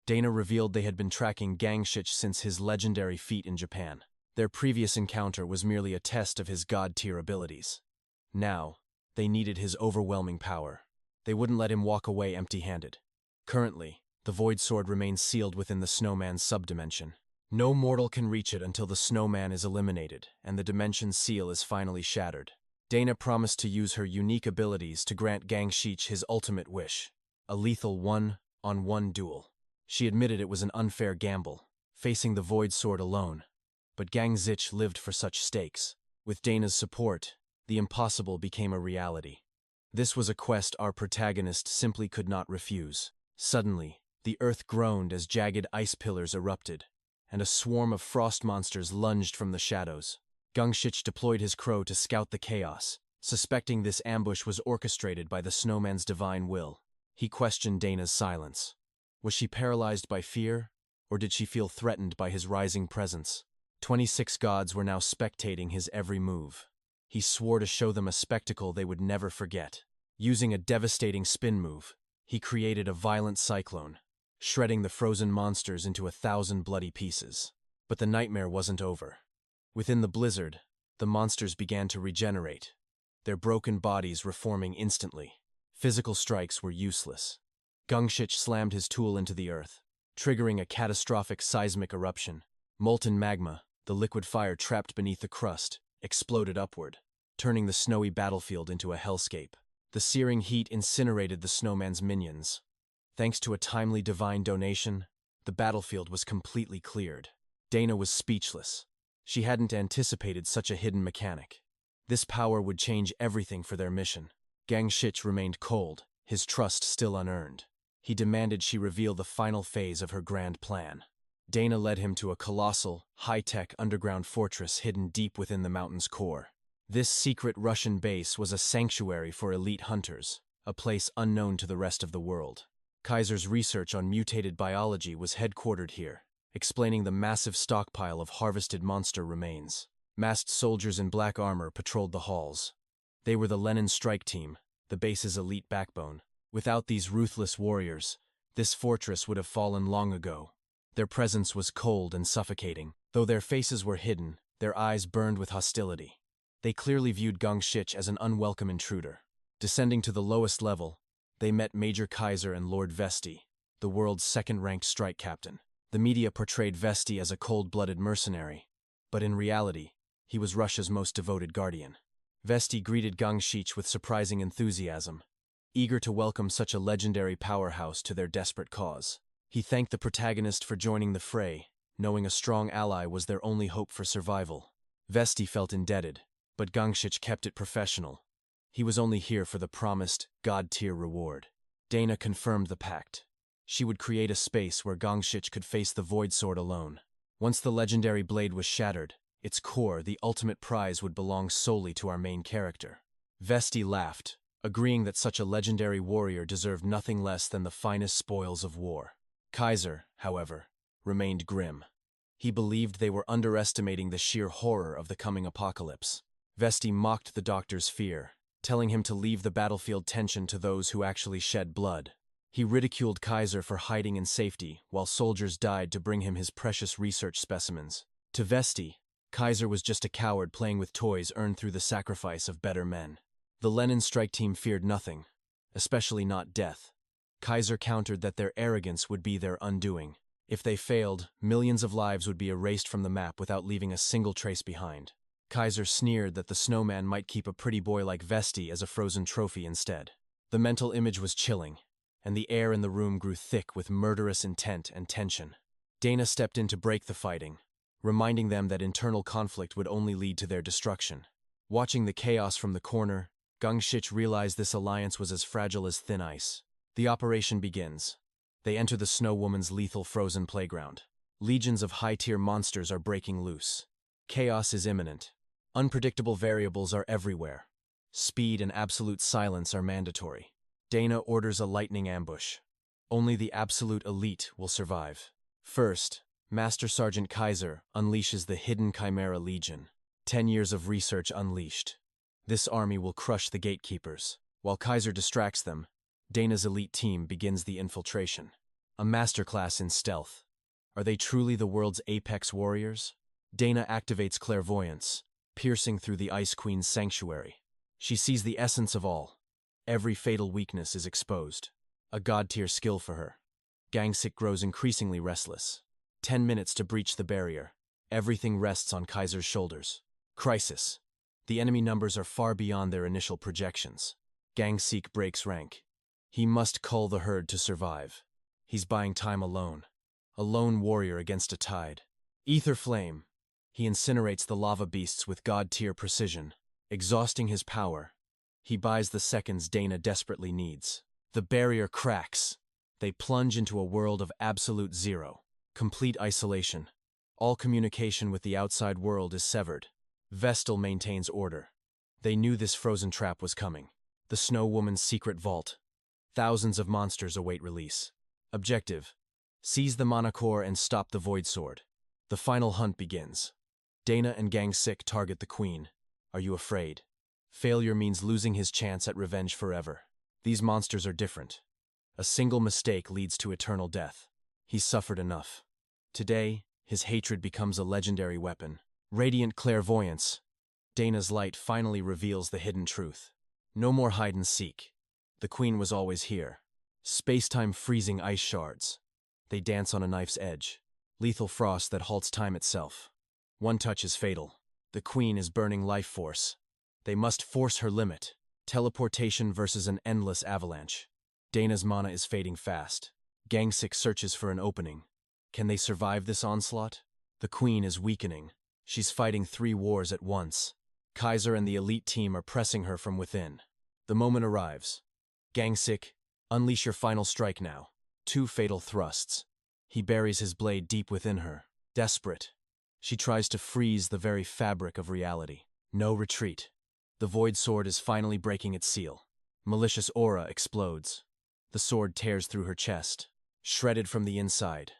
S1: Dana revealed they had been tracking �𝒏𝒌 since his legendary feat in Japan. Their previous encounter was merely a test of his god-tier abilities. Now, they needed his overwhelming power. They wouldn't let him walk away empty-handed. Currently, the Void Sword remains sealed within the snowman's subdimension. No mortal can reach it until the snowman is eliminated and the dimension's seal is finally shattered. Dana promised to use her unique abilities to grant �𝒏𝒌 his ultimate wish, a lethal one-on-one duel. She admitted it was an unfair gamble, facing the Void Sword alone. But �𝒏𝒌 lived for such stakes. With Dana's support, the impossible became a reality. This was a quest our protagonist simply could not refuse. Suddenly, the earth groaned as jagged ice pillars erupted, and a swarm of frost monsters lunged from the shadows. �𝒏𝒌 deployed his crow to scout the chaos, suspecting this ambush was orchestrated by the snowman's divine will. He questioned Dana's silence. Was she paralyzed by fear, or did she feel threatened by his rising presence? 26 gods were now spectating his every move. He swore to show them a spectacle they would never forget. Using a devastating spin move, he created a violent cyclone, shredding the frozen monsters into 1,000 bloody pieces. But the nightmare wasn't over. Within the blizzard, the monsters began to regenerate, their broken bodies reforming instantly. Physical strikes were useless. �𝒏𝒌 slammed his tool into the earth, triggering a catastrophic seismic eruption. Molten magma, the liquid fire trapped beneath the crust, exploded upward, turning the snowy battlefield into a hellscape. The searing heat incinerated the snowman's minions. Thanks to a timely divine donation, the battlefield was completely cleared. Dana was speechless. She hadn't anticipated such a hidden mechanic. This power would change everything for their mission. �𝒏𝒌 remained cold, his trust still unearned. He demanded she reveal the final phase of her grand plan. Dana led him to a colossal, high-tech underground fortress hidden deep within the mountain's core. This secret Russian base was a sanctuary for elite hunters, a place unknown to the rest of the world. Kaiser's research on mutated biology was headquartered here, explaining the massive stockpile of harvested monster remains. Masked soldiers in black armor patrolled the halls. They were the Lenin strike team, the base's elite backbone. Without these ruthless warriors, this fortress would have fallen long ago. Their presence was cold and suffocating. Though their faces were hidden, their eyes burned with hostility. They clearly viewed 𝒂𝒎𝒏𝒌 as an unwelcome intruder. Descending to the lowest level, they met Major Kaiser and Lord 𝑭𝒂𝒏𝒌, the world's second-ranked strike captain. The media portrayed 𝒂𝒏𝒌 as a cold-blooded mercenary, but in reality, he was Russia's most devoted guardian. 𝒂𝒏𝒌 greeted 𝒂𝒎𝒏𝒌 with surprising enthusiasm, eager to welcome such a legendary powerhouse to their desperate cause. He thanked the protagonist for joining the fray, knowing a strong ally was their only hope for survival. 𝒂𝒏𝒌 felt indebted, but �𝒂𝒏𝒌 kept it professional. He was only here for the promised, God-tier reward. Dana confirmed the pact. She would create a space where �𝒂𝒏𝒌 could face the Void Sword alone. Once the legendary blade was shattered, its core, the ultimate prize, would belong solely to our main character. 𝒂𝒏𝒌 laughed, agreeing that such a legendary warrior deserved nothing less than the finest spoils of war. Kaiser, however, remained grim. He believed they were underestimating the sheer horror of the coming apocalypse. 𝒂𝒏𝒌 mocked the doctor's fear, telling him to leave the battlefield tension to those who actually shed blood. He ridiculed Kaiser for hiding in safety while soldiers died to bring him his precious research specimens. To 𝒂𝒏𝒌, Kaiser was just a coward playing with toys earned through the sacrifice of better men. The Lenin strike team feared nothing, especially not death. Kaiser countered that their arrogance would be their undoing. If they failed, millions of lives would be erased from the map without leaving a single trace behind. Kaiser sneered that the snowman might keep a pretty boy like 𝒂𝒏𝒌 as a frozen trophy instead. The mental image was chilling, and the air in the room grew thick with murderous intent and tension. Dana stepped in to break the fighting, reminding them that internal conflict would only lead to their destruction. Watching the chaos from the corner, �𝒂𝒏𝒌 realized this alliance was as fragile as thin ice. The operation begins. They enter the Snow Woman's lethal frozen playground. Legions of high-tier monsters are breaking loose. Chaos is imminent. Unpredictable variables are everywhere. Speed and absolute silence are mandatory. Dana orders a lightning ambush. Only the absolute elite will survive. First, Master Sergeant Kaiser unleashes the Hidden Chimera Legion. 10 years of research unleashed. This army will crush the gatekeepers. While Kaiser distracts them, Dana's elite team begins the infiltration. A masterclass in stealth. Are they truly the world's apex warriors? Dana activates clairvoyance, piercing through the Ice Queen's sanctuary. She sees the essence of all. Every fatal weakness is exposed. A god-tier skill for her. �𝒂𝒏𝒌 grows increasingly restless. 10 minutes to breach the barrier. Everything rests on Kaiser's shoulders. Crisis. The enemy numbers are far beyond their initial projections. �𝒂𝒏𝒌 breaks rank. He must cull the herd to survive. He's buying time alone. A lone warrior against a tide. Ether flame. He incinerates the lava beasts with god-tier precision. Exhausting his power, he buys the seconds Dana desperately needs. The barrier cracks. They plunge into a world of absolute zero. Complete isolation. All communication with the outside world is severed. Vestal maintains order. They knew this frozen trap was coming. The Snow Woman's secret vault. Thousands of monsters await release. Objective: seize the mana core and stop the Void Sword. The final hunt begins. Dana and �𝒂𝒏𝒌 target the Queen. Are you afraid? Failure means losing his chance at revenge forever. These monsters are different. A single mistake leads to eternal death. He's suffered enough. Today, his hatred becomes a legendary weapon. Radiant clairvoyance. Dana's light finally reveals the hidden truth. No more hide and seek. The Queen was always here. Space-time freezing ice shards. They dance on a knife's edge. Lethal frost that halts time itself. One touch is fatal. The Queen is burning life force. They must force her limit. Teleportation versus an endless avalanche. Dana's mana is fading fast. �𝒂𝒏𝒌 searches for an opening. Can they survive this onslaught? The Queen is weakening. She's fighting 3 wars at once. Kaiser and the elite team are pressing her from within. The moment arrives. �𝒂𝒏𝒌, unleash your final strike now. 2 fatal thrusts. He buries his blade deep within her. Desperate, she tries to freeze the very fabric of reality. No retreat. The Void Sword is finally breaking its seal. Malicious aura explodes. The sword tears through her chest, shredded from the inside.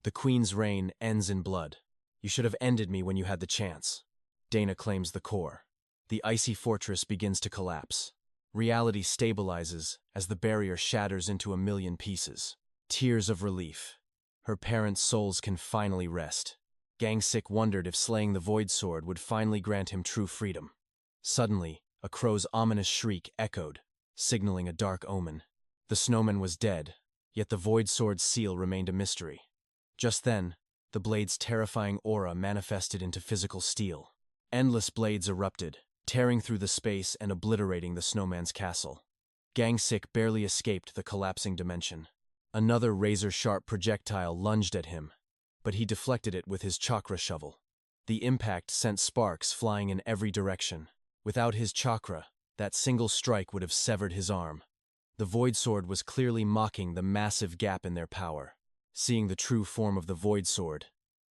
S1: The queen's reign ends in blood. You should have ended me when you had the chance. Dana claims the core. The icy fortress begins to collapse. Reality stabilizes as the barrier shatters into a million pieces. Tears of relief. Her parents' souls can finally rest. 𝒂𝒏𝒌 wondered if slaying the Void Sword would finally grant him true freedom. Suddenly, a crow's ominous shriek echoed, signaling a dark omen. The snowman was dead, yet the Void Sword's seal remained a mystery. Just then, the blade's terrifying aura manifested into physical steel. Endless blades erupted, tearing through the space and obliterating the snowman's castle. 𝒂𝒏𝒌 barely escaped the collapsing dimension. Another razor-sharp projectile lunged at him, but he deflected it with his chakra shovel. The impact sent sparks flying in every direction. Without his chakra, that single strike would have severed his arm. The Void Sword was clearly mocking the massive gap in their power. Seeing the true form of the Void Sword,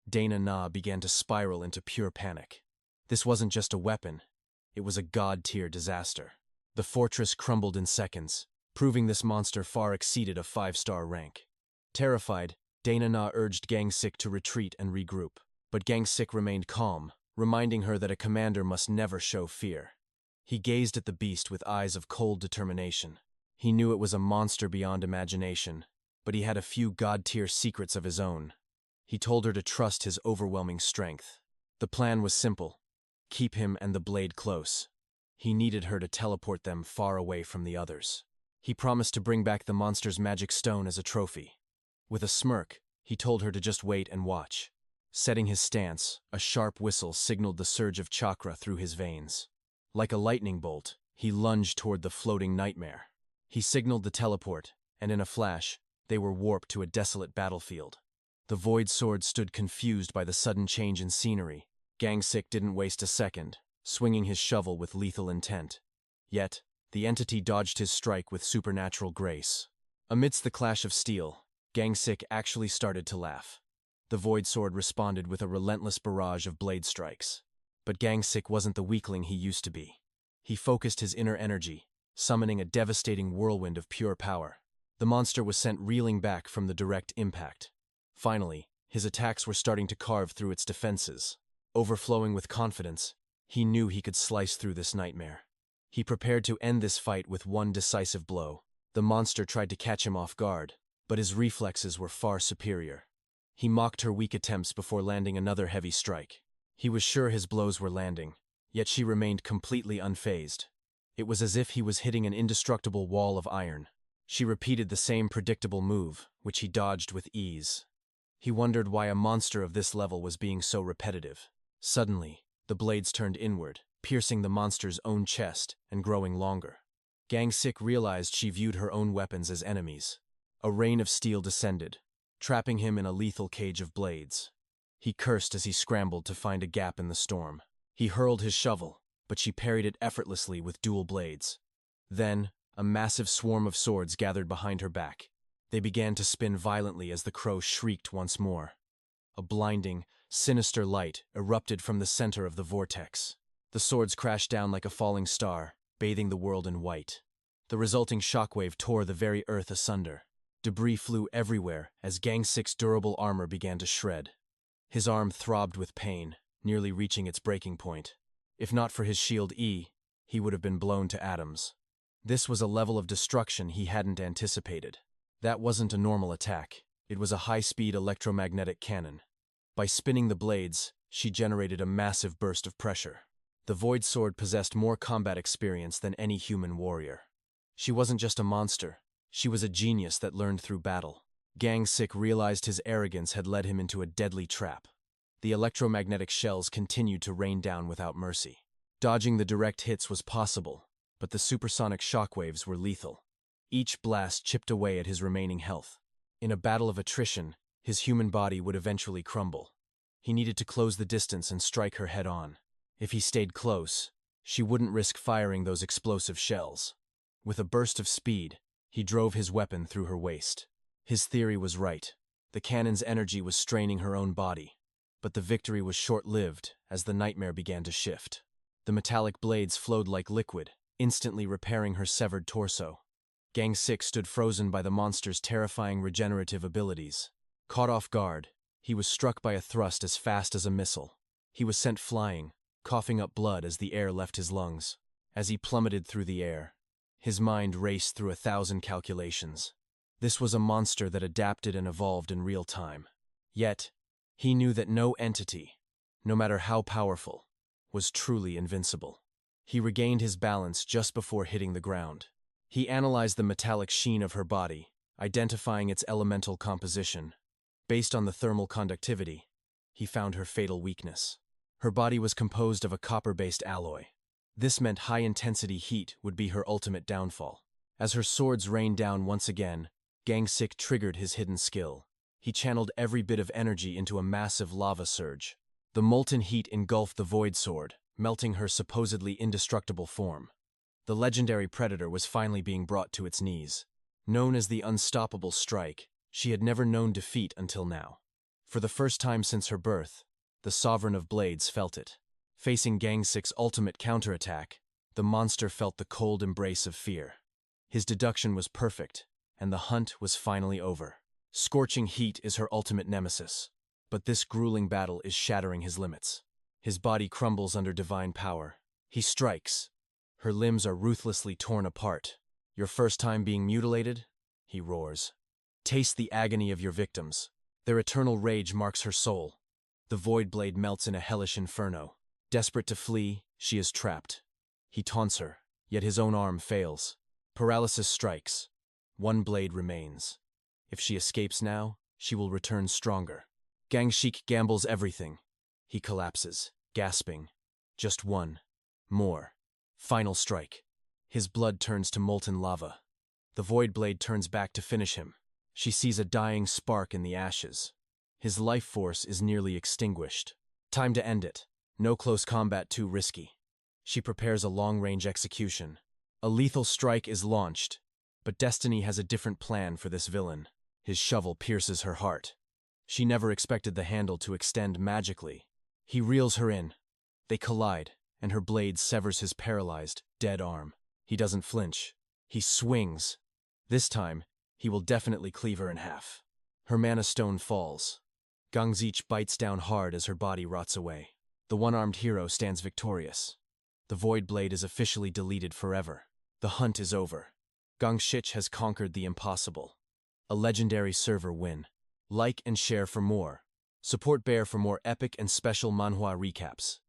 S1: Dana began to spiral into pure panic. This wasn't just a weapon, it was a god-tier disaster. The fortress crumbled in seconds, proving this monster far exceeded a 5-star rank. Terrified, Dana urged 𝒂𝒏𝒌 to retreat and regroup, but 𝒂𝒏𝒌 remained calm, reminding her that a commander must never show fear. He gazed at the beast with eyes of cold determination. He knew it was a monster beyond imagination, but he had a few god-tier secrets of his own. He told her to trust his overwhelming strength. The plan was simple: keep him and the blade close. He needed her to teleport them far away from the others. He promised to bring back the monster's magic stone as a trophy. With a smirk, he told her to just wait and watch. Setting his stance, a sharp whistle signaled the surge of chakra through his veins. Like a lightning bolt, he lunged toward the floating nightmare. He signaled the teleport, and in a flash, they were warped to a desolate battlefield. The Void Sword stood confused by the sudden change in scenery. 𝒂𝒏𝒌 didn't waste a second, swinging his shovel with lethal intent. Yet, the entity dodged his strike with supernatural grace. Amidst the clash of steel, 𝒂𝒏𝒌 actually started to laugh. The Void Sword responded with a relentless barrage of blade strikes. But 𝒂𝒏𝒌 wasn't the weakling he used to be. He focused his inner energy, summoning a devastating whirlwind of pure power. The monster was sent reeling back from the direct impact. Finally, his attacks were starting to carve through its defenses. Overflowing with confidence, he knew he could slice through this nightmare. He prepared to end this fight with one decisive blow. The monster tried to catch him off guard, but his reflexes were far superior. He mocked her weak attempts before landing another heavy strike. He was sure his blows were landing, yet she remained completely unfazed. It was as if he was hitting an indestructible wall of iron. She repeated the same predictable move, which he dodged with ease. He wondered why a monster of this level was being so repetitive. Suddenly, the blades turned inward, piercing the monster's own chest and growing longer. 𝒂𝒏𝒌 realized she viewed her own weapons as enemies. A rain of steel descended, trapping him in a lethal cage of blades. He cursed as he scrambled to find a gap in the storm. He hurled his shovel, but she parried it effortlessly with dual blades. Then, a massive swarm of swords gathered behind her back. They began to spin violently as the crow shrieked once more. A blinding, sinister light erupted from the center of the vortex. The swords crashed down like a falling star, bathing the world in white. The resulting shockwave tore the very earth asunder. Debris flew everywhere as 𝒂𝒏𝒌's durable armor began to shred. His arm throbbed with pain, nearly reaching its breaking point. If not for his shield E, he would have been blown to atoms. This was a level of destruction he hadn't anticipated. That wasn't a normal attack. It was a high-speed electromagnetic cannon. By spinning the blades, she generated a massive burst of pressure. The Void Sword possessed more combat experience than any human warrior. She wasn't just a monster. She was a genius that learned through battle. 𝒂𝒏𝒌 realized his arrogance had led him into a deadly trap. The electromagnetic shells continued to rain down without mercy. Dodging the direct hits was possible, but the supersonic shockwaves were lethal. Each blast chipped away at his remaining health. In a battle of attrition, his human body would eventually crumble. He needed to close the distance and strike her head-on. If he stayed close, she wouldn't risk firing those explosive shells. With a burst of speed, he drove his weapon through her waist. His theory was right. The cannon's energy was straining her own body. But the victory was short-lived as the nightmare began to shift. The metallic blades flowed like liquid, instantly repairing her severed torso. Gang 6 stood frozen by the monster's terrifying regenerative abilities. Caught off guard, he was struck by a thrust as fast as a missile. He was sent flying, coughing up blood as the air left his lungs. As he plummeted through the air, his mind raced through 1,000 calculations. This was a monster that adapted and evolved in real time. Yet, he knew that no entity, no matter how powerful, was truly invincible. He regained his balance just before hitting the ground. He analyzed the metallic sheen of her body, identifying its elemental composition. Based on the thermal conductivity, he found her fatal weakness. Her body was composed of a copper-based alloy. This meant high-intensity heat would be her ultimate downfall. As her swords rained down once again, Gang 6 triggered his hidden skill. He channeled every bit of energy into a massive lava surge. The molten heat engulfed the Void Sword, melting her supposedly indestructible form. The legendary predator was finally being brought to its knees. Known as the Unstoppable Strike, she had never known defeat until now. For the first time since her birth, the Sovereign of Blades felt it. Facing Gang 6's ultimate counterattack, the monster felt the cold embrace of fear. His deduction was perfect, and the hunt was finally over. Scorching heat is her ultimate nemesis, but this grueling battle is shattering his limits. His body crumbles under divine power. He strikes. Her limbs are ruthlessly torn apart. "Your first time being mutilated?" he roars. "Taste the agony of your victims." Their eternal rage marks her soul. The Void Blade melts in a hellish inferno. Desperate to flee, she is trapped. He taunts her, yet his own arm fails. Paralysis strikes. One blade remains. If she escapes now, she will return stronger. Gang 6 gambles everything. He collapses, gasping. Just one. More. Final strike. His blood turns to molten lava. The Void Blade turns back to finish him. She sees a dying spark in the ashes. His life force is nearly extinguished. Time to end it. No close combat too risky. She prepares a long-range execution. A lethal strike is launched, but destiny has a different plan for this villain. His shovel pierces her heart. She never expected the handle to extend magically. He reels her in. They collide, and her blade severs his paralyzed, dead arm. He doesn't flinch. He swings. This time, he will definitely cleave her in half. Her mana stone falls. Gang 6 bites down hard as her body rots away. The one-armed hero stands victorious. The Void Blade is officially deleted forever. The hunt is over. Gang 6 has conquered the impossible. A legendary server win. Like and share for more. Support Bear for more epic and special manhwa recaps.